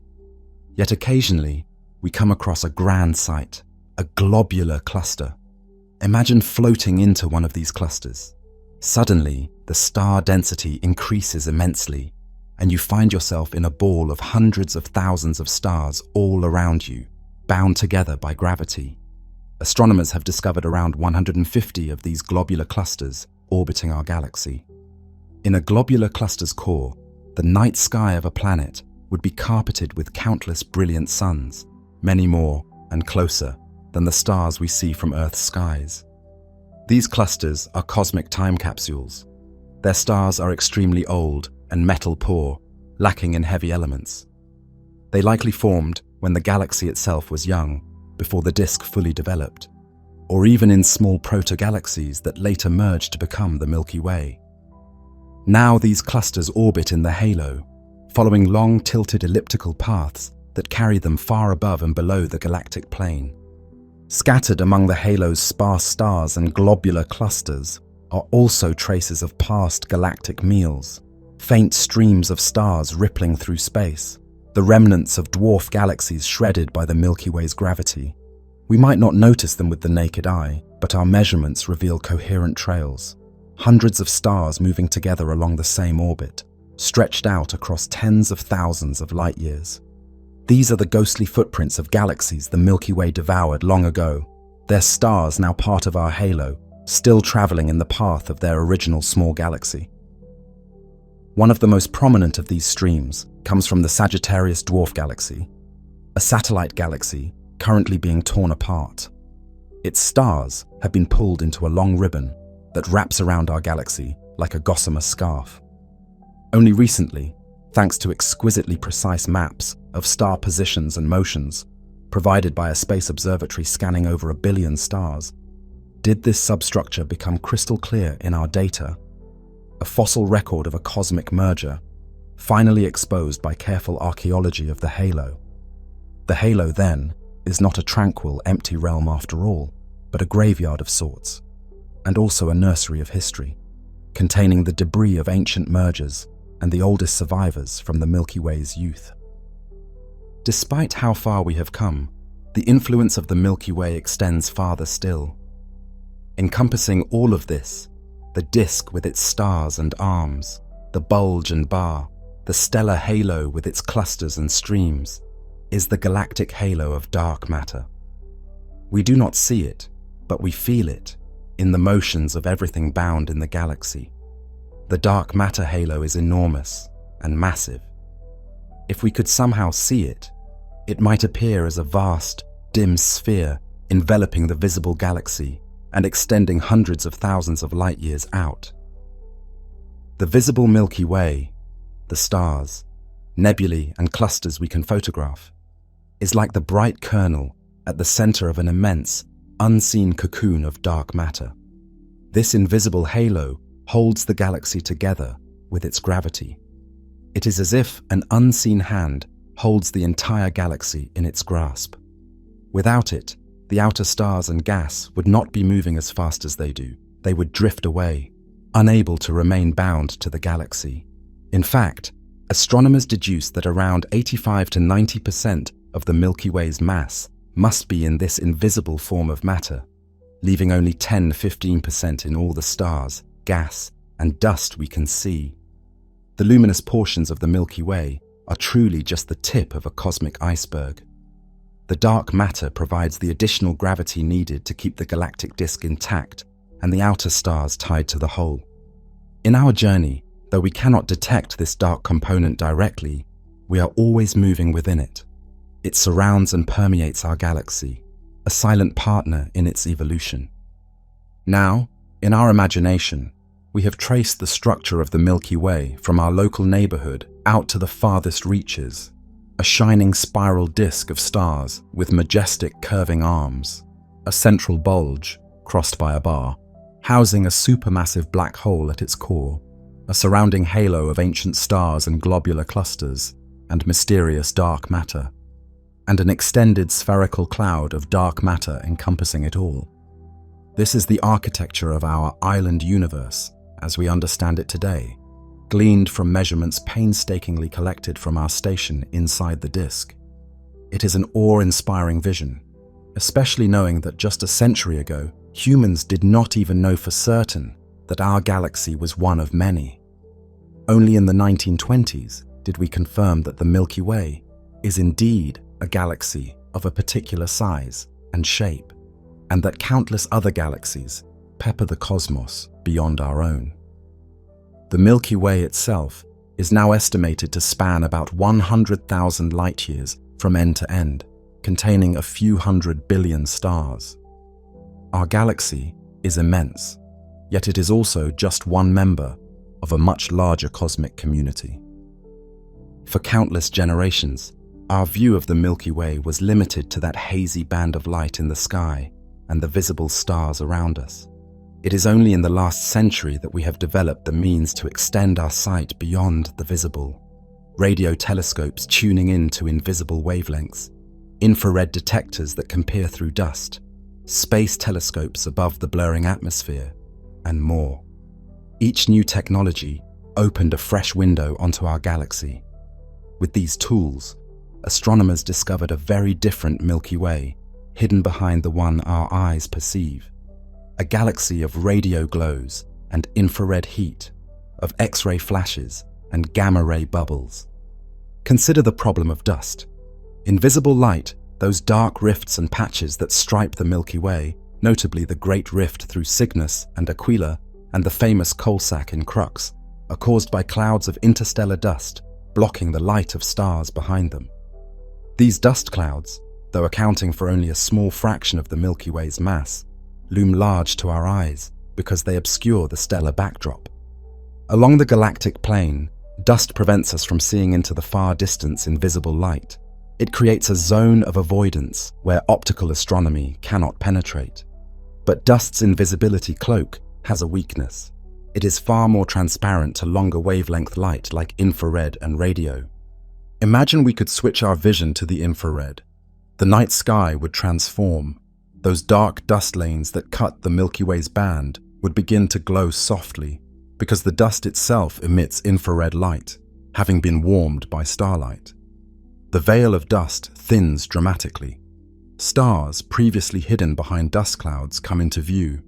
Yet occasionally, we come across a grand sight, a globular cluster. Imagine floating into one of these clusters. Suddenly, the star density increases immensely, and you find yourself in a ball of hundreds of thousands of stars all around you, bound together by gravity. Astronomers have discovered around 150 of these globular clusters orbiting our galaxy. In a globular cluster's core, the night sky of a planet would be carpeted with countless brilliant suns, many more and closer than the stars we see from Earth's skies. These clusters are cosmic time capsules. Their stars are extremely old and metal-poor, lacking in heavy elements. They likely formed when the galaxy itself was young, before the disk fully developed, or even in small proto-galaxies that later merged to become the Milky Way. Now these clusters orbit in the halo, following long tilted elliptical paths that carry them far above and below the galactic plane. Scattered among the halo's sparse stars and globular clusters are also traces of past galactic meals, faint streams of stars rippling through space, the remnants of dwarf galaxies shredded by the Milky Way's gravity. We might not notice them with the naked eye, but our measurements reveal coherent trails, hundreds of stars moving together along the same orbit, stretched out across tens of thousands of light years. These are the ghostly footprints of galaxies the Milky Way devoured long ago, their stars now part of our halo, still traveling in the path of their original small galaxy. One of the most prominent of these streams comes from the Sagittarius dwarf galaxy, a satellite galaxy currently being torn apart. Its stars have been pulled into a long ribbon that wraps around our galaxy like a gossamer scarf. Only recently, thanks to exquisitely precise maps of star positions and motions provided by a space observatory scanning over 1 billion stars, did this substructure become crystal clear in our data, a fossil record of a cosmic merger, finally exposed by careful archaeology of the halo. The halo, then, is not a tranquil, empty realm after all, but a graveyard of sorts, and also a nursery of history, containing the debris of ancient mergers and the oldest survivors from the Milky Way's youth. Despite how far we have come, the influence of the Milky Way extends farther still. Encompassing all of this, the disk with its stars and arms, the bulge and bar, the stellar halo with its clusters and streams, is the galactic halo of dark matter. We do not see it, but we feel it in the motions of everything bound in the galaxy. The dark matter halo is enormous and massive. If we could somehow see it, it might appear as a vast, dim sphere enveloping the visible galaxy and extending hundreds of thousands of light years out. The visible Milky Way, the stars, nebulae and clusters we can photograph, is like the bright kernel at the center of an immense, unseen cocoon of dark matter. This invisible halo holds the galaxy together with its gravity. It is as if an unseen hand holds the entire galaxy in its grasp. Without it, the outer stars and gas would not be moving as fast as they do. They would drift away, unable to remain bound to the galaxy. In fact, astronomers deduce that around 85 to 90% of the Milky Way's mass must be in this invisible form of matter, leaving only 10–15% in all the stars, gas, and dust we can see. The luminous portions of the Milky Way are truly just the tip of a cosmic iceberg. The dark matter provides the additional gravity needed to keep the galactic disk intact and the outer stars tied to the whole. In our journey, though we cannot detect this dark component directly, we are always moving within it. It surrounds and permeates our galaxy, a silent partner in its evolution. Now, in our imagination, we have traced the structure of the Milky Way from our local neighborhood out to the farthest reaches, a shining spiral disk of stars with majestic curving arms, a central bulge, crossed by a bar, housing a supermassive black hole at its core, a surrounding halo of ancient stars and globular clusters, and mysterious dark matter, and an extended spherical cloud of dark matter encompassing it all. This is the architecture of our island universe, as we understand it today, gleaned from measurements painstakingly collected from our station inside the disk. It is an awe-inspiring vision, especially knowing that just a century ago, humans did not even know for certain that our galaxy was one of many. Only in the 1920s did we confirm that the Milky Way is indeed a galaxy of a particular size and shape, and that countless other galaxies pepper the cosmos beyond our own. The Milky Way itself is now estimated to span about 100,000 light-years from end to end, containing a few hundred billion stars. Our galaxy is immense, yet it is also just one member of a much larger cosmic community. For countless generations, our view of the Milky Way was limited to that hazy band of light in the sky and the visible stars around us. It is only in the last century that we have developed the means to extend our sight beyond the visible. Radio telescopes tuning in to invisible wavelengths, infrared detectors that can peer through dust, space telescopes above the blurring atmosphere, and more. Each new technology opened a fresh window onto our galaxy. With these tools, astronomers discovered a very different Milky Way, hidden behind the one our eyes perceive. A galaxy of radio glows and infrared heat, of X-ray flashes and gamma-ray bubbles. Consider the problem of dust. Invisible light, those dark rifts and patches that stripe the Milky Way, notably the Great Rift through Cygnus and Aquila and the famous coal sack in Crux, are caused by clouds of interstellar dust blocking the light of stars behind them. These dust clouds, though accounting for only a small fraction of the Milky Way's mass, loom large to our eyes because they obscure the stellar backdrop. Along the galactic plane, dust prevents us from seeing into the far distance invisible light. It creates a zone of avoidance where optical astronomy cannot penetrate. But dust's invisibility cloak has a weakness. It is far more transparent to longer wavelength light like infrared and radio. Imagine we could switch our vision to the infrared. The night sky would transform. Those dark dust lanes that cut the Milky Way's band would begin to glow softly because the dust itself emits infrared light, having been warmed by starlight. The veil of dust thins dramatically. Stars previously hidden behind dust clouds come into view.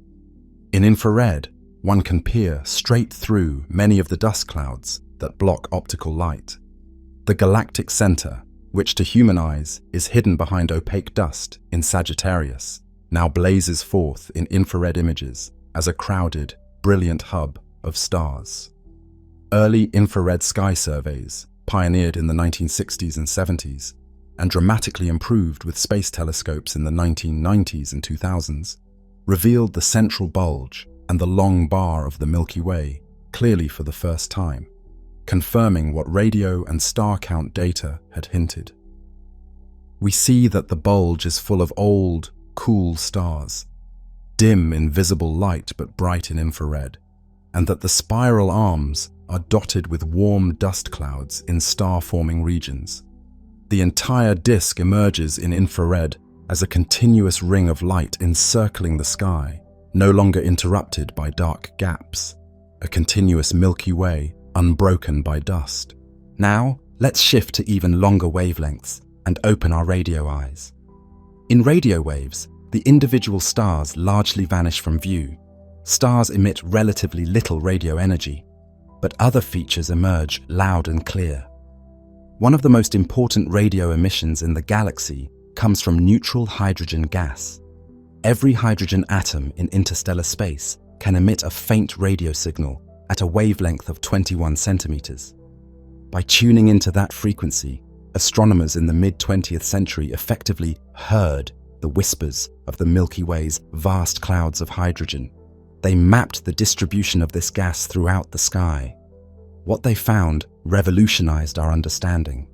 In infrared, one can peer straight through many of the dust clouds that block optical light. The galactic center, which to human eyes is hidden behind opaque dust in Sagittarius, now blazes forth in infrared images as a crowded, brilliant hub of stars. Early infrared sky surveys, pioneered in the 1960s and 70s, and dramatically improved with space telescopes in the 1990s and 2000s, revealed the central bulge and the long bar of the Milky Way clearly for the first time, confirming what radio and star count data had hinted. We see that the bulge is full of old, cool stars, dim in visible light but bright in infrared, and that the spiral arms are dotted with warm dust clouds in star-forming regions. The entire disk emerges in infrared as a continuous ring of light encircling the sky, no longer interrupted by dark gaps, a continuous Milky Way unbroken by dust. Now, let's shift to even longer wavelengths and open our radio eyes. In radio waves, the individual stars largely vanish from view. Stars emit relatively little radio energy, but other features emerge loud and clear. One of the most important radio emissions in the galaxy comes from neutral hydrogen gas. Every hydrogen atom in interstellar space can emit a faint radio signal at a wavelength of 21 centimeters. By tuning into that frequency, astronomers in the mid-20th century effectively heard the whispers of the Milky Way's vast clouds of hydrogen. They mapped the distribution of this gas throughout the sky. What they found revolutionized our understanding.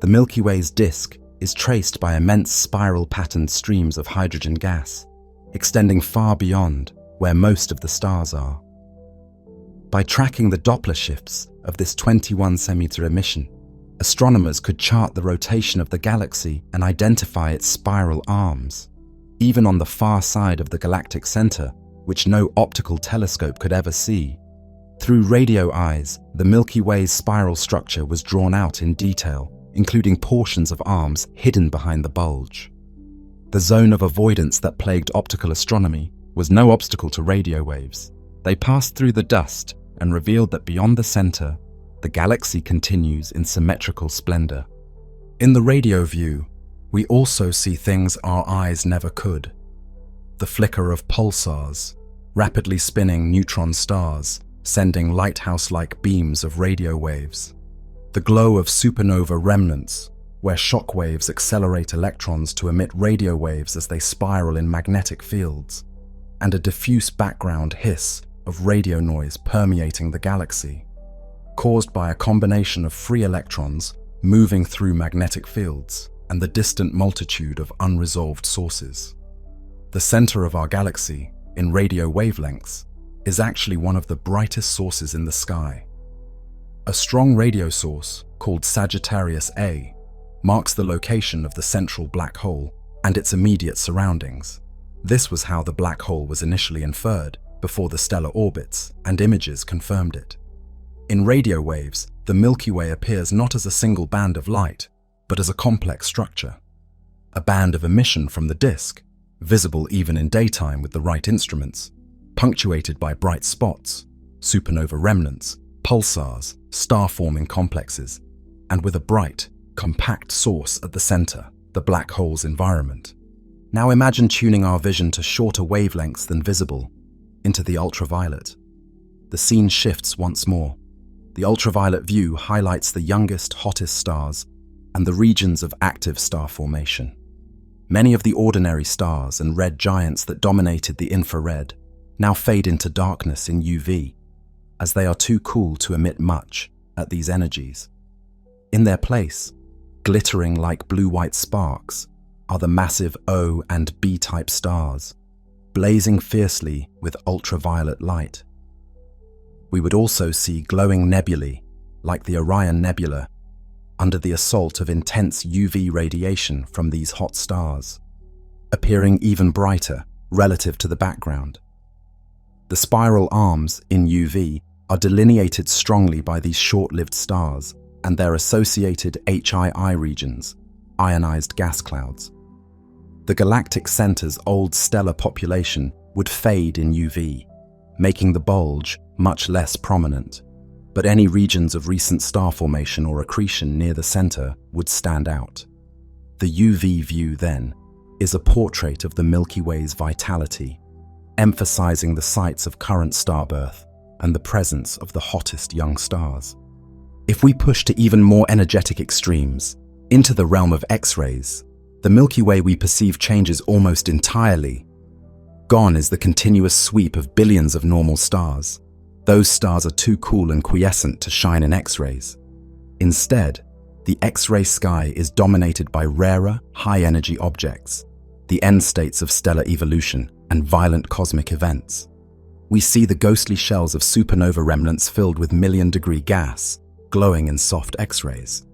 The Milky Way's disk is traced by immense spiral-patterned streams of hydrogen gas, extending far beyond where most of the stars are. By tracking the Doppler shifts of this 21-centimeter emission, astronomers could chart the rotation of the galaxy and identify its spiral arms, even on the far side of the galactic center, which no optical telescope could ever see. Through radio eyes, the Milky Way's spiral structure was drawn out in detail, including portions of arms hidden behind the bulge. The zone of avoidance that plagued optical astronomy was no obstacle to radio waves. They passed through the dust and revealed that beyond the center, the galaxy continues in symmetrical splendor. In the radio view, we also see things our eyes never could. The flicker of pulsars, rapidly spinning neutron stars, sending lighthouse-like beams of radio waves. The glow of supernova remnants, where shock waves accelerate electrons to emit radio waves as they spiral in magnetic fields, and a diffuse background hiss of radio noise permeating the galaxy, caused by a combination of free electrons moving through magnetic fields and the distant multitude of unresolved sources. The center of our galaxy, in radio wavelengths, is actually one of the brightest sources in the sky. A strong radio source, called Sagittarius A, marks the location of the central black hole and its immediate surroundings. This was how the black hole was initially inferred, before the stellar orbits and images confirmed it. In radio waves, the Milky Way appears not as a single band of light, but as a complex structure. A band of emission from the disk, visible even in daytime with the right instruments, punctuated by bright spots, supernova remnants, pulsars, star-forming complexes, and with a bright, compact source at the center, the black hole's environment. Now imagine tuning our vision to shorter wavelengths than visible, into the ultraviolet. The scene shifts once more. The ultraviolet view highlights the youngest, hottest stars and the regions of active star formation. Many of the ordinary stars and red giants that dominated the infrared now fade into darkness in UV, as they are too cool to emit much at these energies. In their place, glittering like blue-white sparks, are the massive O and B-type stars, blazing fiercely with ultraviolet light. We would also see glowing nebulae, like the Orion Nebula, under the assault of intense UV radiation from these hot stars, appearing even brighter relative to the background. The spiral arms in UV are delineated strongly by these short-lived stars and their associated HII regions, ionized gas clouds. The galactic center's old stellar population would fade in UV, making the bulge much less prominent, but any regions of recent star formation or accretion near the center would stand out. The UV view, then, is a portrait of the Milky Way's vitality, emphasizing the sites of current star birth and the presence of the hottest young stars. If we push to even more energetic extremes, Into the realm of X-rays, the Milky Way we perceive changes almost entirely. Gone is the continuous sweep of billions of normal stars. Those stars are too cool and quiescent to shine in X-rays. Instead, the X-ray sky is dominated by rarer, high-energy objects, the end states of stellar evolution and violent cosmic events. We see the ghostly shells of supernova remnants filled with million-degree gas, glowing in soft X-rays.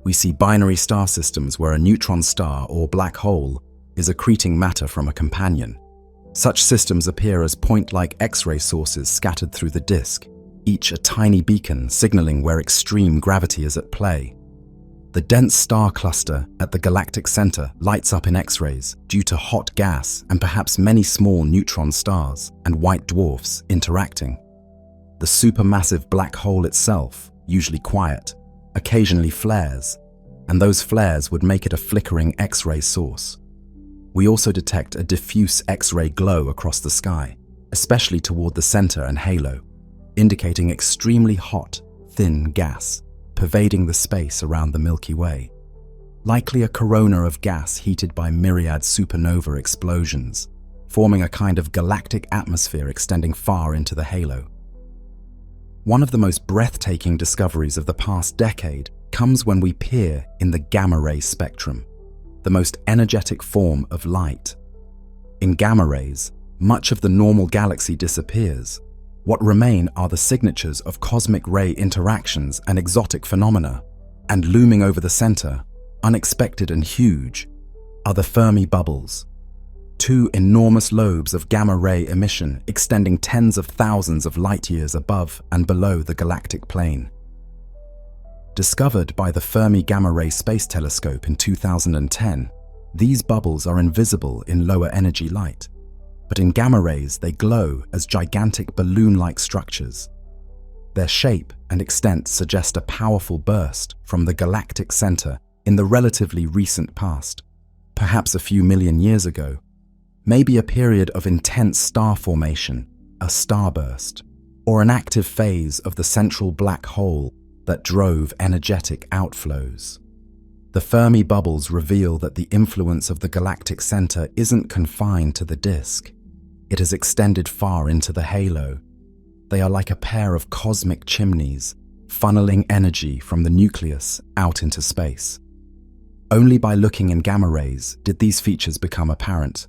We see binary star systems where a neutron star or black hole is accreting matter from a companion. Such systems appear as point-like X-ray sources scattered through the disk, each a tiny beacon signaling where extreme gravity is at play. The dense star cluster at the galactic center lights up in X-rays due to hot gas and perhaps many small neutron stars and white dwarfs interacting. The supermassive black hole itself, usually quiet, occasionally flares, and those flares would make it a flickering X-ray source. We also detect a diffuse X-ray glow across the sky, especially toward the center and halo, indicating extremely hot, thin gas pervading the space around the Milky Way, likely a corona of gas heated by myriad supernova explosions, forming a kind of galactic atmosphere extending far into the halo. One of the most breathtaking discoveries of the past decade comes when we peer in the gamma-ray spectrum, the most energetic form of light. In gamma rays, much of the normal galaxy disappears. What remain are the signatures of cosmic ray interactions and exotic phenomena, and looming over the center, unexpected and huge, are the Fermi bubbles, two enormous lobes of gamma-ray emission extending tens of thousands of light-years above and below the galactic plane. Discovered by the Fermi Gamma-Ray Space Telescope in 2010, these bubbles are invisible in lower energy light, but in gamma rays they glow as gigantic balloon-like structures. Their shape and extent suggest a powerful burst from the galactic center in the relatively recent past, perhaps a few million years ago, maybe a period of intense star formation, a starburst, or an active phase of the central black hole that drove energetic outflows. The Fermi bubbles reveal that the influence of the galactic center isn't confined to the disk. It has extended far into the halo. They are like a pair of cosmic chimneys, funneling energy from the nucleus out into space. Only by looking in gamma rays did these features become apparent,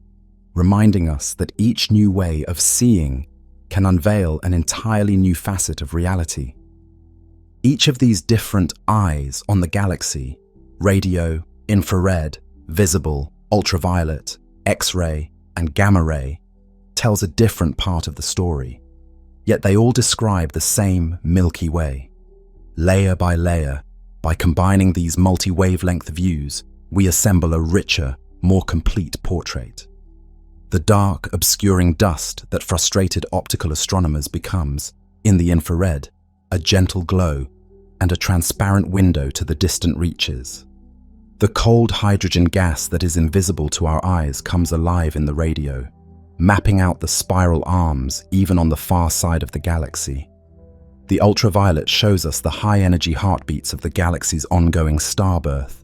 reminding us that each new way of seeing can unveil an entirely new facet of reality. Each of these different eyes on the galaxy, radio, infrared, visible, ultraviolet, X-ray, and gamma ray, tells a different part of the story. Yet they all describe the same Milky Way. Layer by layer, by combining these multi-wavelength views, we assemble a richer, more complete portrait. The dark, obscuring dust that frustrated optical astronomers becomes, in the infrared, a gentle glow and a transparent window to the distant reaches. The cold hydrogen gas that is invisible to our eyes comes alive in the radio, mapping out the spiral arms even on the far side of the galaxy. The ultraviolet shows us the high-energy heartbeats of the galaxy's ongoing starbirth,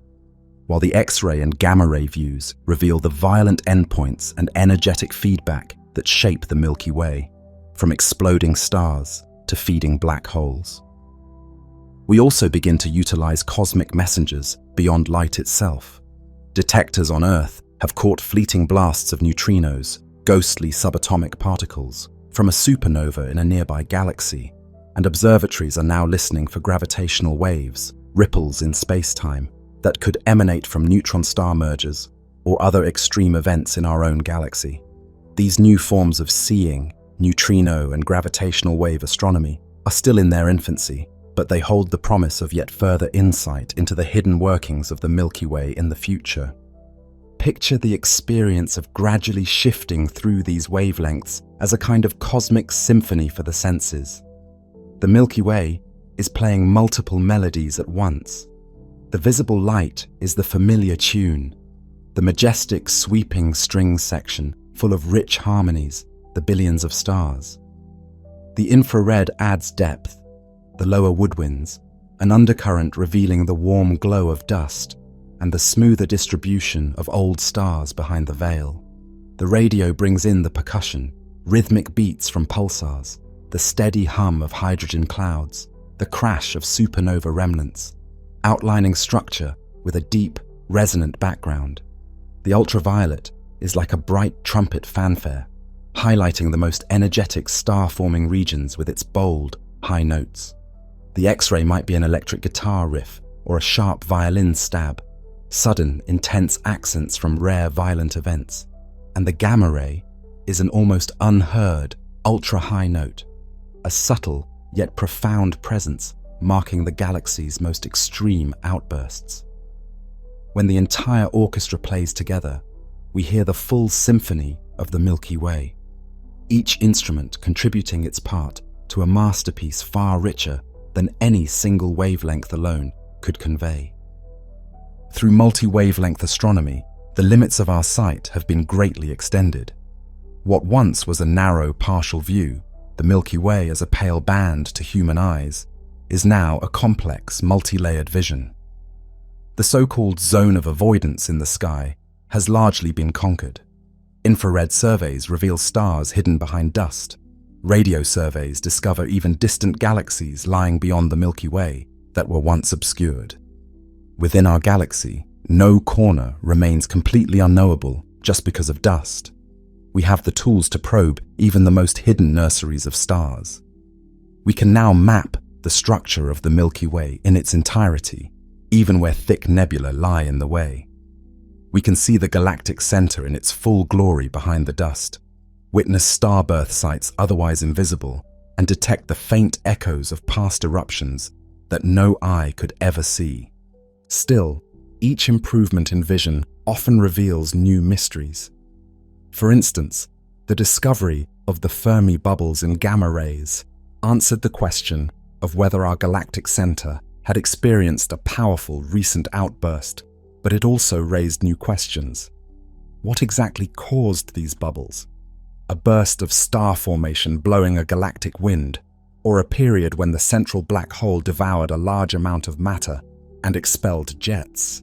while the X-ray and gamma-ray views reveal the violent endpoints and energetic feedback that shape the Milky Way, from exploding stars to feeding black holes. We also begin to utilize cosmic messengers beyond light itself. Detectors on Earth have caught fleeting blasts of neutrinos, ghostly subatomic particles, from a supernova in a nearby galaxy, and observatories are now listening for gravitational waves, ripples in space-time, that could emanate from neutron star mergers or other extreme events in our own galaxy. These new forms of seeing, neutrino and gravitational wave astronomy, are still in their infancy, but they hold the promise of yet further insight into the hidden workings of the Milky Way in the future. Picture the experience of gradually shifting through these wavelengths as a kind of cosmic symphony for the senses. The Milky Way is playing multiple melodies at once. The visible light is the familiar tune, the majestic sweeping string section full of rich harmonies, the billions of stars. The infrared adds depth, the lower woodwinds, an undercurrent revealing the warm glow of dust, and the smoother distribution of old stars behind the veil. The radio brings in the percussion, rhythmic beats from pulsars, the steady hum of hydrogen clouds, the crash of supernova remnants, outlining structure with a deep, resonant background. The ultraviolet is like a bright trumpet fanfare, highlighting the most energetic star-forming regions with its bold, high notes. The X-ray might be an electric guitar riff or a sharp violin stab, sudden, intense accents from rare, violent events. And the gamma ray is an almost unheard, ultra-high note, a subtle yet profound presence marking the galaxy's most extreme outbursts. When the entire orchestra plays together, we hear the full symphony of the Milky Way, each instrument contributing its part to a masterpiece far richer than any single wavelength alone could convey. Through multi-wavelength astronomy, the limits of our sight have been greatly extended. What once was a narrow, partial view, the Milky Way as a pale band to human eyes, is now a complex, multi-layered vision. The so-called zone of avoidance in the sky has largely been conquered. Infrared surveys reveal stars hidden behind dust. Radio surveys discover even distant galaxies lying beyond the Milky Way that were once obscured. Within our galaxy, no corner remains completely unknowable just because of dust. We have the tools to probe even the most hidden nurseries of stars. We can now map the structure of the Milky Way in its entirety, even where thick nebulae lie in the way. We can see the galactic center in its full glory behind the dust, witness star birth sites otherwise invisible, and detect the faint echoes of past eruptions that no eye could ever see. Still, each improvement in vision often reveals new mysteries. For instance, the discovery of the Fermi bubbles in gamma rays answered the question of whether our galactic center had experienced a powerful recent outburst, but it also raised new questions. What exactly caused these bubbles? A burst of star formation blowing a galactic wind, or a period when the central black hole devoured a large amount of matter and expelled jets?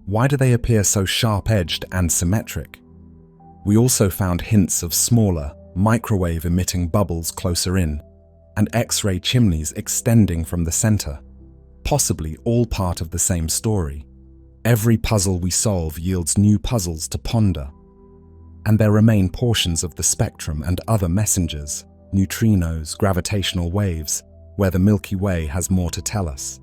Why do they appear so sharp-edged and symmetric? We also found hints of smaller, microwave-emitting bubbles closer in, and X-ray chimneys extending from the center, possibly all part of the same story. Every puzzle we solve yields new puzzles to ponder. And there remain portions of the spectrum and other messengers, neutrinos, gravitational waves, where the Milky Way has more to tell us.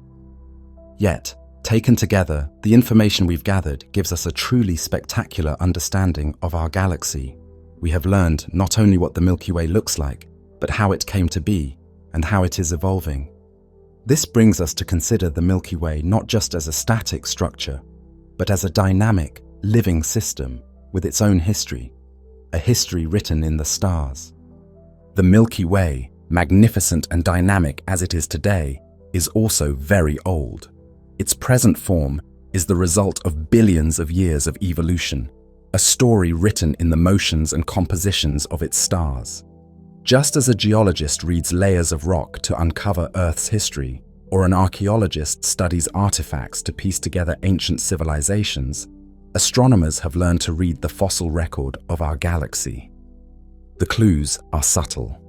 Yet, taken together, the information we've gathered gives us a truly spectacular understanding of our galaxy. We have learned not only what the Milky Way looks like, but how it came to be and how it is evolving. This brings us to consider the Milky Way not just as a static structure, but as a dynamic, living system with its own history, a history written in the stars. The Milky Way, magnificent and dynamic as it is today, is also very old. Its present form is the result of billions of years of evolution, a story written in the motions and compositions of its stars. Just as a geologist reads layers of rock to uncover Earth's history, or an archaeologist studies artifacts to piece together ancient civilizations, astronomers have learned to read the fossil record of our galaxy. The clues are subtle.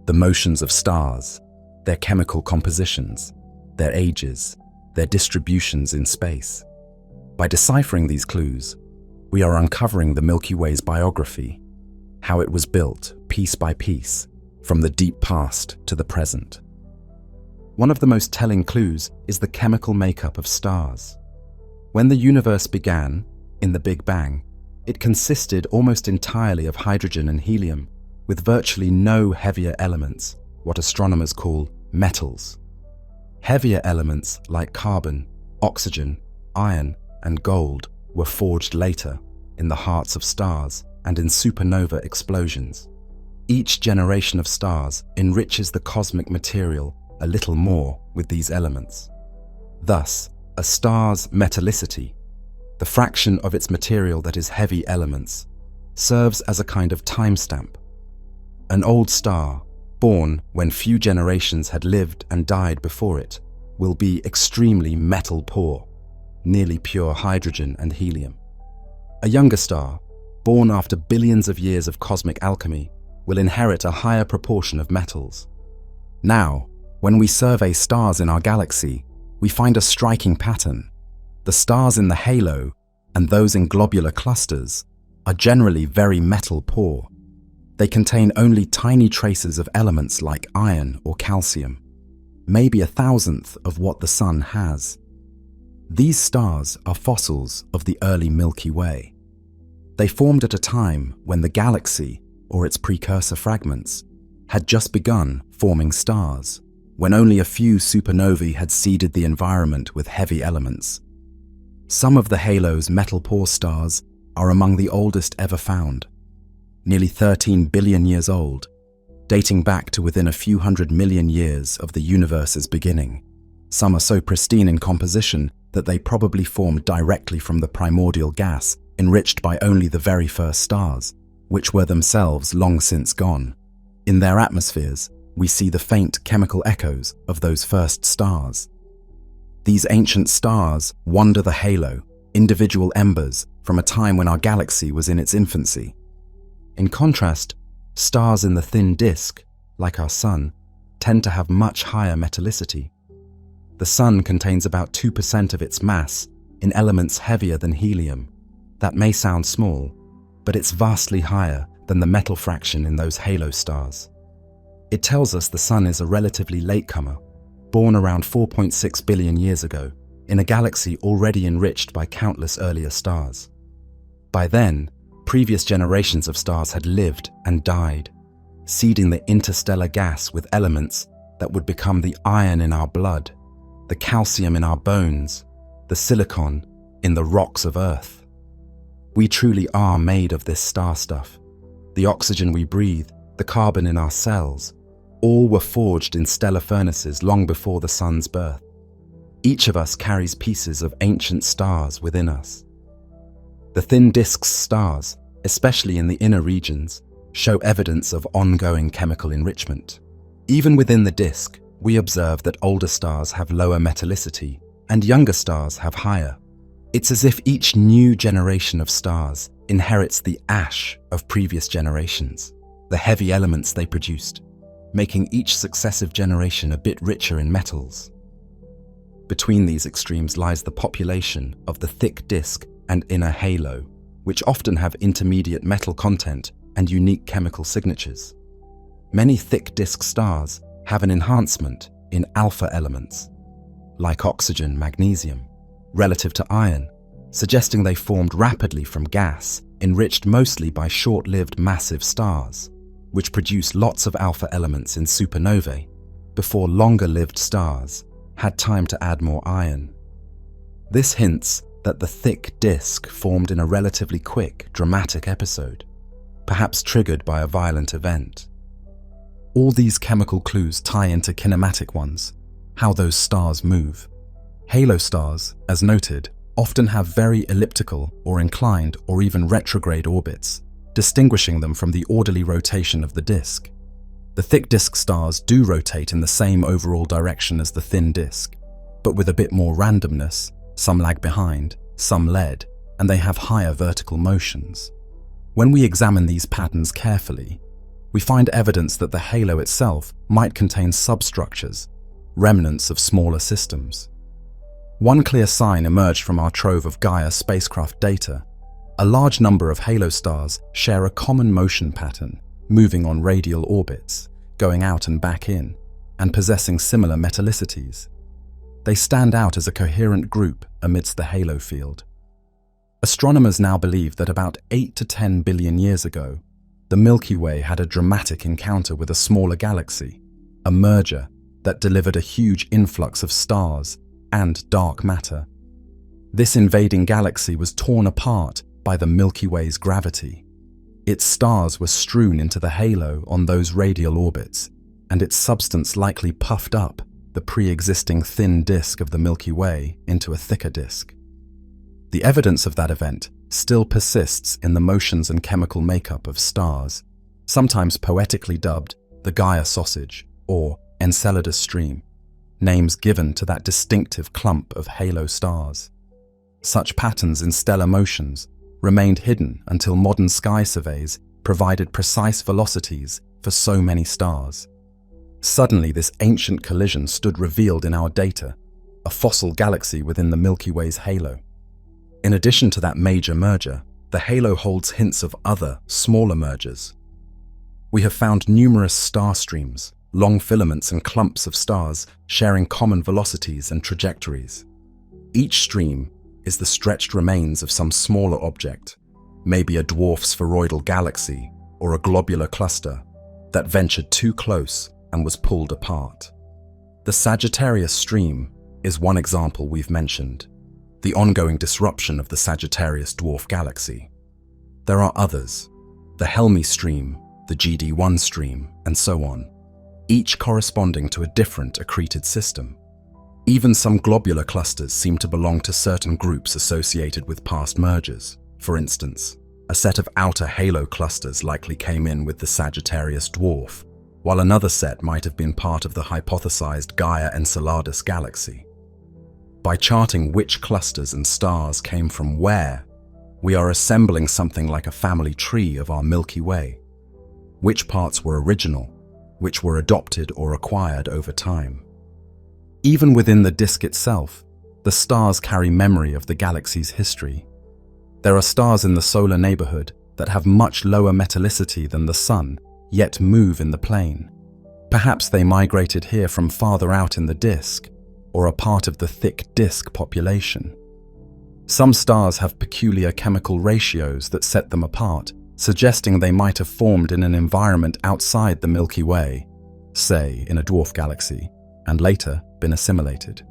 The motions of stars, their chemical compositions, their ages, their distributions in space. By deciphering these clues, we are uncovering the Milky Way's biography, how it was built piece by piece, from the deep past to the present. One of the most telling clues is the chemical makeup of stars. When the universe began, in the Big Bang, it consisted almost entirely of hydrogen and helium, with virtually no heavier elements, what astronomers call metals. Heavier elements like carbon, oxygen, iron, and gold were forged later in the hearts of stars and in supernova explosions. Each generation of stars enriches the cosmic material a little more with these elements. Thus, a star's metallicity, the fraction of its material that is heavy elements, serves as a kind of timestamp. An old star, born when few generations had lived and died before it, will be extremely metal poor. nearly pure hydrogen and helium. A younger star, born after billions of years of cosmic alchemy, will inherit a higher proportion of metals. Now, when we survey stars in our galaxy, we find a striking pattern. The stars in the halo and those in globular clusters are generally very metal poor. They contain only tiny traces of elements like iron or calcium, maybe 1,000th of what the Sun has. These stars are fossils of the early Milky Way. They formed at a time when the galaxy, or its precursor fragments, had just begun forming stars, when only a few supernovae had seeded the environment with heavy elements. Some of the halo's metal-poor stars are among the oldest ever found, nearly 13 billion years old, dating back to within a few hundred million years of the universe's beginning. Some are so pristine in composition that they probably formed directly from the primordial gas enriched by only the very first stars, which were themselves long since gone. In their atmospheres, we see the faint chemical echoes of those first stars. These ancient stars wander the halo, individual embers from a time when our galaxy was in its infancy. In contrast, stars in the thin disk, like our Sun, tend to have much higher metallicity. The Sun contains about 2% of its mass in elements heavier than helium. That may sound small, but it's vastly higher than the metal fraction in those halo stars. It tells us the Sun is a relatively latecomer, born around 4.6 billion years ago, in a galaxy already enriched by countless earlier stars. By then, previous generations of stars had lived and died, seeding the interstellar gas with elements that would become the iron in our blood, the calcium in our bones, the silicon in the rocks of Earth. We truly are made of this star stuff. The oxygen we breathe, the carbon in our cells, all were forged in stellar furnaces long before the Sun's birth. Each of us carries pieces of ancient stars within us. The thin disk stars, especially in the inner regions, show evidence of ongoing chemical enrichment. Even within the disk, we observe that older stars have lower metallicity and younger stars have higher. It's as if each new generation of stars inherits the ash of previous generations, the heavy elements they produced, making each successive generation a bit richer in metals. Between these extremes lies the population of the thick disk and inner halo, which often have intermediate metal content and unique chemical signatures. Many thick disk stars have an enhancement in alpha elements, like oxygen, magnesium, relative to iron, suggesting they formed rapidly from gas, enriched mostly by short-lived massive stars, which produce lots of alpha elements in supernovae, before longer-lived stars had time to add more iron. This hints that the thick disk formed in a relatively quick, dramatic episode, perhaps triggered by a violent event. All these chemical clues tie into kinematic ones, how those stars move. Halo stars, as noted, often have very elliptical or inclined or even retrograde orbits, distinguishing them from the orderly rotation of the disk. The thick disk stars do rotate in the same overall direction as the thin disk, but with a bit more randomness. Some lag behind, some lead, and they have higher vertical motions. When we examine these patterns carefully, we find evidence that the halo itself might contain substructures, remnants of smaller systems. One clear sign emerged from our trove of Gaia spacecraft data. A large number of halo stars share a common motion pattern, moving on radial orbits, going out and back in, and possessing similar metallicities. They stand out as a coherent group amidst the halo field. Astronomers now believe that about 8 to 10 billion years ago, the Milky Way had a dramatic encounter with a smaller galaxy, a merger that delivered a huge influx of stars and dark matter. This invading galaxy was torn apart by the Milky Way's gravity. Its stars were strewn into the halo on those radial orbits, and its substance likely puffed up the pre-existing thin disk of the Milky Way into a thicker disk. The evidence of that event still persists in the motions and chemical makeup of stars, sometimes poetically dubbed the Gaia sausage or Enceladus stream, names given to that distinctive clump of halo stars. Such patterns in stellar motions remained hidden until modern sky surveys provided precise velocities for so many stars. Suddenly, this ancient collision stood revealed in our data, a fossil galaxy within the Milky Way's halo. In addition to that major merger, the halo holds hints of other, smaller mergers. We have found numerous star streams, long filaments and clumps of stars sharing common velocities and trajectories. Each stream is the stretched remains of some smaller object, maybe a dwarf spheroidal galaxy or a globular cluster that ventured too close and was pulled apart. The Sagittarius stream is one example we've mentioned, the ongoing disruption of the Sagittarius dwarf galaxy. There are others, the Helmi stream, the GD1 stream, and so on, each corresponding to a different accreted system. Even some globular clusters seem to belong to certain groups associated with past mergers. For instance, a set of outer halo clusters likely came in with the Sagittarius dwarf, while another set might have been part of the hypothesized Gaia-Enceladus galaxy. By charting which clusters and stars came from where, we are assembling something like a family tree of our Milky Way. Which parts were original, which were adopted or acquired over time. Even within the disk itself, the stars carry memory of the galaxy's history. There are stars in the solar neighborhood that have much lower metallicity than the Sun, yet move in the plane. Perhaps they migrated here from farther out in the disk, or are part of the thick disk population. Some stars have peculiar chemical ratios that set them apart, suggesting they might have formed in an environment outside the Milky Way, say in a dwarf galaxy, and later been assimilated.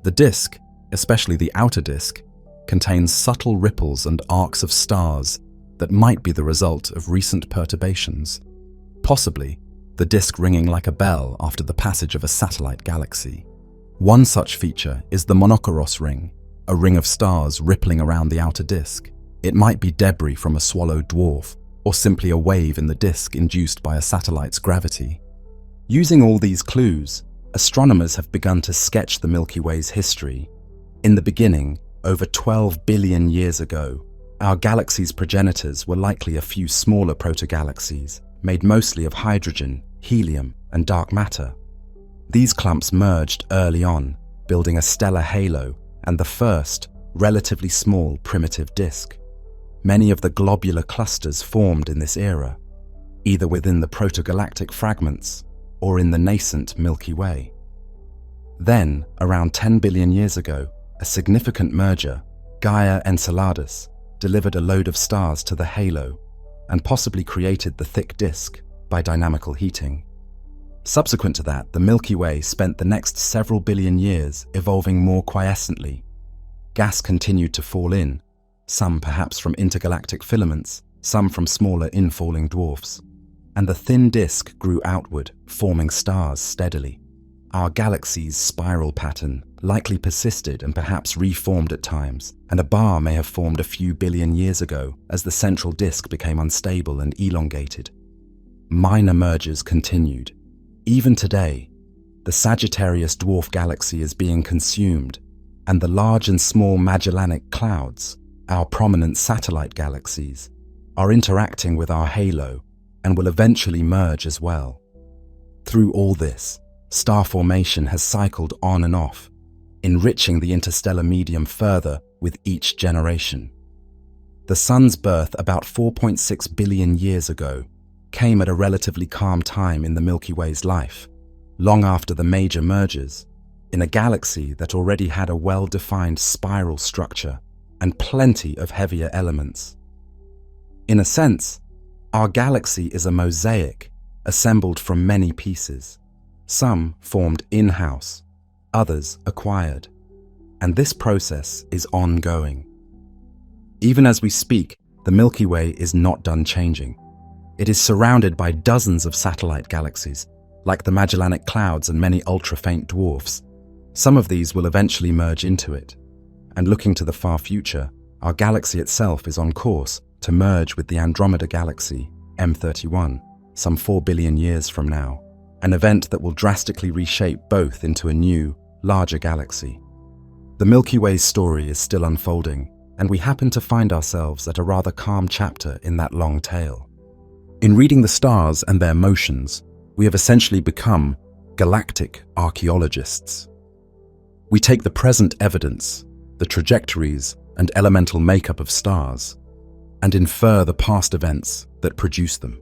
The disk, especially the outer disk, contains subtle ripples and arcs of stars that might be the result of recent perturbations, possibly the disk ringing like a bell after the passage of a satellite galaxy. One such feature is the Monochoros ring, a ring of stars rippling around the outer disk. It might be debris from a swallowed dwarf, or simply a wave in the disk induced by a satellite's gravity. Using all these clues, astronomers have begun to sketch the Milky Way's history. In the beginning, over 12 billion years ago, our galaxy's progenitors were likely a few smaller protogalaxies, made mostly of hydrogen, helium, and dark matter. These clumps merged early on, building a stellar halo and the first, relatively small primitive disk. Many of the globular clusters formed in this era, either within the protogalactic fragments or in the nascent Milky Way. Then, around 10 billion years ago, a significant merger, Gaia-Enceladus, delivered a load of stars to the halo and possibly created the thick disk by dynamical heating. Subsequent to that, the Milky Way spent the next several billion years evolving more quiescently. Gas continued to fall in, some perhaps from intergalactic filaments, some from smaller infalling dwarfs, and the thin disk grew outward, forming stars steadily. Our galaxy's spiral pattern likely persisted and perhaps reformed at times, and a bar may have formed a few billion years ago as the central disk became unstable and elongated. Minor mergers continued. Even today, the Sagittarius dwarf galaxy is being consumed, and the large and small Magellanic Clouds, our prominent satellite galaxies, are interacting with our halo and will eventually merge as well. Through all this, star formation has cycled on and off, enriching the interstellar medium further with each generation. The Sun's birth about 4.6 billion years ago came at a relatively calm time in the Milky Way's life, long after the major mergers, in a galaxy that already had a well-defined spiral structure and plenty of heavier elements. In a sense, our galaxy is a mosaic assembled from many pieces, some formed in-house, others acquired, and this process is ongoing. Even as we speak, the Milky Way is not done changing. It is surrounded by dozens of satellite galaxies, like the Magellanic Clouds and many ultra-faint dwarfs. Some of these will eventually merge into it, and looking to the far future, our galaxy itself is on course to merge with the Andromeda Galaxy, M31, some 4 billion years from now, an event that will drastically reshape both into a new, larger galaxy. The Milky Way's story is still unfolding, and we happen to find ourselves at a rather calm chapter in that long tale. In reading the stars and their motions, we have essentially become galactic archaeologists. We take the present evidence, the trajectories and elemental makeup of stars, and infer the past events that produce them.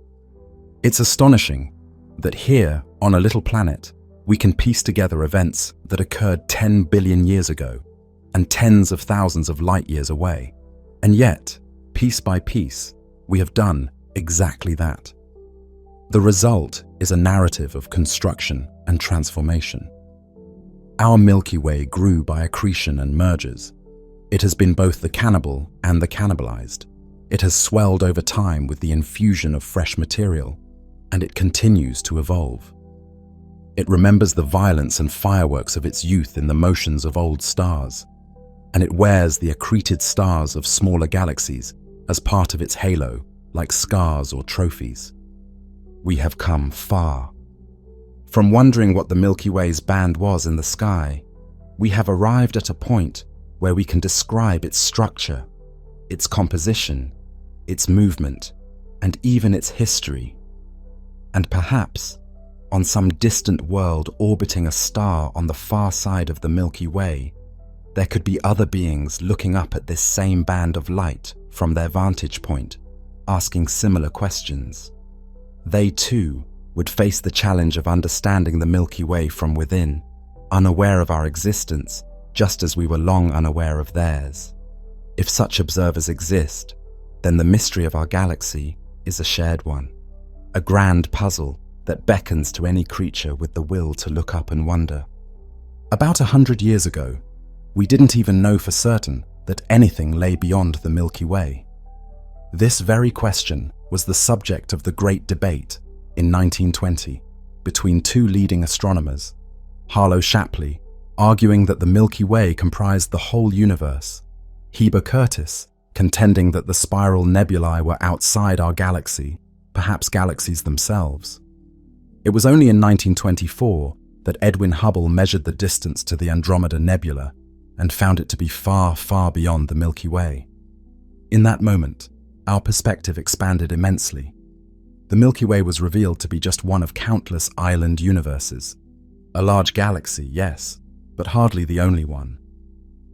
It's astonishing that here, on a little planet, we can piece together events that occurred 10 billion years ago and tens of thousands of light years away. And yet, piece by piece, we have done exactly that. The result is a narrative of construction and transformation. Our Milky Way grew by accretion and mergers. It has been both the cannibal and the cannibalized. It has swelled over time with the infusion of fresh material, and it continues to evolve. It remembers the violence and fireworks of its youth in the motions of old stars, and it wears the accreted stars of smaller galaxies as part of its halo, like scars or trophies. We have come far. From wondering what the Milky Way's band was in the sky, we have arrived at a point where we can describe its structure, its composition, its movement, and even its history. And perhaps, on some distant world orbiting a star on the far side of the Milky Way, there could be other beings looking up at this same band of light from their vantage point, asking similar questions. They too would face the challenge of understanding the Milky Way from within, unaware of our existence, just as we were long unaware of theirs. If such observers exist, then the mystery of our galaxy is a shared one, a grand puzzle that beckons to any creature with the will to look up and wonder. About 100 years ago, we didn't even know for certain that anything lay beyond the Milky Way. This very question was the subject of the Great Debate in 1920 between two leading astronomers, Harlow Shapley arguing that the Milky Way comprised the whole universe, Heber Curtis contending that the spiral nebulae were outside our galaxy, perhaps galaxies themselves. It was only in 1924 that Edwin Hubble measured the distance to the Andromeda Nebula and found it to be far, far beyond the Milky Way. In that moment, our perspective expanded immensely. The Milky Way was revealed to be just one of countless island universes. A large galaxy, yes, but hardly the only one.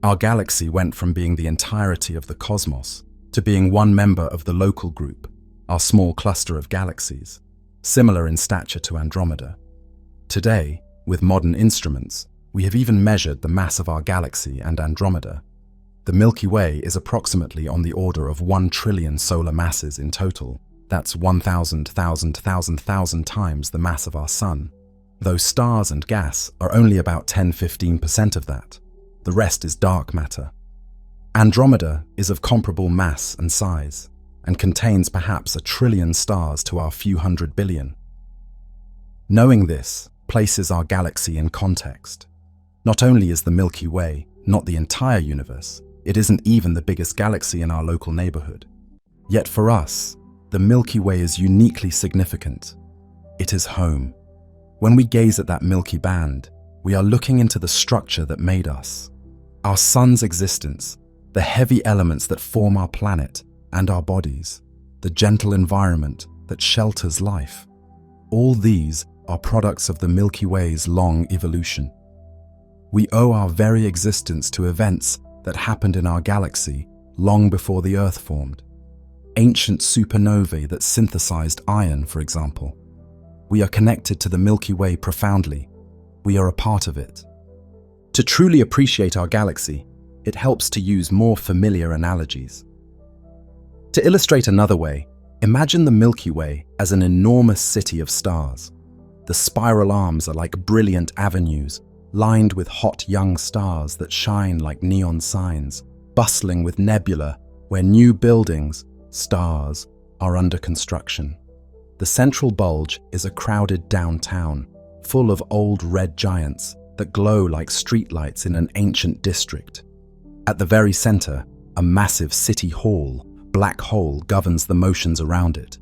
Our galaxy went from being the entirety of the cosmos to being one member of the local group, our small cluster of galaxies, similar in stature to Andromeda. Today, with modern instruments, we have even measured the mass of our galaxy and Andromeda. The Milky Way is approximately on the order of 1 trillion solar masses in total. That's 1,000 times the mass of our Sun, though stars and gas are only about 10–15% of that. The rest is dark matter. Andromeda is of comparable mass and size, and contains perhaps 1 trillion stars to our few hundred billion. Knowing this places our galaxy in context. Not only is the Milky Way not the entire universe, it isn't even the biggest galaxy in our local neighborhood. Yet for us, the Milky Way is uniquely significant. It is home. When we gaze at that Milky Band, we are looking into the structure that made us. Our Sun's existence, the heavy elements that form our planet and our bodies, the gentle environment that shelters life. All these are products of the Milky Way's long evolution. We owe our very existence to events that happened in our galaxy long before the Earth formed. Ancient supernovae that synthesized iron, for example. We are connected to the Milky Way profoundly. We are a part of it. To truly appreciate our galaxy, it helps to use more familiar analogies. To illustrate another way, imagine the Milky Way as an enormous city of stars. The spiral arms are like brilliant avenues, lined with hot young stars that shine like neon signs, bustling with nebula where new buildings, stars, are under construction. The central bulge is a crowded downtown, full of old red giants that glow like streetlights in an ancient district. At the very center, a massive city hall, black hole, governs the motions around it.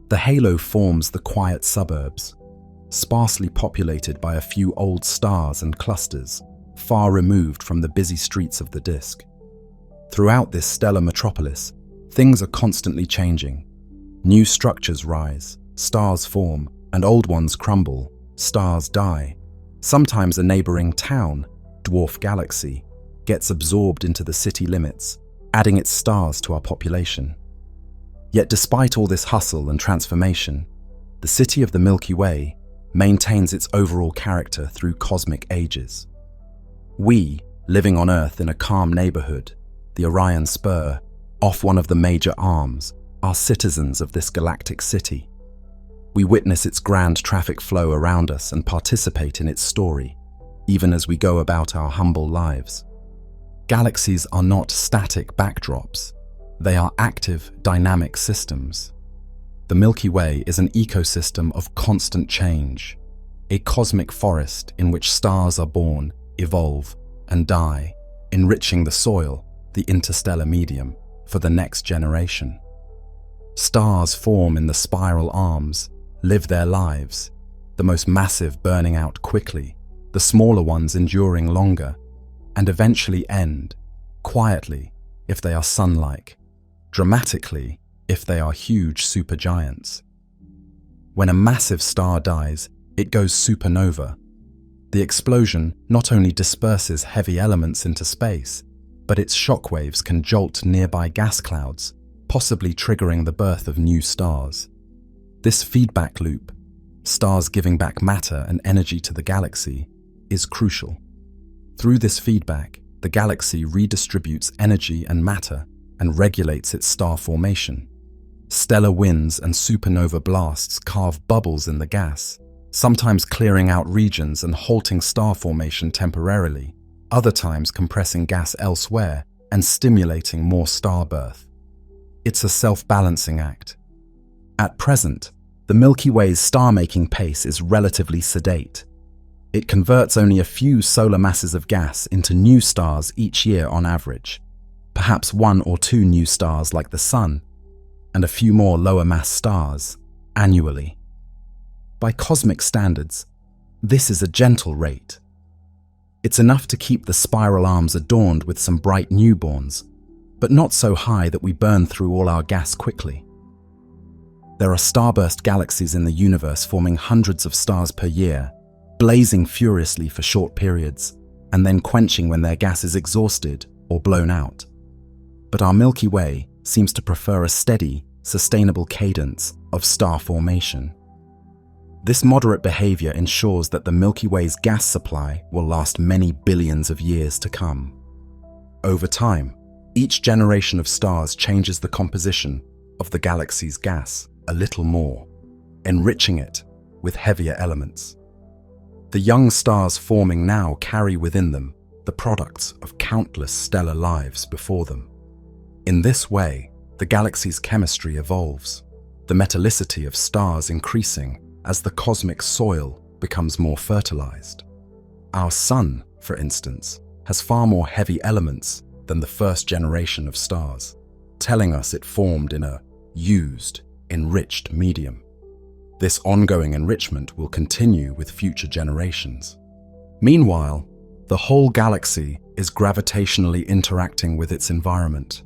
The halo forms the quiet suburbs, sparsely populated by a few old stars and clusters, far removed from the busy streets of the disk. Throughout this stellar metropolis, things are constantly changing. New structures rise, stars form, and old ones crumble, stars die. Sometimes a neighboring town, dwarf galaxy, gets absorbed into the city limits, adding its stars to our population. Yet despite all this hustle and transformation, the city of the Milky Way maintains its overall character through cosmic ages. We, living on Earth in a calm neighborhood, the Orion Spur, off one of the major arms, are citizens of this galactic city. We witness its grand traffic flow around us and participate in its story, even as we go about our humble lives. Galaxies are not static backdrops. They are active, dynamic systems. The Milky Way is an ecosystem of constant change, a cosmic forest in which stars are born, evolve, and die, enriching the soil, the interstellar medium, for the next generation. Stars form in the spiral arms, live their lives, the most massive burning out quickly, the smaller ones enduring longer, and eventually end, quietly if they are sun-like, dramatically if they are huge supergiants. When a massive star dies, it goes supernova. The explosion not only disperses heavy elements into space, but its shockwaves can jolt nearby gas clouds, possibly triggering the birth of new stars. This feedback loop, stars giving back matter and energy to the galaxy, is crucial. Through this feedback, the galaxy redistributes energy and matter and regulates its star formation. Stellar winds and supernova blasts carve bubbles in the gas, sometimes clearing out regions and halting star formation temporarily, other times compressing gas elsewhere and stimulating more star birth. It's a self-balancing act. At present, the Milky Way's star-making pace is relatively sedate. It converts only a few solar masses of gas into new stars each year on average, perhaps 1 or 2 new stars like the Sun, and a few more lower-mass stars annually. By cosmic standards, this is a gentle rate. It's enough to keep the spiral arms adorned with some bright newborns, but not so high that we burn through all our gas quickly. There are starburst galaxies in the universe forming hundreds of stars per year, blazing furiously for short periods, and then quenching when their gas is exhausted or blown out. But our Milky Way seems to prefer a steady, sustainable cadence of star formation. This moderate behavior ensures that the Milky Way's gas supply will last many billions of years to come. Over time, each generation of stars changes the composition of the galaxy's gas a little more, enriching it with heavier elements. The young stars forming now carry within them the products of countless stellar lives before them. In this way, the galaxy's chemistry evolves, the metallicity of stars increasing as the cosmic soil becomes more fertilized. Our Sun, for instance, has far more heavy elements than the first generation of stars, telling us it formed in a used, enriched medium. This ongoing enrichment will continue with future generations. Meanwhile, the whole galaxy is gravitationally interacting with its environment.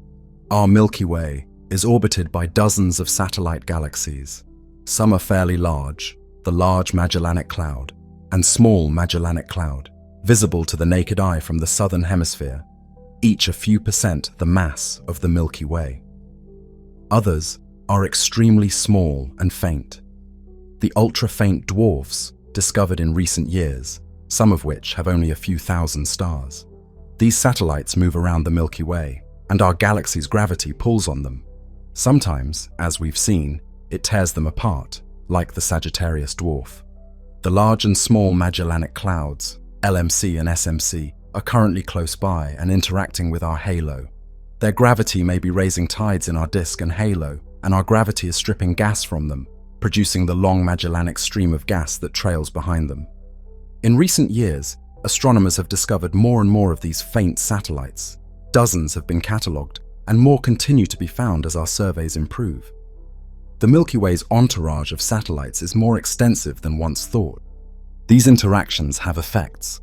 Our Milky Way is orbited by dozens of satellite galaxies. Some are fairly large, the Large Magellanic Cloud, and Small Magellanic Cloud, visible to the naked eye from the southern hemisphere, each a few percent the mass of the Milky Way. Others are extremely small and faint. The ultra-faint dwarfs, discovered in recent years, some of which have only a few thousand stars. These satellites move around the Milky Way, and our galaxy's gravity pulls on them. Sometimes, as we've seen, it tears them apart, like the Sagittarius dwarf. The Large and Small Magellanic Clouds, LMC and SMC, are currently close by and interacting with our halo. Their gravity may be raising tides in our disk and halo, and our gravity is stripping gas from them, producing the long Magellanic stream of gas that trails behind them. In recent years, astronomers have discovered more and more of these faint satellites. Dozens have been catalogued, and more continue to be found as our surveys improve. The Milky Way's entourage of satellites is more extensive than once thought. These interactions have effects.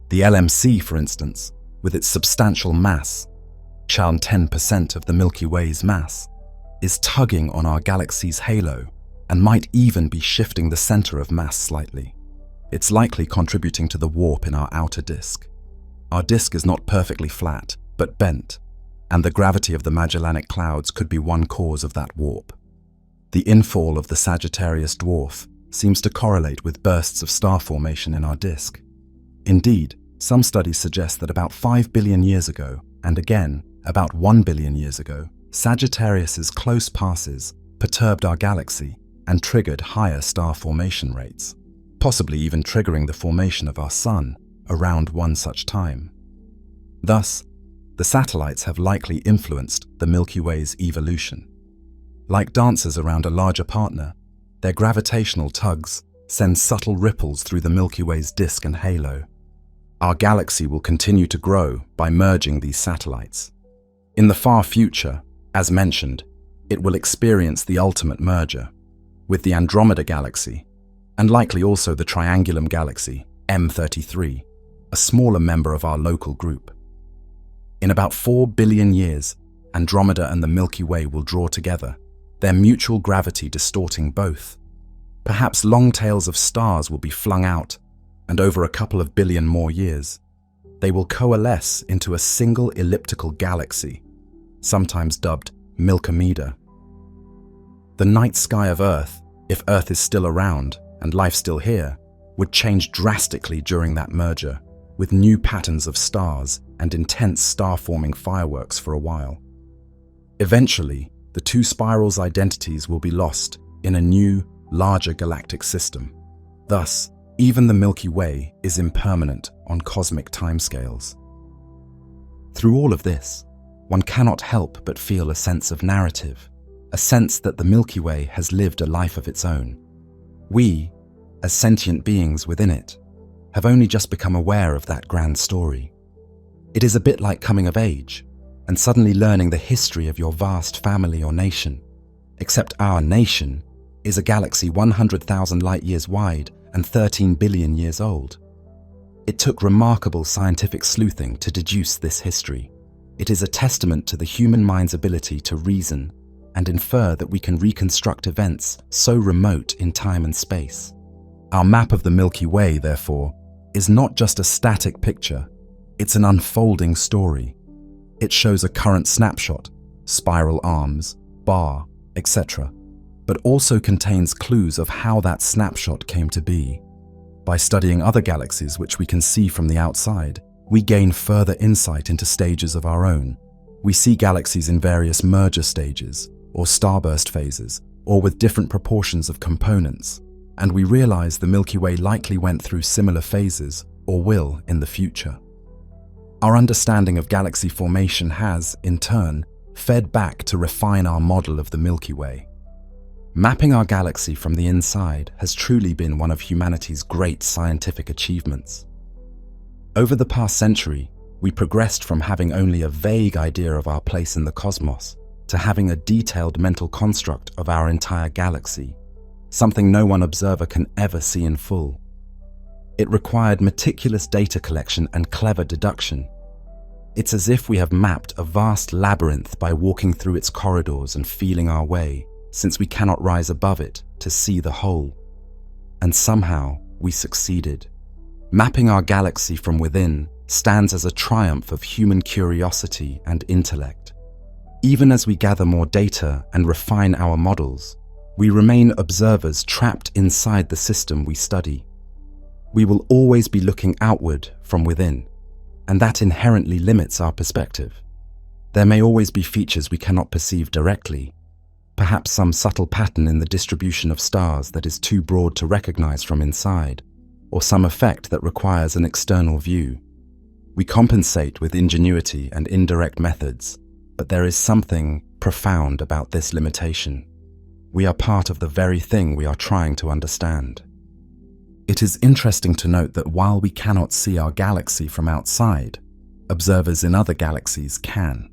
The LMC, for instance, with its substantial mass, around 10% of the Milky Way's mass, is tugging on our galaxy's halo and might even be shifting the center of mass slightly. It's likely contributing to the warp in our outer disk. Our disk is not perfectly flat, but bent, and the gravity of the Magellanic Clouds could be one cause of that warp. The infall of the Sagittarius dwarf seems to correlate with bursts of star formation in our disk. Indeed, some studies suggest that about 5 billion years ago, and again, about 1 billion years ago, Sagittarius's close passes perturbed our galaxy and triggered higher star formation rates, possibly even triggering the formation of our Sun around one such time. Thus, the satellites have likely influenced the Milky Way's evolution. Like dancers around a larger partner, their gravitational tugs send subtle ripples through the Milky Way's disk and halo. Our galaxy will continue to grow by merging these satellites. In the far future, as mentioned, it will experience the ultimate merger with the Andromeda Galaxy, and likely also the Triangulum Galaxy, M33, a smaller member of our local group. In about 4 billion years, Andromeda and the Milky Way will draw together, their mutual gravity distorting both. Perhaps long tails of stars will be flung out, and over a couple of billion more years, they will coalesce into a single elliptical galaxy, sometimes dubbed Milkomeda. The night sky of Earth, if Earth is still around and life still here, would change drastically during that merger, with new patterns of stars and intense star-forming fireworks for a while. Eventually, the two spirals' identities will be lost in a new, larger galactic system. Thus, even the Milky Way is impermanent on cosmic timescales. Through all of this, one cannot help but feel a sense of narrative, a sense that the Milky Way has lived a life of its own. We, as sentient beings within it, have only just become aware of that grand story. It is a bit like coming of age and suddenly learning the history of your vast family or nation, except our nation is a galaxy 100,000 light-years wide and 13 billion years old. It took remarkable scientific sleuthing to deduce this history. It is a testament to the human mind's ability to reason and infer that we can reconstruct events so remote in time and space. Our map of the Milky Way, therefore, is not just a static picture, it's an unfolding story. It shows a current snapshot, spiral arms, bar, etc., but also contains clues of how that snapshot came to be. By studying other galaxies which we can see from the outside, we gain further insight into stages of our own. We see galaxies in various merger stages, or starburst phases, or with different proportions of components, and we realize the Milky Way likely went through similar phases, or will in the future. Our understanding of galaxy formation has, in turn, fed back to refine our model of the Milky Way. Mapping our galaxy from the inside has truly been one of humanity's great scientific achievements. Over the past century, we progressed from having only a vague idea of our place in the cosmos to having a detailed mental construct of our entire galaxy, something no one observer can ever see in full. It required meticulous data collection and clever deduction. It's as if we have mapped a vast labyrinth by walking through its corridors and feeling our way, since we cannot rise above it to see the whole. And somehow we succeeded. Mapping our galaxy from within stands as a triumph of human curiosity and intellect. Even as we gather more data and refine our models, we remain observers trapped inside the system we study. We will always be looking outward from within, and that inherently limits our perspective. There may always be features we cannot perceive directly, perhaps some subtle pattern in the distribution of stars that is too broad to recognize from inside, or some effect that requires an external view. We compensate with ingenuity and indirect methods, but there is something profound about this limitation. We are part of the very thing we are trying to understand. It is interesting to note that while we cannot see our galaxy from outside, observers in other galaxies can.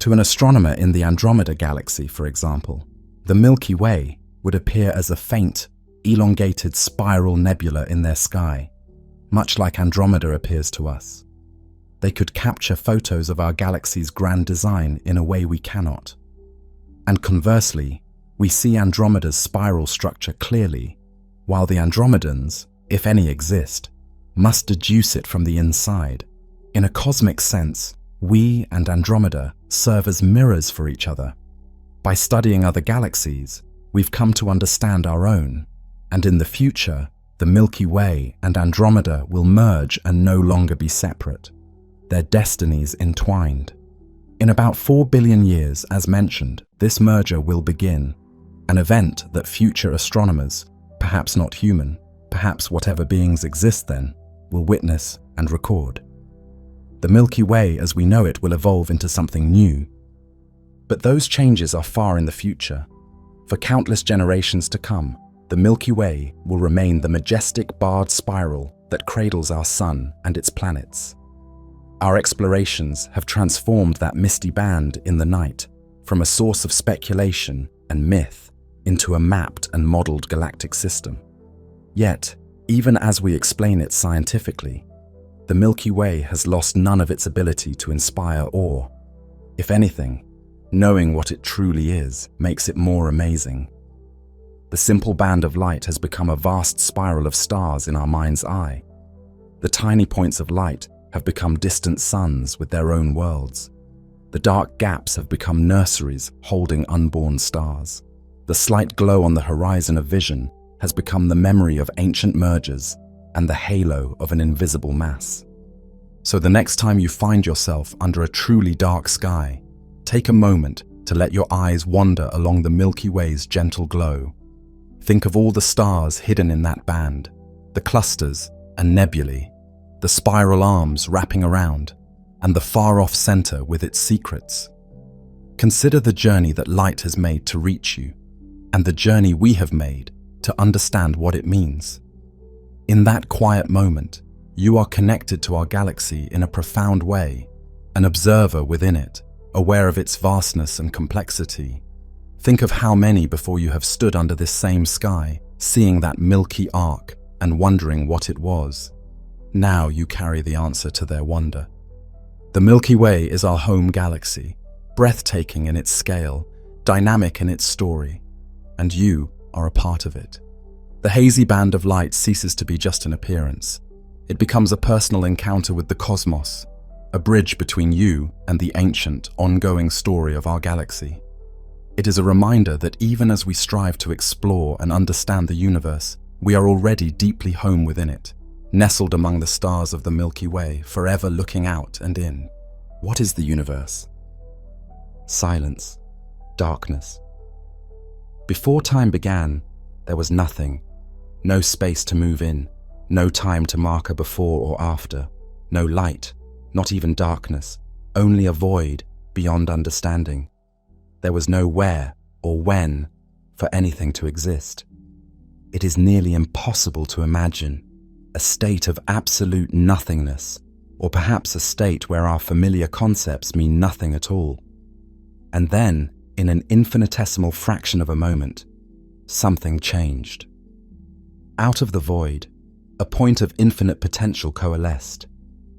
To an astronomer in the Andromeda Galaxy, for example, the Milky Way would appear as a faint, elongated spiral nebula in their sky, much like Andromeda appears to us. They could capture photos of our galaxy's grand design in a way we cannot. And conversely, we see Andromeda's spiral structure clearly, while the Andromedans, if any exist, must deduce it from the inside. In a cosmic sense, we and Andromeda serve as mirrors for each other. By studying other galaxies, we've come to understand our own, and in the future, the Milky Way and Andromeda will merge and no longer be separate, their destinies entwined. In about 4 billion years, as mentioned, this merger will begin, an event that future astronomers, perhaps not human, perhaps whatever beings exist then, will witness and record. The Milky Way as we know it will evolve into something new. But those changes are far in the future. For countless generations to come, the Milky Way will remain the majestic barred spiral that cradles our sun and its planets. Our explorations have transformed that misty band in the night from a source of speculation and myth into a mapped and modeled galactic system. Yet, even as we explain it scientifically, the Milky Way has lost none of its ability to inspire awe. If anything, knowing what it truly is makes it more amazing. The simple band of light has become a vast spiral of stars in our mind's eye. The tiny points of light have become distant suns with their own worlds. The dark gaps have become nurseries holding unborn stars. The slight glow on the horizon of vision has become the memory of ancient mergers and the halo of an invisible mass. So the next time you find yourself under a truly dark sky, take a moment to let your eyes wander along the Milky Way's gentle glow. Think of all the stars hidden in that band, the clusters and nebulae, the spiral arms wrapping around, and the far-off center with its secrets. Consider the journey that light has made to reach you, and the journey we have made to understand what it means. In that quiet moment, you are connected to our galaxy in a profound way, an observer within it, aware of its vastness and complexity. Think of how many before you have stood under this same sky, seeing that milky arc and wondering what it was. Now you carry the answer to their wonder. The Milky Way is our home galaxy, breathtaking in its scale, dynamic in its story, and you are a part of it. The hazy band of light ceases to be just an appearance. It becomes a personal encounter with the cosmos, a bridge between you and the ancient, ongoing story of our galaxy. It is a reminder that even as we strive to explore and understand the universe, we are already deeply home within it, nestled among the stars of the Milky Way, forever looking out and in. What is the universe? Silence, darkness. Before time began, there was nothing. No space to move in, no time to mark a before or after, no light, not even darkness, only a void beyond understanding. There was no where or when for anything to exist. It is nearly impossible to imagine a state of absolute nothingness, or perhaps a state where our familiar concepts mean nothing at all. And then, in an infinitesimal fraction of a moment, something changed. Out of the void, a point of infinite potential coalesced,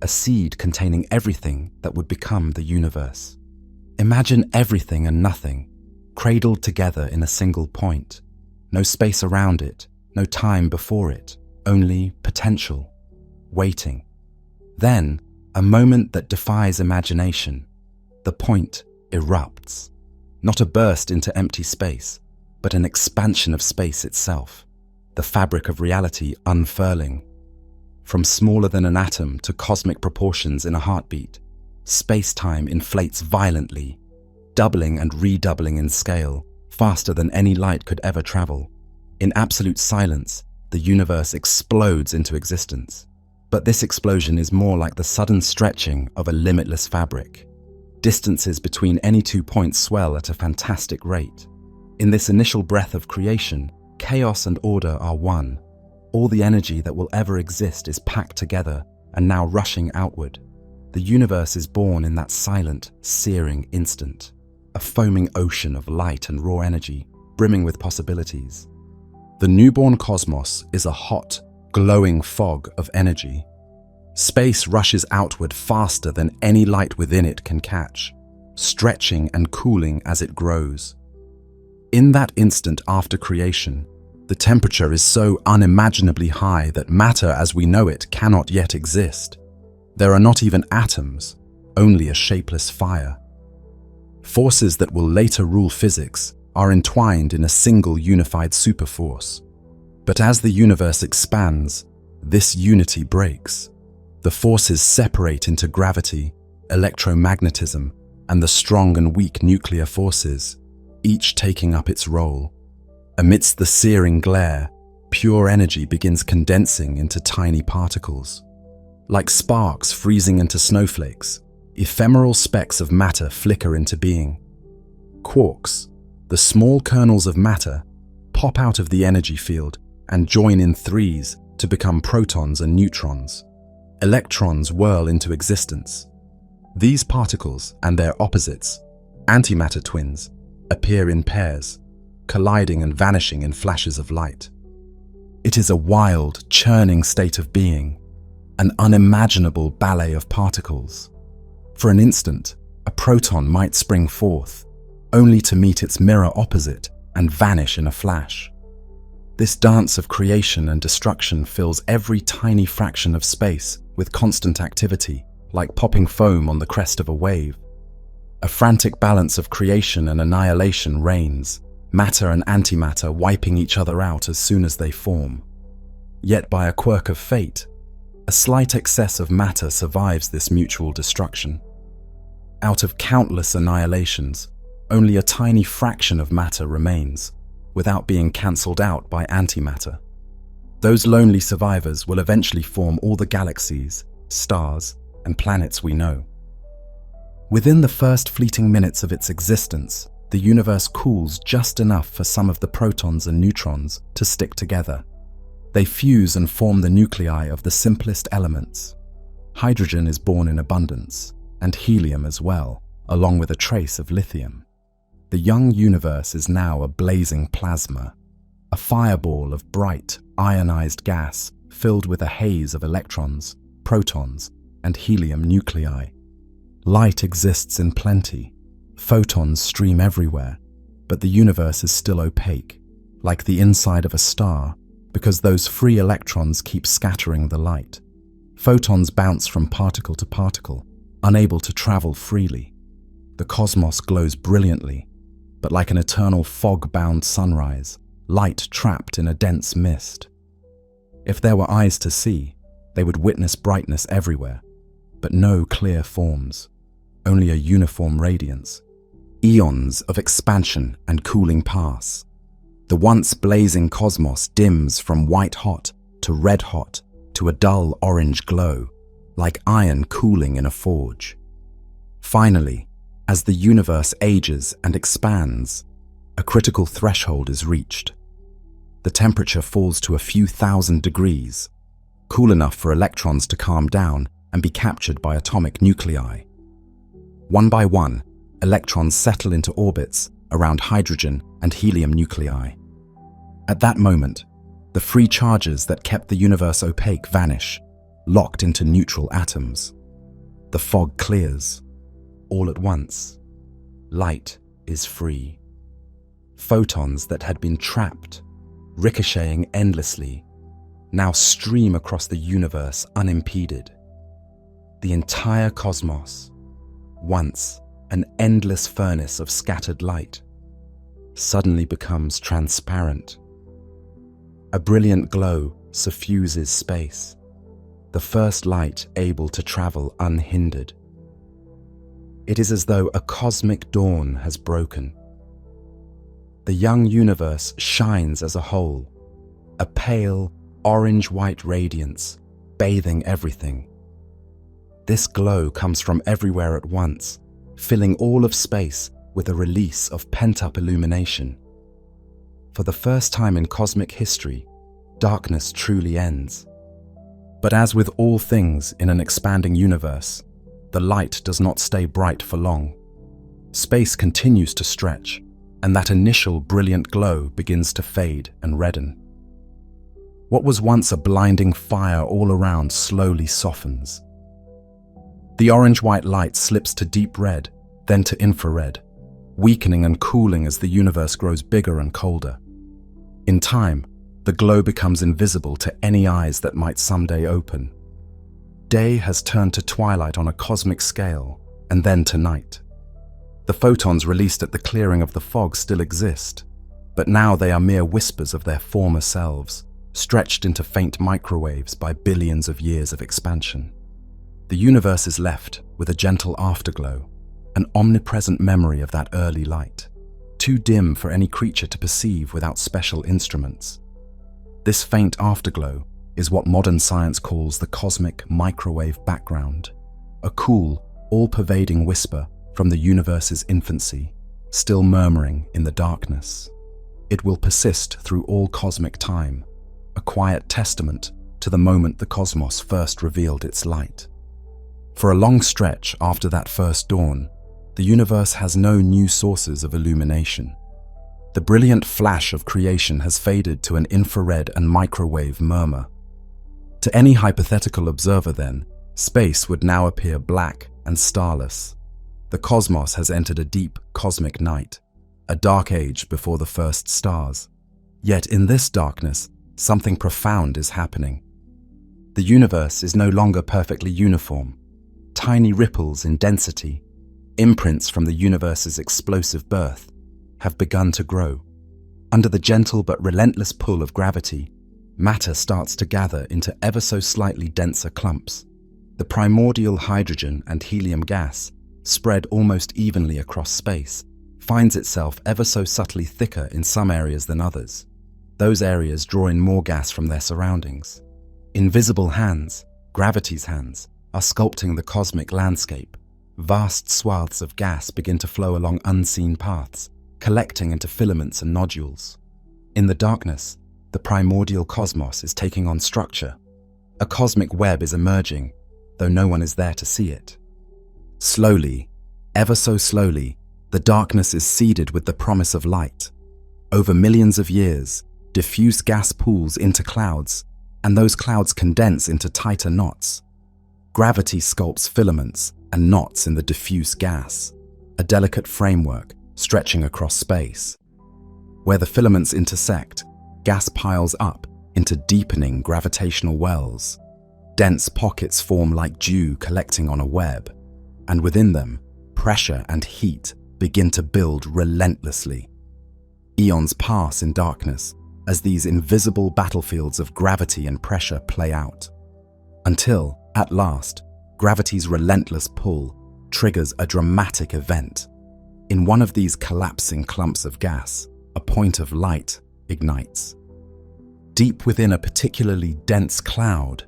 a seed containing everything that would become the universe. Imagine everything and nothing, cradled together in a single point. No space around it, no time before it, only potential, waiting. Then, a moment that defies imagination. The point erupts. Not a burst into empty space, but an expansion of space itself. The fabric of reality unfurling. From smaller than an atom to cosmic proportions in a heartbeat, space-time inflates violently, doubling and redoubling in scale, faster than any light could ever travel. In absolute silence, the universe explodes into existence. But this explosion is more like the sudden stretching of a limitless fabric. Distances between any 2 points swell at a fantastic rate. In this initial breath of creation, chaos and order are one. All the energy that will ever exist is packed together and now rushing outward. The universe is born in that silent, searing instant. A foaming ocean of light and raw energy, brimming with possibilities. The newborn cosmos is a hot, glowing fog of energy. Space rushes outward faster than any light within it can catch, stretching and cooling as it grows. In that instant after creation, the temperature is so unimaginably high that matter as we know it cannot yet exist. There are not even atoms, only a shapeless fire. Forces that will later rule physics are entwined in a single unified superforce. But as the universe expands, this unity breaks. The forces separate into gravity, electromagnetism, and the strong and weak nuclear forces, each taking up its role. Amidst the searing glare, pure energy begins condensing into tiny particles. Like sparks freezing into snowflakes, ephemeral specks of matter flicker into being. Quarks, the small kernels of matter, pop out of the energy field and join in threes to become protons and neutrons. Electrons whirl into existence. These particles and their opposites, antimatter twins, appear in pairs, colliding and vanishing in flashes of light. It is a wild, churning state of being, an unimaginable ballet of particles. For an instant, a proton might spring forth, only to meet its mirror opposite and vanish in a flash. This dance of creation and destruction fills every tiny fraction of space with constant activity, like popping foam on the crest of a wave. A frantic balance of creation and annihilation reigns, matter and antimatter wiping each other out as soon as they form. Yet by a quirk of fate, a slight excess of matter survives this mutual destruction. Out of countless annihilations, only a tiny fraction of matter remains, without being cancelled out by antimatter. Those lonely survivors will eventually form all the galaxies, stars, and planets we know. Within the first fleeting minutes of its existence, the universe cools just enough for some of the protons and neutrons to stick together. They fuse and form the nuclei of the simplest elements. Hydrogen is born in abundance, and helium as well, along with a trace of lithium. The young universe is now a blazing plasma, a fireball of bright, ionized gas filled with a haze of electrons, protons, and helium nuclei. Light exists in plenty. Photons stream everywhere, but the universe is still opaque, like the inside of a star, because those free electrons keep scattering the light. Photons bounce from particle to particle, unable to travel freely. The cosmos glows brilliantly, but like an eternal fog-bound sunrise, light trapped in a dense mist. If there were eyes to see, they would witness brightness everywhere, but no clear forms, only a uniform radiance. Eons of expansion and cooling pass. The once blazing cosmos dims from white-hot to red-hot to a dull orange glow, like iron cooling in a forge. Finally, as the universe ages and expands, a critical threshold is reached. The temperature falls to a few thousand degrees, cool enough for electrons to calm down and be captured by atomic nuclei. One by one, electrons settle into orbits around hydrogen and helium nuclei. At that moment, the free charges that kept the universe opaque vanish, locked into neutral atoms. The fog clears. All at once, light is free. Photons that had been trapped, ricocheting endlessly, now stream across the universe unimpeded. The entire cosmos, once an endless furnace of scattered light, suddenly becomes transparent. A brilliant glow suffuses space, the first light able to travel unhindered. It is as though a cosmic dawn has broken. The young universe shines as a whole, a pale, orange-white radiance, bathing everything. This glow comes from everywhere at once, filling all of space with a release of pent-up illumination. For the first time in cosmic history, darkness truly ends. But as with all things in an expanding universe, the light does not stay bright for long. Space continues to stretch, and that initial brilliant glow begins to fade and redden. What was once a blinding fire all around slowly softens. The orange-white light slips to deep red, then to infrared, weakening and cooling as the universe grows bigger and colder. In time, the glow becomes invisible to any eyes that might someday open. Day has turned to twilight on a cosmic scale, and then to night. The photons released at the clearing of the fog still exist, but now they are mere whispers of their former selves, stretched into faint microwaves by billions of years of expansion. The universe is left with a gentle afterglow, an omnipresent memory of that early light, too dim for any creature to perceive without special instruments. This faint afterglow is what modern science calls the cosmic microwave background, a cool, all-pervading whisper from the universe's infancy, still murmuring in the darkness. It will persist through all cosmic time, a quiet testament to the moment the cosmos first revealed its light. For a long stretch after that first dawn, the universe has no new sources of illumination. The brilliant flash of creation has faded to an infrared and microwave murmur. To any hypothetical observer then, space would now appear black and starless. The cosmos has entered a deep cosmic night, a dark age before the first stars. Yet in this darkness, something profound is happening. The universe is no longer perfectly uniform. Tiny ripples in density, imprints from the universe's explosive birth, have begun to grow. Under the gentle but relentless pull of gravity, matter starts to gather into ever so slightly denser clumps. The primordial hydrogen and helium gas, spread almost evenly across space, finds itself ever so subtly thicker in some areas than others. Those areas draw in more gas from their surroundings. Invisible hands, gravity's hands, are sculpting the cosmic landscape. Vast swaths of gas begin to flow along unseen paths, collecting into filaments and nodules. In the darkness, the primordial cosmos is taking on structure. A cosmic web is emerging, though no one is there to see it. Slowly, ever so slowly, the darkness is seeded with the promise of light. Over millions of years, diffuse gas pools into clouds, and those clouds condense into tighter knots. Gravity sculpts filaments and knots in the diffuse gas, a delicate framework stretching across space. Where the filaments intersect, gas piles up into deepening gravitational wells. Dense pockets form like dew collecting on a web, and within them, pressure and heat begin to build relentlessly. Eons pass in darkness as these invisible battlefields of gravity and pressure play out, until, at last, gravity's relentless pull triggers a dramatic event. In one of these collapsing clumps of gas, a point of light ignites. Deep within a particularly dense cloud,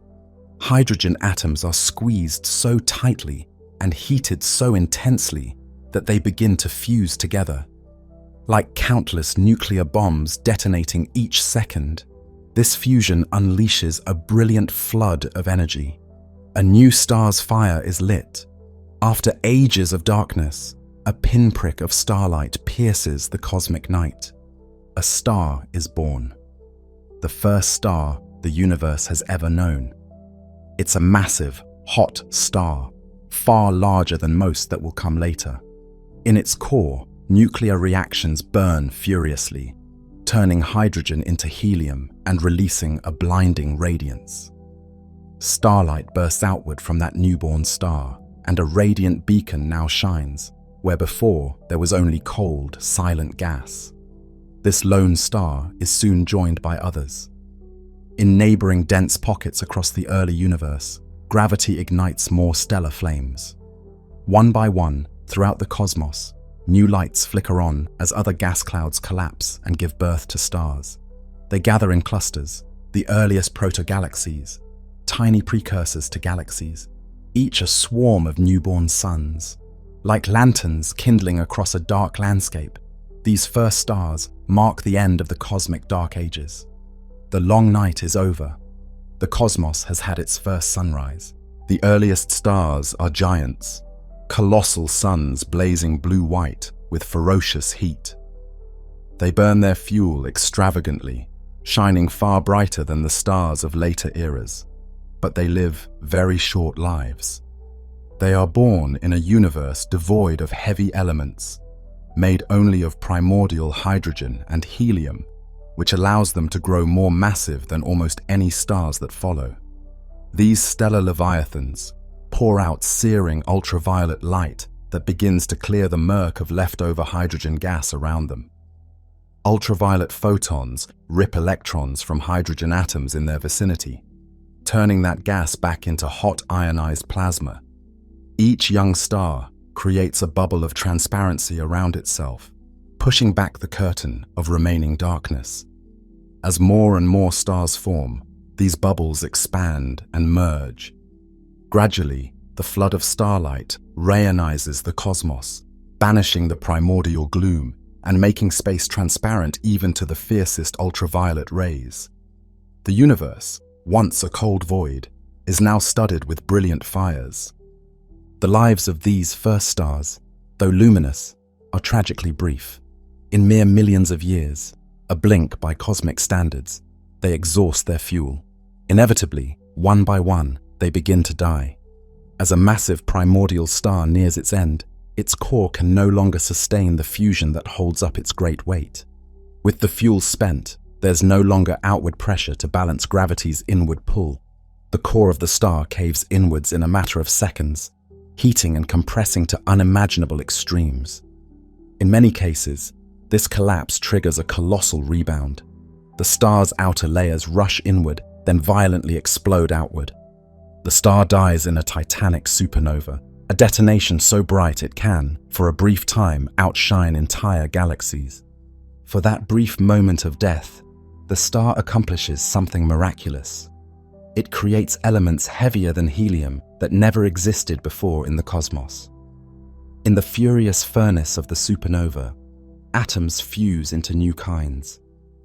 hydrogen atoms are squeezed so tightly and heated so intensely that they begin to fuse together. Like countless nuclear bombs detonating each second, this fusion unleashes a brilliant flood of energy. A new star's fire is lit. After ages of darkness, a pinprick of starlight pierces the cosmic night. A star is born. The first star the universe has ever known. It's a massive, hot star, far larger than most that will come later. In its core, nuclear reactions burn furiously, turning hydrogen into helium and releasing a blinding radiance. Starlight bursts outward from that newborn star, and a radiant beacon now shines, where before there was only cold, silent gas. This lone star is soon joined by others. In neighboring dense pockets across the early universe, gravity ignites more stellar flames. One by one, throughout the cosmos, new lights flicker on as other gas clouds collapse and give birth to stars. They gather in clusters, the earliest proto-galaxies, tiny precursors to galaxies, each a swarm of newborn suns. Like lanterns kindling across a dark landscape, these first stars mark the end of the cosmic dark ages. The long night is over. The cosmos has had its first sunrise. The earliest stars are giants, colossal suns blazing blue-white with ferocious heat. They burn their fuel extravagantly, shining far brighter than the stars of later eras. But they live very short lives. They are born in a universe devoid of heavy elements, made only of primordial hydrogen and helium, which allows them to grow more massive than almost any stars that follow. These stellar leviathans pour out searing ultraviolet light that begins to clear the murk of leftover hydrogen gas around them. Ultraviolet photons rip electrons from hydrogen atoms in their vicinity, turning that gas back into hot ionized plasma. Each young star creates a bubble of transparency around itself, pushing back the curtain of remaining darkness. As more and more stars form, these bubbles expand and merge. Gradually, the flood of starlight rayonizes the cosmos, banishing the primordial gloom and making space transparent even to the fiercest ultraviolet rays. The universe, once a cold void, is now studded with brilliant fires. The lives of these first stars, though luminous, are tragically brief. In mere millions of years, a blink by cosmic standards, they exhaust their fuel. Inevitably, one by one, they begin to die. As a massive primordial star nears its end, its core can no longer sustain the fusion that holds up its great weight. With the fuel spent, there's no longer outward pressure to balance gravity's inward pull. The core of the star caves inwards in a matter of seconds, heating and compressing to unimaginable extremes. In many cases, this collapse triggers a colossal rebound. The star's outer layers rush inward, then violently explode outward. The star dies in a titanic supernova, a detonation so bright it can, for a brief time, outshine entire galaxies. For that brief moment of death, the star accomplishes something miraculous. It creates elements heavier than helium that never existed before in the cosmos. In the furious furnace of the supernova, atoms fuse into new kinds: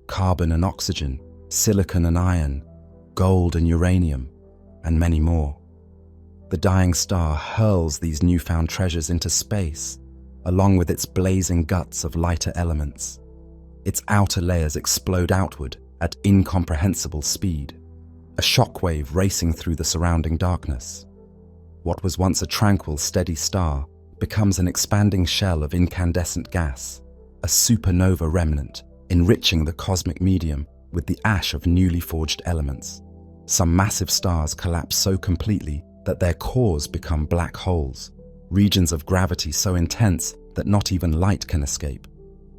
carbon and oxygen, silicon and iron, gold and uranium, and many more. The dying star hurls these newfound treasures into space, along with its blazing guts of lighter elements. Its outer layers explode outward at incomprehensible speed, a shockwave racing through the surrounding darkness. What was once a tranquil, steady star becomes an expanding shell of incandescent gas, a supernova remnant, enriching the cosmic medium with the ash of newly forged elements. Some massive stars collapse so completely that their cores become black holes, regions of gravity so intense that not even light can escape.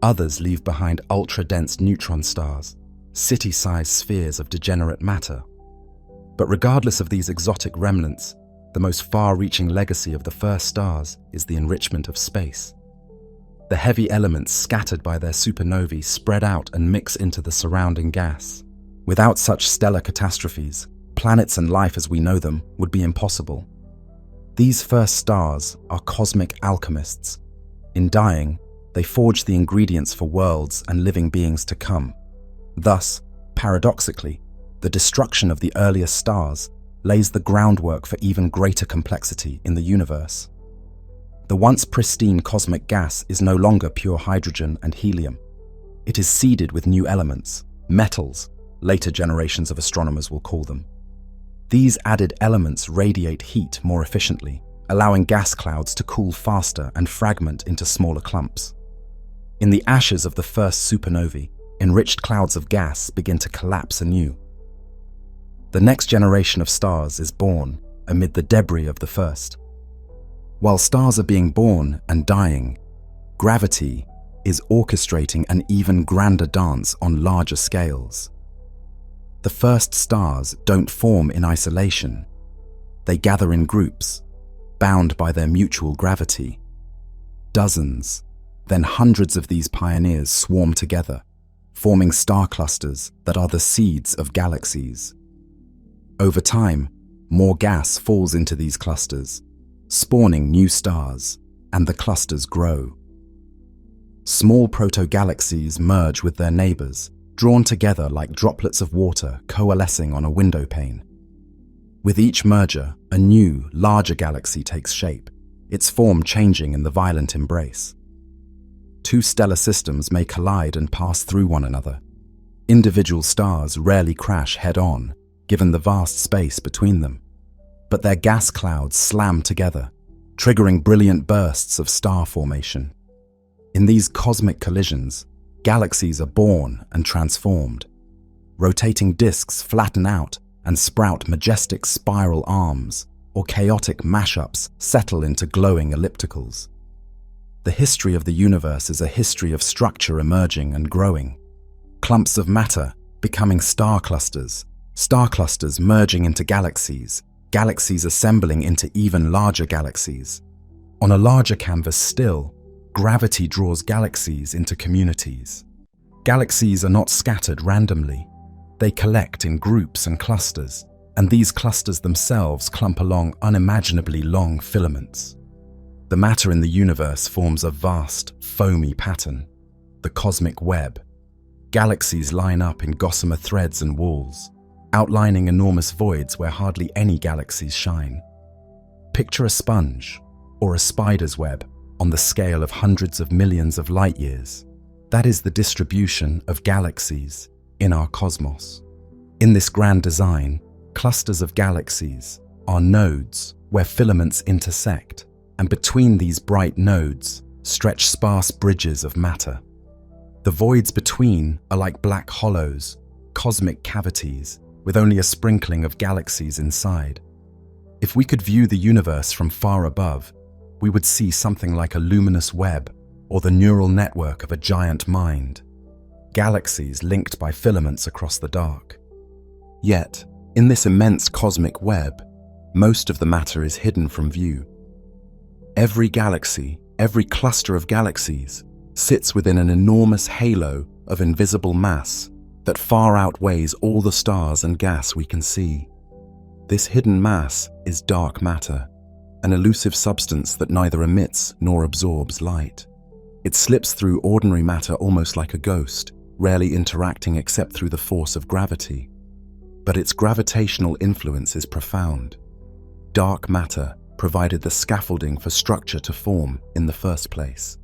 Others leave behind ultra-dense neutron stars, city-sized spheres of degenerate matter. But regardless of these exotic remnants, the most far-reaching legacy of the first stars is the enrichment of space. The heavy elements scattered by their supernovae spread out and mix into the surrounding gas. Without such stellar catastrophes, planets and life as we know them would be impossible. These first stars are cosmic alchemists. In dying, they forge the ingredients for worlds and living beings to come. Thus, paradoxically, the destruction of the earliest stars lays the groundwork for even greater complexity in the universe. The once pristine cosmic gas is no longer pure hydrogen and helium. It is seeded with new elements, metals, later generations of astronomers will call them. These added elements radiate heat more efficiently, allowing gas clouds to cool faster and fragment into smaller clumps. In the ashes of the first supernovae, enriched clouds of gas begin to collapse anew. The next generation of stars is born amid the debris of the first. While stars are being born and dying, gravity is orchestrating an even grander dance on larger scales. The first stars don't form in isolation. They gather in groups, bound by their mutual gravity. Dozens, then hundreds of these pioneers swarm together, forming star clusters that are the seeds of galaxies. Over time, more gas falls into these clusters, spawning new stars, and the clusters grow. Small proto-galaxies merge with their neighbors, drawn together like droplets of water coalescing on a window pane. With each merger, a new, larger galaxy takes shape, its form changing in the violent embrace. Two stellar systems may collide and pass through one another. Individual stars rarely crash head-on, given the vast space between them. But their gas clouds slam together, triggering brilliant bursts of star formation. In these cosmic collisions, galaxies are born and transformed. Rotating disks flatten out and sprout majestic spiral arms, or chaotic mashups settle into glowing ellipticals. The history of the universe is a history of structure emerging and growing. Clumps of matter becoming star clusters merging into galaxies, galaxies assembling into even larger galaxies. On a larger canvas still, gravity draws galaxies into communities. Galaxies are not scattered randomly. They collect in groups and clusters, and these clusters themselves clump along unimaginably long filaments. The matter in the universe forms a vast, foamy pattern, the cosmic web. Galaxies line up in gossamer threads and walls, outlining enormous voids where hardly any galaxies shine. Picture a sponge, or a spider's web, on the scale of hundreds of millions of light years. That is the distribution of galaxies in our cosmos. In this grand design, clusters of galaxies are nodes where filaments intersect, and between these bright nodes stretch sparse bridges of matter. The voids between are like black hollows, cosmic cavities, with only a sprinkling of galaxies inside. If we could view the universe from far above, we would see something like a luminous web or the neural network of a giant mind. Galaxies linked by filaments across the dark. Yet, in this immense cosmic web, most of the matter is hidden from view. Every galaxy, every cluster of galaxies, sits within an enormous halo of invisible mass that far outweighs all the stars and gas we can see. This hidden mass is dark matter, an elusive substance that neither emits nor absorbs light. It slips through ordinary matter almost like a ghost, rarely interacting except through the force of gravity. But its gravitational influence is profound. Dark matter provided the scaffolding for structure to form in the first place.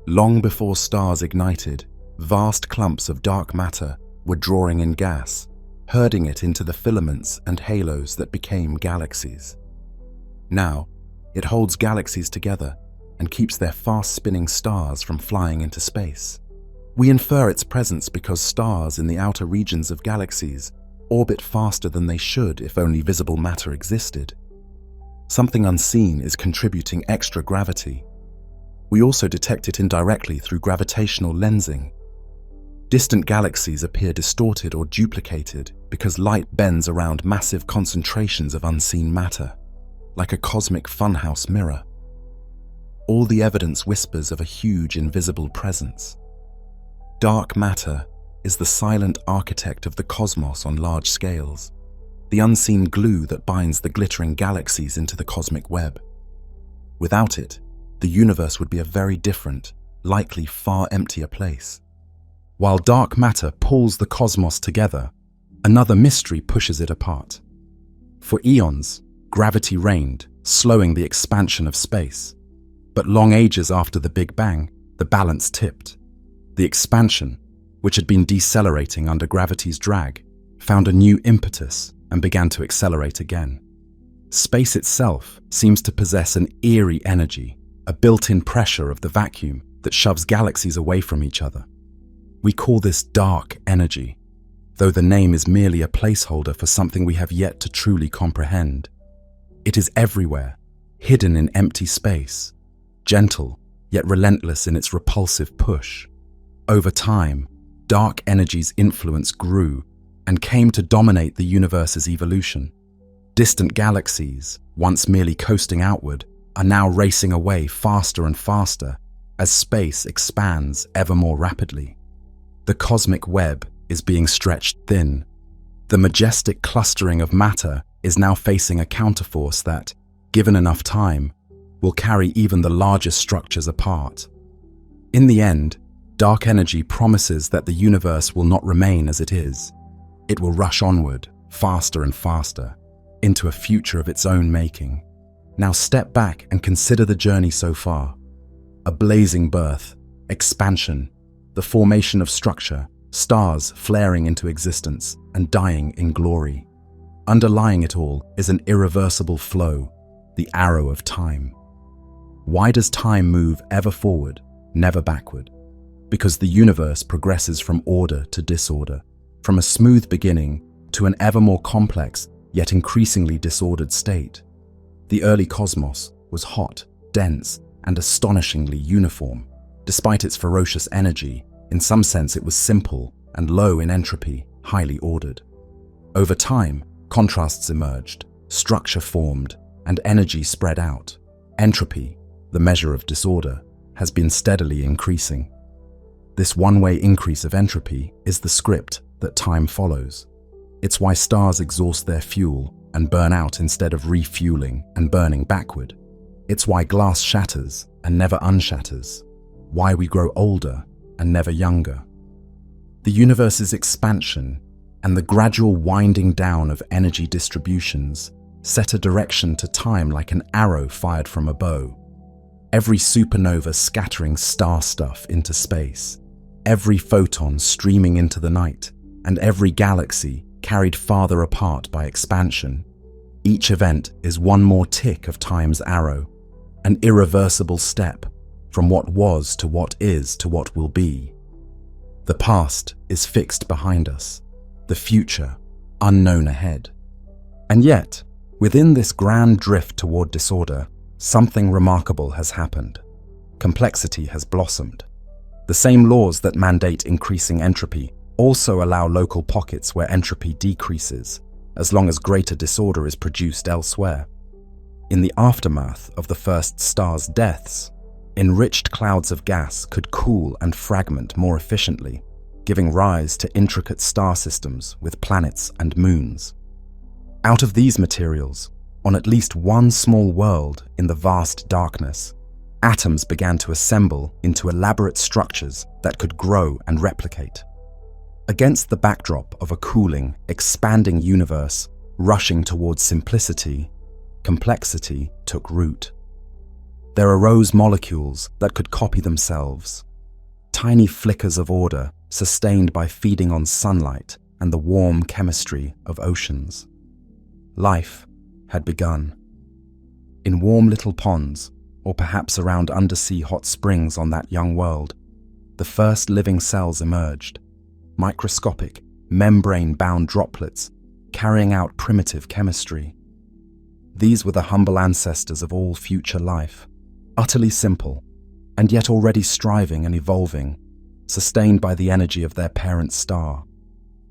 Long before stars ignited, vast clumps of dark matter were drawing in gas, herding it into the filaments and halos that became galaxies. Now, it holds galaxies together and keeps their fast-spinning stars from flying into space. We infer its presence because stars in the outer regions of galaxies orbit faster than they should if only visible matter existed. Something unseen is contributing extra gravity. We also detect it indirectly through gravitational lensing. Distant galaxies appear distorted or duplicated because light bends around massive concentrations of unseen matter, like a cosmic funhouse mirror. All the evidence whispers of a huge invisible presence. Dark matter is the silent architect of the cosmos on large scales, the unseen glue that binds the glittering galaxies into the cosmic web. Without it, the universe would be a very different, likely far emptier place. While dark matter pulls the cosmos together, another mystery pushes it apart. For eons, gravity reigned, slowing the expansion of space. But long ages after the Big Bang, the balance tipped. The expansion, which had been decelerating under gravity's drag, found a new impetus and began to accelerate again. Space itself seems to possess an eerie energy, a built-in pressure of the vacuum that shoves galaxies away from each other. We call this dark energy, though the name is merely a placeholder for something we have yet to truly comprehend. It is everywhere, hidden in empty space, gentle yet relentless in its repulsive push. Over time, dark energy's influence grew and came to dominate the universe's evolution. Distant galaxies, once merely coasting outward, are now racing away faster and faster as space expands ever more rapidly. The cosmic web is being stretched thin. The majestic clustering of matter is now facing a counterforce that, given enough time, will carry even the largest structures apart. In the end, dark energy promises that the universe will not remain as it is. It will rush onward, faster and faster, into a future of its own making. Now step back and consider the journey so far. A blazing birth, expansion, the formation of structure, stars flaring into existence and dying in glory. Underlying it all is an irreversible flow, the arrow of time. Why does time move ever forward, never backward? Because the universe progresses from order to disorder, from a smooth beginning to an ever more complex yet increasingly disordered state. The early cosmos was hot, dense, and astonishingly uniform. Despite its ferocious energy, in some sense it was simple and low in entropy, highly ordered. Over time, contrasts emerged, structure formed, and energy spread out. Entropy, the measure of disorder, has been steadily increasing. This one-way increase of entropy is the script that time follows. It's why stars exhaust their fuel and burn out instead of refueling and burning backward. It's why glass shatters and never unshatters, why we grow older and never younger. The universe's expansion and the gradual winding down of energy distributions set a direction to time like an arrow fired from a bow. Every supernova scattering star stuff into space, every photon streaming into the night, and every galaxy carried farther apart by expansion. Each event is one more tick of time's arrow, an irreversible step from what was to what is to what will be. The past is fixed behind us, the future unknown ahead. And yet, within this grand drift toward disorder, something remarkable has happened. Complexity has blossomed. The same laws that mandate increasing entropy also allow local pockets where entropy decreases, as long as greater disorder is produced elsewhere. In the aftermath of the first star's deaths, enriched clouds of gas could cool and fragment more efficiently, giving rise to intricate star systems with planets and moons. Out of these materials, on at least one small world in the vast darkness, atoms began to assemble into elaborate structures that could grow and replicate. Against the backdrop of a cooling, expanding universe rushing towards simplicity, complexity took root. There arose molecules that could copy themselves, tiny flickers of order sustained by feeding on sunlight and the warm chemistry of oceans. Life had begun. In warm little ponds, or perhaps around undersea hot springs on that young world, the first living cells emerged, microscopic, membrane-bound droplets carrying out primitive chemistry. These were the humble ancestors of all future life, utterly simple, and yet already striving and evolving, sustained by the energy of their parent star.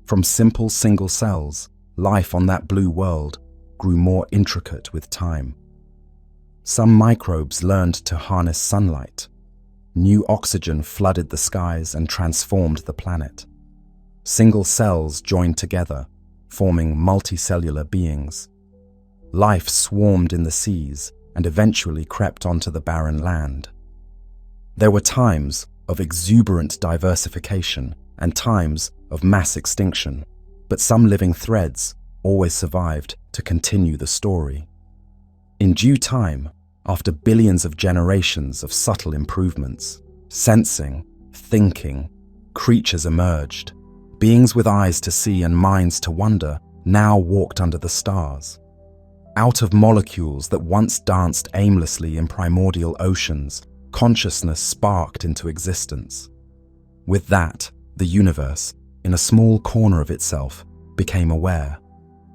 From simple single cells, life on that blue world grew more intricate with time. Some microbes learned to harness sunlight. New oxygen flooded the skies and transformed the planet. Single cells joined together, forming multicellular beings. Life swarmed in the seas and eventually crept onto the barren land. There were times of exuberant diversification and times of mass extinction, but some living threads always survived to continue the story. In due time, after billions of generations of subtle improvements, sensing, thinking, creatures emerged. Beings with eyes to see and minds to wonder now walked under the stars. Out of molecules that once danced aimlessly in primordial oceans, consciousness sparked into existence. With that, the universe, in a small corner of itself, became aware.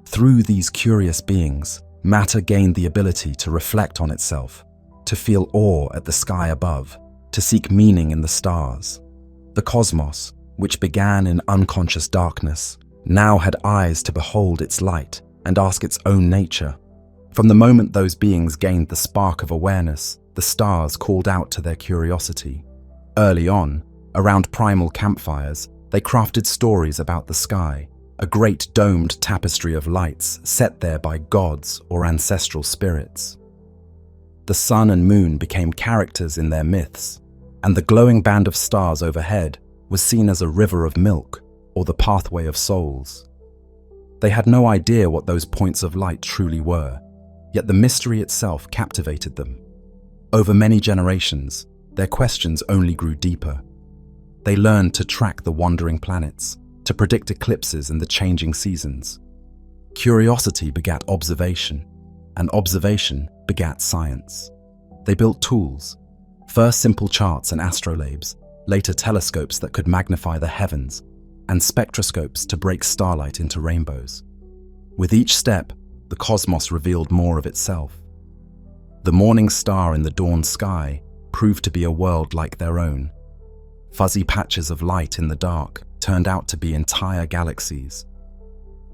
Through these curious beings, matter gained the ability to reflect on itself, to feel awe at the sky above, to seek meaning in the stars. The cosmos, which began in unconscious darkness, now had eyes to behold its light and ask its own nature. From the moment those beings gained the spark of awareness, the stars called out to their curiosity. Early on, around primal campfires, they crafted stories about the sky, a great domed tapestry of lights set there by gods or ancestral spirits. The sun and moon became characters in their myths, and the glowing band of stars overhead was seen as a river of milk or the pathway of souls. They had no idea what those points of light truly were, yet the mystery itself captivated them. Over many generations, their questions only grew deeper. They learned to track the wandering planets, to predict eclipses and the changing seasons. Curiosity begat observation, and observation begat science. They built tools, first simple charts and astrolabes, later telescopes that could magnify the heavens, and spectroscopes to break starlight into rainbows. With each step, the cosmos revealed more of itself. The morning star in the dawn sky proved to be a world like their own. Fuzzy patches of light in the dark turned out to be entire galaxies.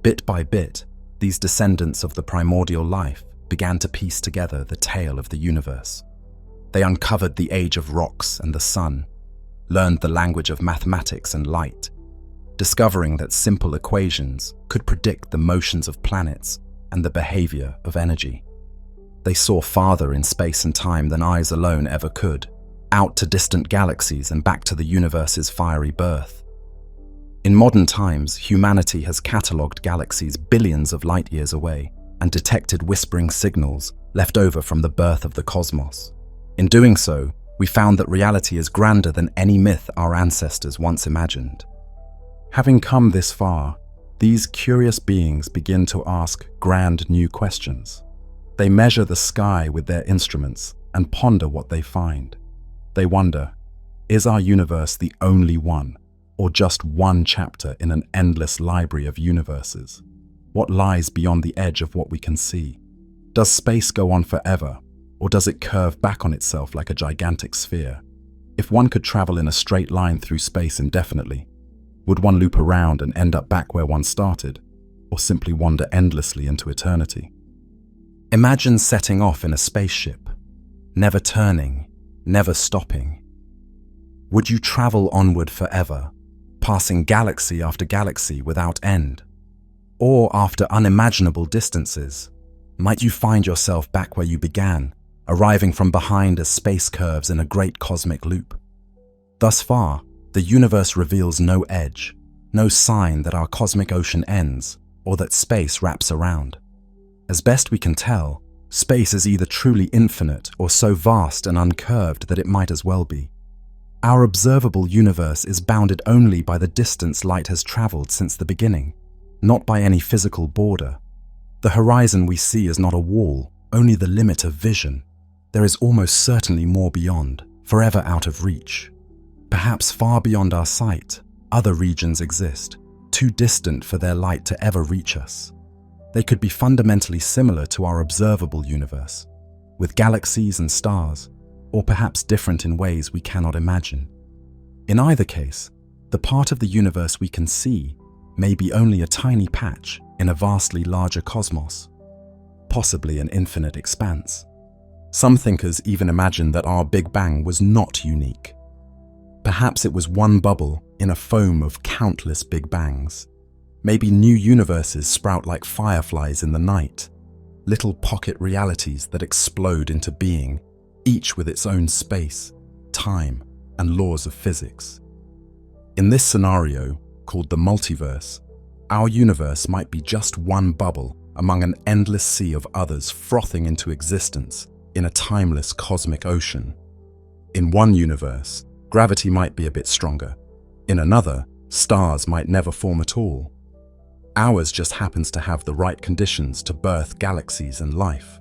Bit by bit, these descendants of the primordial life began to piece together the tale of the universe. They uncovered the age of rocks and the sun, learned the language of mathematics and light, discovering that simple equations could predict the motions of planets and the behavior of energy. They saw farther in space and time than eyes alone ever could, out to distant galaxies and back to the universe's fiery birth. In modern times, humanity has catalogued galaxies billions of light years away and detected whispering signals left over from the birth of the cosmos. In doing so, we found that reality is grander than any myth our ancestors once imagined. Having come this far, these curious beings begin to ask grand new questions. They measure the sky with their instruments and ponder what they find. They wonder, is our universe the only one, or just one chapter in an endless library of universes? What lies beyond the edge of what we can see? Does space go on forever, or does it curve back on itself like a gigantic sphere? If one could travel in a straight line through space indefinitely, would one loop around and end up back where one started, or simply wander endlessly into eternity? Imagine setting off in a spaceship, never turning, never stopping. Would you travel onward forever, passing galaxy after galaxy without end? Or after unimaginable distances, might you find yourself back where you began, arriving from behind as space curves in a great cosmic loop? Thus far, the universe reveals no edge, no sign that our cosmic ocean ends or that space wraps around. As best we can tell, space is either truly infinite or so vast and uncurved that it might as well be. Our observable universe is bounded only by the distance light has traveled since the beginning, not by any physical border. The horizon we see is not a wall, only the limit of vision. There is almost certainly more beyond, forever out of reach. Perhaps far beyond our sight, other regions exist, too distant for their light to ever reach us. They could be fundamentally similar to our observable universe, with galaxies and stars, or perhaps different in ways we cannot imagine. In either case, the part of the universe we can see may be only a tiny patch in a vastly larger cosmos, possibly an infinite expanse. Some thinkers even imagine that our Big Bang was not unique. Perhaps it was one bubble in a foam of countless Big Bangs. Maybe new universes sprout like fireflies in the night, little pocket realities that explode into being, each with its own space, time, and laws of physics. In this scenario, called the multiverse, our universe might be just one bubble among an endless sea of others frothing into existence in a timeless cosmic ocean. In one universe, gravity might be a bit stronger. In another, stars might never form at all. Ours just happens to have the right conditions to birth galaxies and life.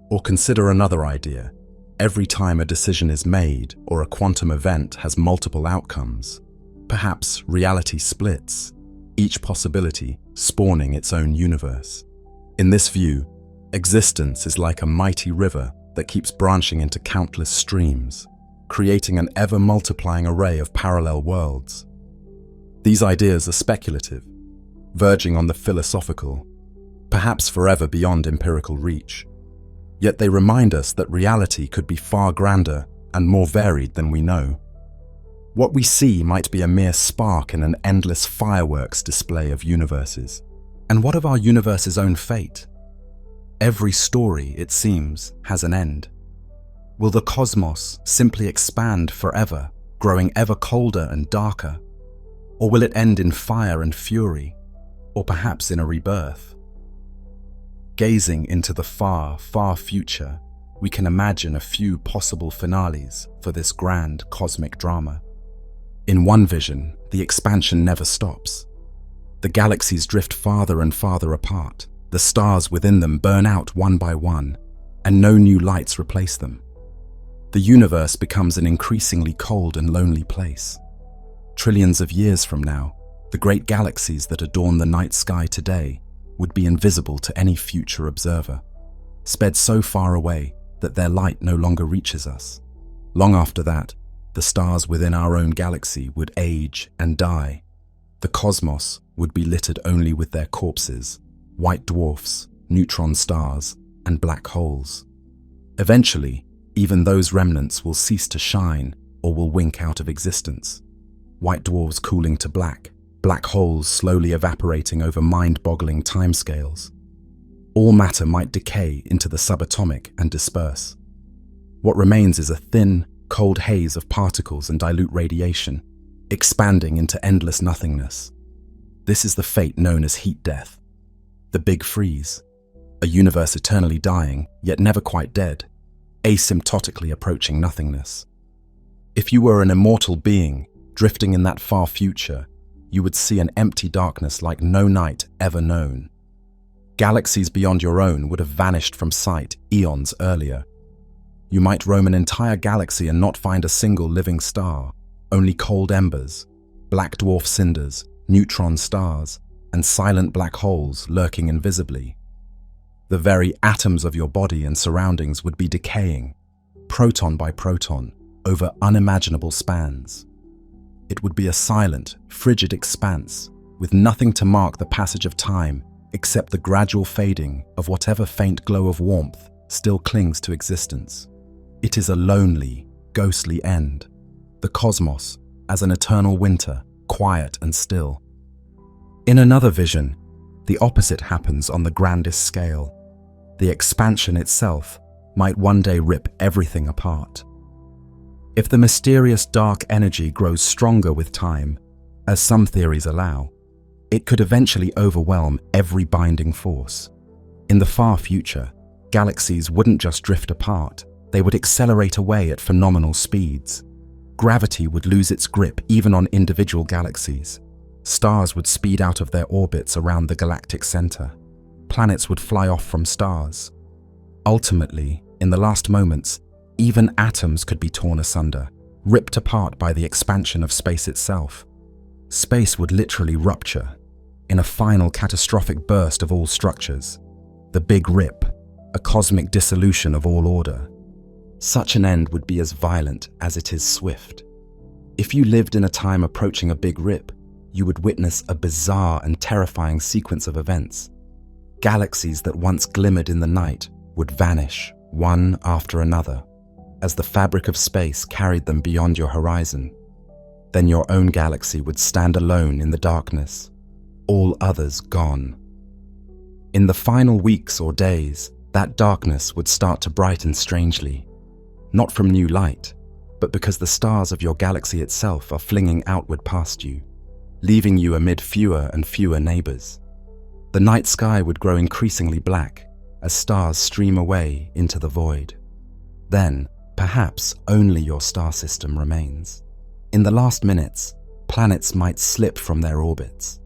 Or consider another idea. Every time a decision is made or a quantum event has multiple outcomes, perhaps reality splits, each possibility spawning its own universe. In this view, existence is like a mighty river that keeps branching into countless streams, creating an ever-multiplying array of parallel worlds. These ideas are speculative, verging on the philosophical, perhaps forever beyond empirical reach. Yet they remind us that reality could be far grander and more varied than we know. What we see might be a mere spark in an endless fireworks display of universes. And what of our universe's own fate? Every story, it seems, has an end. Will the cosmos simply expand forever, growing ever colder and darker? Or will it end in fire and fury, or perhaps in a rebirth? Gazing into the far, far future, we can imagine a few possible finales for this grand cosmic drama. In one vision, the expansion never stops. The galaxies drift farther and farther apart. The stars within them burn out one by one, and no new lights replace them. The universe becomes an increasingly cold and lonely place. Trillions of years from now, the great galaxies that adorn the night sky today would be invisible to any future observer, sped so far away that their light no longer reaches us. Long after that, the stars within our own galaxy would age and die. The cosmos would be littered only with their corpses, white dwarfs, neutron stars, and black holes. Eventually, even those remnants will cease to shine or will wink out of existence. White dwarfs cooling to black holes slowly evaporating over mind-boggling timescales. All matter might decay into the subatomic and disperse. What remains is a thin, cold haze of particles and dilute radiation, expanding into endless nothingness. This is the fate known as heat death, the big freeze, a universe eternally dying, yet never quite dead, asymptotically approaching nothingness. If you were an immortal being drifting in that far future, you would see an empty darkness like no night ever known. Galaxies beyond your own would have vanished from sight eons earlier. You might roam an entire galaxy and not find a single living star, only cold embers, black dwarf cinders, neutron stars, and silent black holes lurking invisibly. The very atoms of your body and surroundings would be decaying, proton by proton, over unimaginable spans. It would be a silent, frigid expanse, with nothing to mark the passage of time except the gradual fading of whatever faint glow of warmth still clings to existence. It is a lonely, ghostly end, the cosmos as an eternal winter, quiet and still. In another vision, the opposite happens on the grandest scale. The expansion itself might one day rip everything apart. If the mysterious dark energy grows stronger with time, as some theories allow, it could eventually overwhelm every binding force. In the far future, galaxies wouldn't just drift apart, they would accelerate away at phenomenal speeds. Gravity would lose its grip even on individual galaxies. Stars would speed out of their orbits around the galactic center. Planets would fly off from stars. Ultimately, in the last moments, even atoms could be torn asunder, ripped apart by the expansion of space itself. Space would literally rupture, in a final catastrophic burst of all structures. The Big Rip, a cosmic dissolution of all order. Such an end would be as violent as it is swift. If you lived in a time approaching a Big Rip, you would witness a bizarre and terrifying sequence of events. Galaxies that once glimmered in the night would vanish, one after another, as the fabric of space carried them beyond your horizon. Then your own galaxy would stand alone in the darkness, all others gone. In the final weeks or days, that darkness would start to brighten strangely, not from new light, but because the stars of your galaxy itself are flinging outward past you, leaving you amid fewer and fewer neighbors. The night sky would grow increasingly black as stars stream away into the void. Then, perhaps only your star system remains. In the last minutes, planets might slip from their orbits.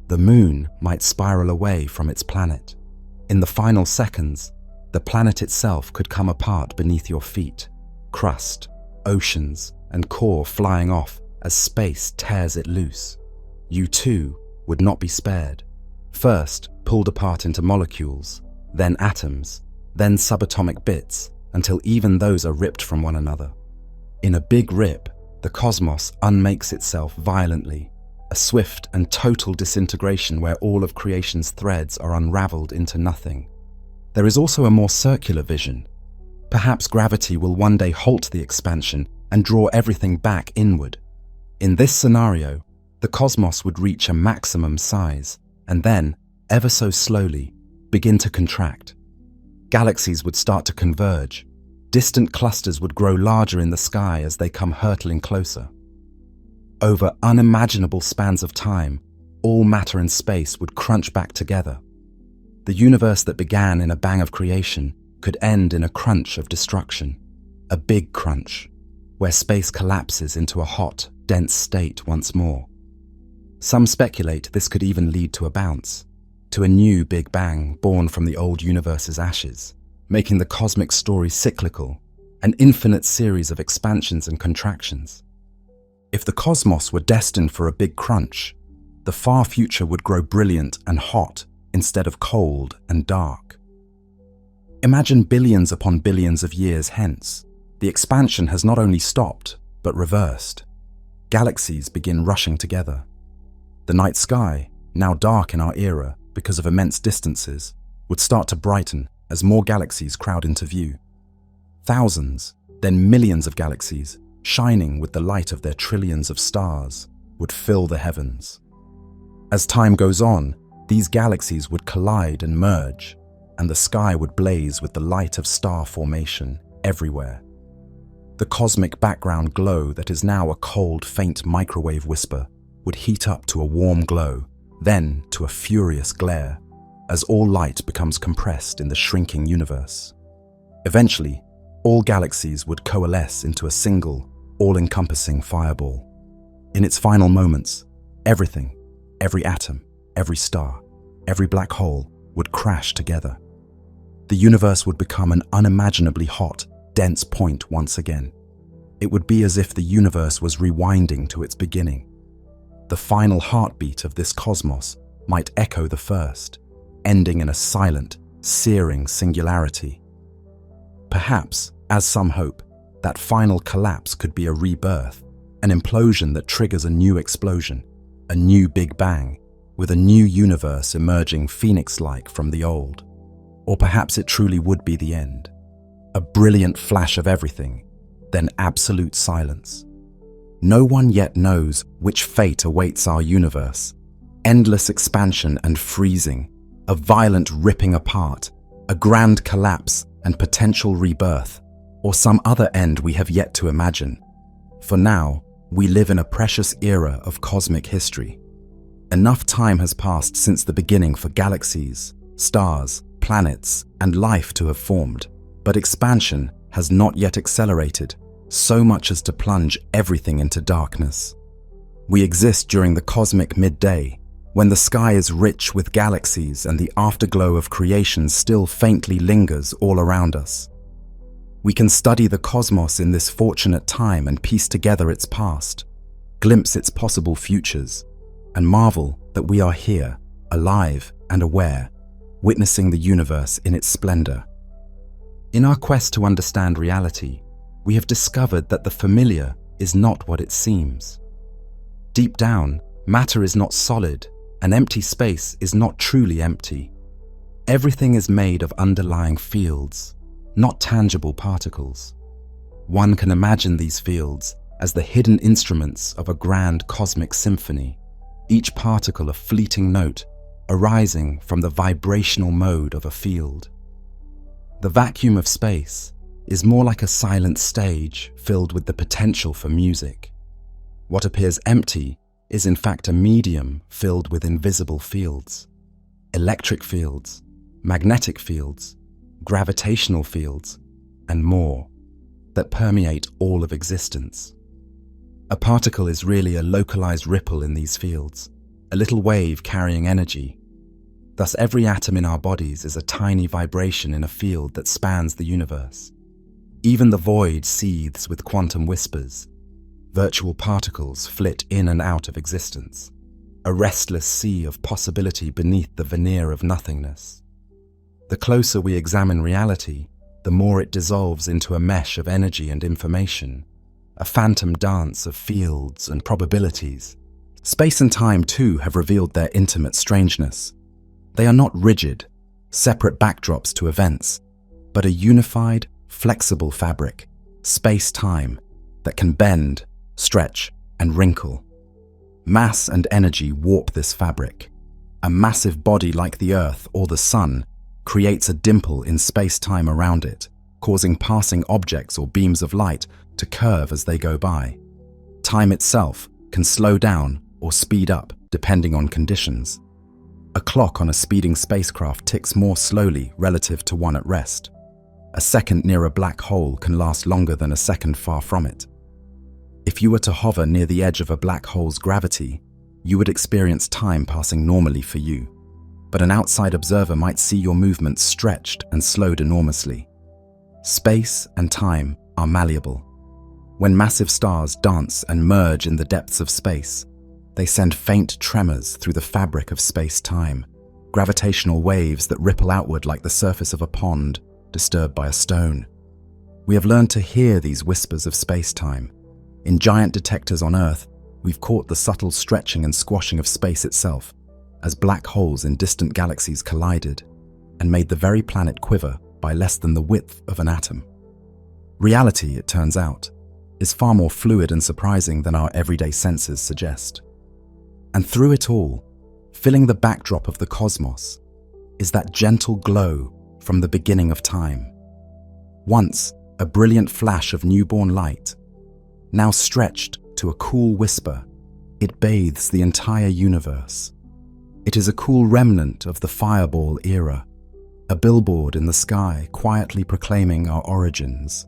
The moon might spiral away from its planet. In the final seconds, the planet itself could come apart beneath your feet, crust, oceans, and core flying off as space tears it loose. You too would not be spared. First, pulled apart into molecules, then atoms, then subatomic bits, until even those are ripped from one another. In a big rip, the cosmos unmakes itself violently, a swift and total disintegration where all of creation's threads are unraveled into nothing. There is also a more circular vision. Perhaps gravity will one day halt the expansion and draw everything back inward. In this scenario, the cosmos would reach a maximum size, and then, ever so slowly, begin to contract. Galaxies would start to converge. Distant clusters would grow larger in the sky as they come hurtling closer. Over unimaginable spans of time, all matter and space would crunch back together. The universe that began in a bang of creation could end in a crunch of destruction, a big crunch, where space collapses into a hot, dense state once more. Some speculate this could even lead to a bounce, to a new Big Bang born from the old universe's ashes, making the cosmic story cyclical, an infinite series of expansions and contractions. If the cosmos were destined for a big crunch, the far future would grow brilliant and hot instead of cold and dark. Imagine billions upon billions of years hence. The expansion has not only stopped, but reversed. Galaxies begin rushing together. The night sky, now dark in our era because of immense distances, would start to brighten as more galaxies crowd into view. Thousands, then millions of galaxies, shining with the light of their trillions of stars, would fill the heavens. As time goes on, these galaxies would collide and merge, and the sky would blaze with the light of star formation everywhere. The cosmic background glow that is now a cold, faint microwave whisper would heat up to a warm glow, then to a furious glare, as all light becomes compressed in the shrinking universe. Eventually, all galaxies would coalesce into a single, all-encompassing fireball. In its final moments, everything, every atom, every star, every black hole would crash together. The universe would become an unimaginably hot, dense point once again. It would be as if the universe was rewinding to its beginning. The final heartbeat of this cosmos might echo the first, ending in a silent, searing singularity. Perhaps, as some hope, that final collapse could be a rebirth, an implosion that triggers a new explosion, a new Big Bang, with a new universe emerging phoenix-like from the old. Or perhaps it truly would be the end. A brilliant flash of everything, then absolute silence. No one yet knows which fate awaits our universe. Endless expansion and freezing, a violent ripping apart, a grand collapse and potential rebirth, or some other end we have yet to imagine. For now, we live in a precious era of cosmic history. Enough time has passed since the beginning for galaxies, stars, planets, and life to have formed, but expansion has not yet accelerated, so much as to plunge everything into darkness. We exist during the cosmic midday, when the sky is rich with galaxies and the afterglow of creation still faintly lingers all around us. We can study the cosmos in this fortunate time and piece together its past, glimpse its possible futures, and marvel that we are here, alive and aware, witnessing the universe in its splendor. In our quest to understand reality, we have discovered that the familiar is not what it seems. Deep down, matter is not solid, and empty space is not truly empty. Everything is made of underlying fields, not tangible particles. One can imagine these fields as the hidden instruments of a grand cosmic symphony, each particle a fleeting note arising from the vibrational mode of a field. The vacuum of space is more like a silent stage filled with the potential for music. What appears empty is in fact a medium filled with invisible fields, electric fields, magnetic fields, gravitational fields, and more, that permeate all of existence. A particle is really a localized ripple in these fields, a little wave carrying energy. Thus, every atom in our bodies is a tiny vibration in a field that spans the universe. Even the void seethes with quantum whispers. Virtual particles flit in and out of existence, a restless sea of possibility beneath the veneer of nothingness. The closer we examine reality, the more it dissolves into a mesh of energy and information, a phantom dance of fields and probabilities. Space and time, too, have revealed their intimate strangeness. They are not rigid, separate backdrops to events, but a unified, flexible fabric, space-time, that can bend, stretch, and wrinkle. Mass and energy warp this fabric. A massive body like the Earth or the Sun creates a dimple in space-time around it, causing passing objects or beams of light to curve as they go by. Time itself can slow down or speed up depending on conditions. A clock on a speeding spacecraft ticks more slowly relative to one at rest. A second near a black hole can last longer than a second far from it. If you were to hover near the edge of a black hole's gravity, you would experience time passing normally for you, but an outside observer might see your movements stretched and slowed enormously. Space and time are malleable. When massive stars dance and merge in the depths of space, they send faint tremors through the fabric of space-time, gravitational waves that ripple outward like the surface of a pond disturbed by a stone. We have learned to hear these whispers of space-time. In giant detectors on Earth, we've caught the subtle stretching and squashing of space itself as black holes in distant galaxies collided and made the very planet quiver by less than the width of an atom. Reality, it turns out, is far more fluid and surprising than our everyday senses suggest. And through it all, filling the backdrop of the cosmos, is that gentle glow from the beginning of time. Once a brilliant flash of newborn light, now stretched to a cool whisper, it bathes the entire universe. It is a cool remnant of the fireball era, a billboard in the sky quietly proclaiming our origins.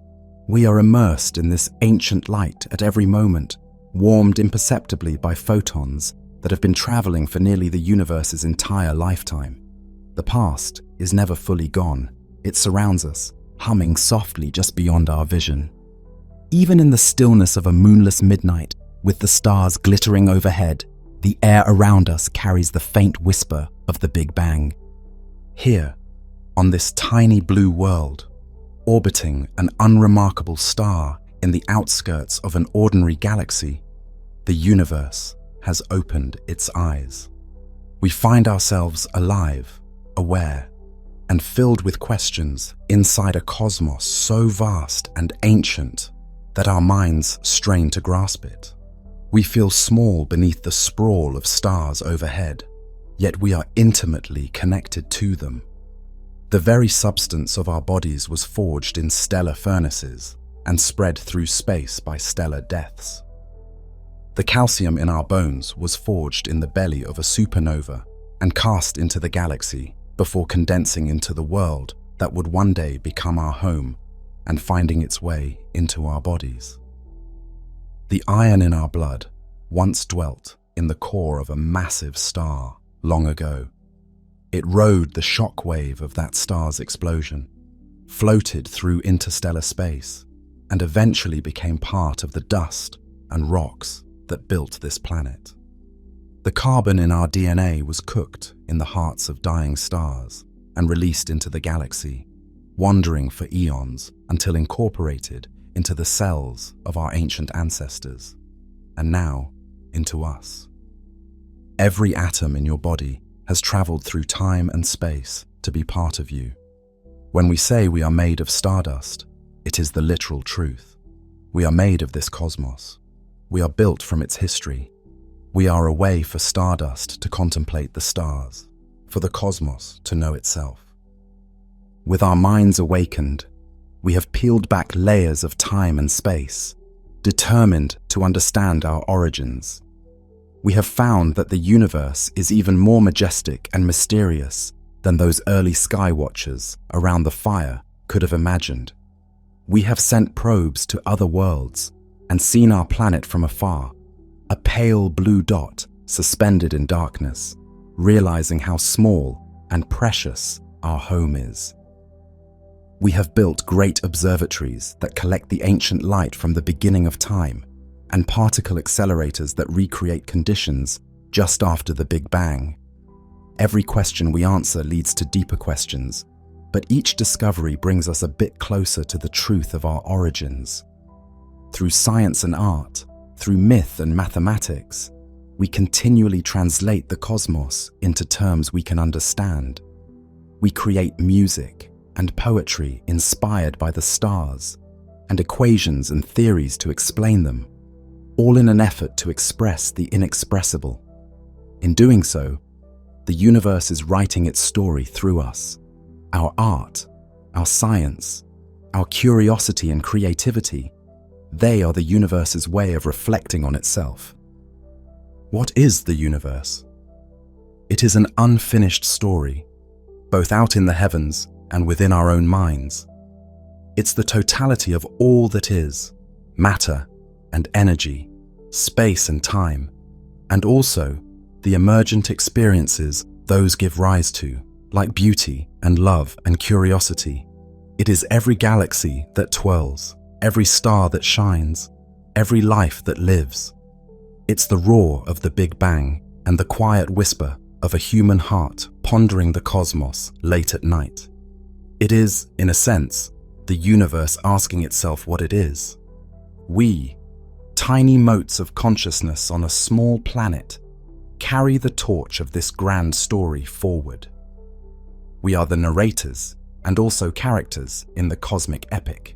We are immersed in this ancient light at every moment, warmed imperceptibly by photons that have been traveling for nearly the universe's entire lifetime. The past is never fully gone. It surrounds us, humming softly just beyond our vision. Even in the stillness of a moonless midnight, with the stars glittering overhead, the air around us carries the faint whisper of the Big Bang. Here, on this tiny blue world, orbiting an unremarkable star in the outskirts of an ordinary galaxy, the universe has opened its eyes. We find ourselves alive, aware, and filled with questions inside a cosmos so vast and ancient that our minds strain to grasp it. We feel small beneath the sprawl of stars overhead, yet we are intimately connected to them. The very substance of our bodies was forged in stellar furnaces and spread through space by stellar deaths. The calcium in our bones was forged in the belly of a supernova and cast into the galaxy before condensing into the world that would one day become our home and finding its way into our bodies. The iron in our blood once dwelt in the core of a massive star long ago. It rode the shock wave of that star's explosion, floated through interstellar space, and eventually became part of the dust and rocks that built this planet. The carbon in our DNA was cooked in the hearts of dying stars and released into the galaxy, wandering for eons until incorporated into the cells of our ancient ancestors, and now into us. Every atom in your body has traveled through time and space to be part of you. When we say we are made of stardust, it is the literal truth. We are made of this cosmos. We are built from its history. We are a way for stardust to contemplate the stars, for the cosmos to know itself. With our minds awakened, we have peeled back layers of time and space, determined to understand our origins. We have found that the universe is even more majestic and mysterious than those early sky watchers around the fire could have imagined. We have sent probes to other worlds and seen our planet from afar, a pale blue dot suspended in darkness, realizing how small and precious our home is. We have built great observatories that collect the ancient light from the beginning of time, and particle accelerators that recreate conditions just after the Big Bang. Every question we answer leads to deeper questions, but each discovery brings us a bit closer to the truth of our origins. Through science and art, through myth and mathematics, we continually translate the cosmos into terms we can understand. We create music and poetry inspired by the stars, and equations and theories to explain them, all in an effort to express the inexpressible. In doing so, the universe is writing its story through us. Our art, our science, our curiosity and creativity, they are the universe's way of reflecting on itself. What is the universe? It is an unfinished story, both out in the heavens and within our own minds. It's the totality of all that is, matter and energy, space and time, and also the emergent experiences those give rise to, like beauty and love and curiosity. It is every galaxy that twirls, every star that shines, every life that lives. It's the roar of the Big Bang and the quiet whisper of a human heart pondering the cosmos late at night. It is, in a sense, the universe asking itself what it is. We, tiny motes of consciousness on a small planet, carry the torch of this grand story forward. We are the narrators and also characters in the cosmic epic.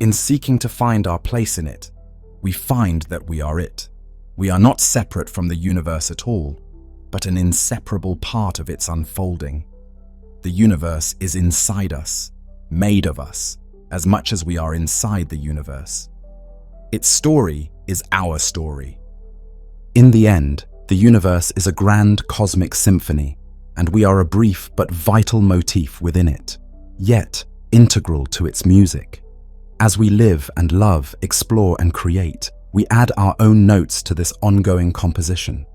In seeking to find our place in it, we find that we are it. We are not separate from the universe at all, but an inseparable part of its unfolding. The universe is inside us, made of us, as much as we are inside the universe. Its story is our story. In the end, the universe is a grand cosmic symphony, and we are a brief but vital motif within it, yet integral to its music. As we live and love, explore and create, we add our own notes to this ongoing composition.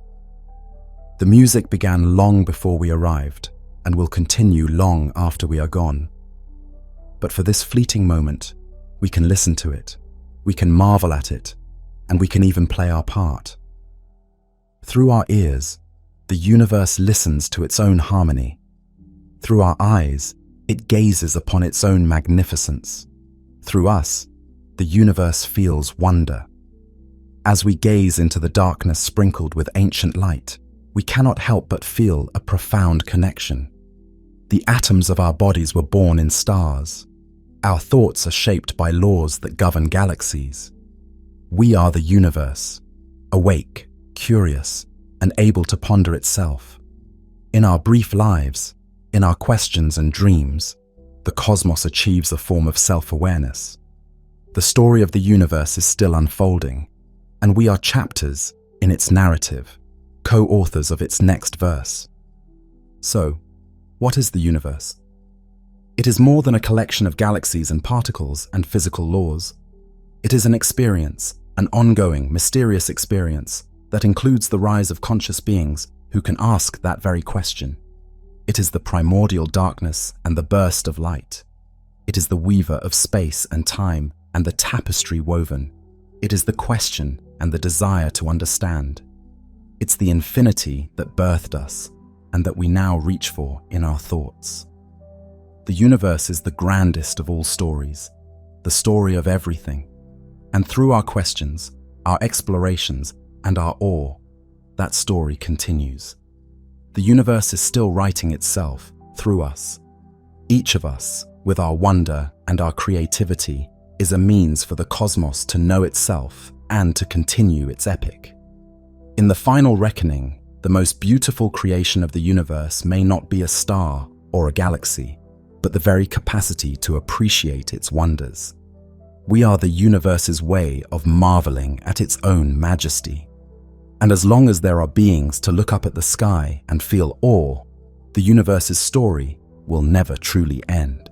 The music began long before we arrived, and will continue long after we are gone. But for this fleeting moment, we can listen to it, we can marvel at it, and we can even play our part. Through our ears, the universe listens to its own harmony. Through our eyes, it gazes upon its own magnificence. Through us, the universe feels wonder. As we gaze into the darkness sprinkled with ancient light, we cannot help but feel a profound connection. The atoms of our bodies were born in stars. Our thoughts are shaped by laws that govern galaxies. We are the universe, awake, curious, and able to ponder itself. In our brief lives, in our questions and dreams, the cosmos achieves a form of self-awareness. The story of the universe is still unfolding, and we are chapters in its narrative, co-authors of its next verse. So, what is the universe? It is more than a collection of galaxies and particles and physical laws. It is an experience, an ongoing, mysterious experience that includes the rise of conscious beings who can ask that very question. It is the primordial darkness and the burst of light. It is the weaver of space and time and the tapestry woven. It is the question and the desire to understand. It's the infinity that birthed us and that we now reach for in our thoughts. The universe is the grandest of all stories, the story of everything. And through our questions, our explorations, and our awe, that story continues. The universe is still writing itself through us. Each of us, with our wonder and our creativity, is a means for the cosmos to know itself and to continue its epic. In the final reckoning, the most beautiful creation of the universe may not be a star or a galaxy, but the very capacity to appreciate its wonders. We are the universe's way of marveling at its own majesty. And as long as there are beings to look up at the sky and feel awe, the universe's story will never truly end.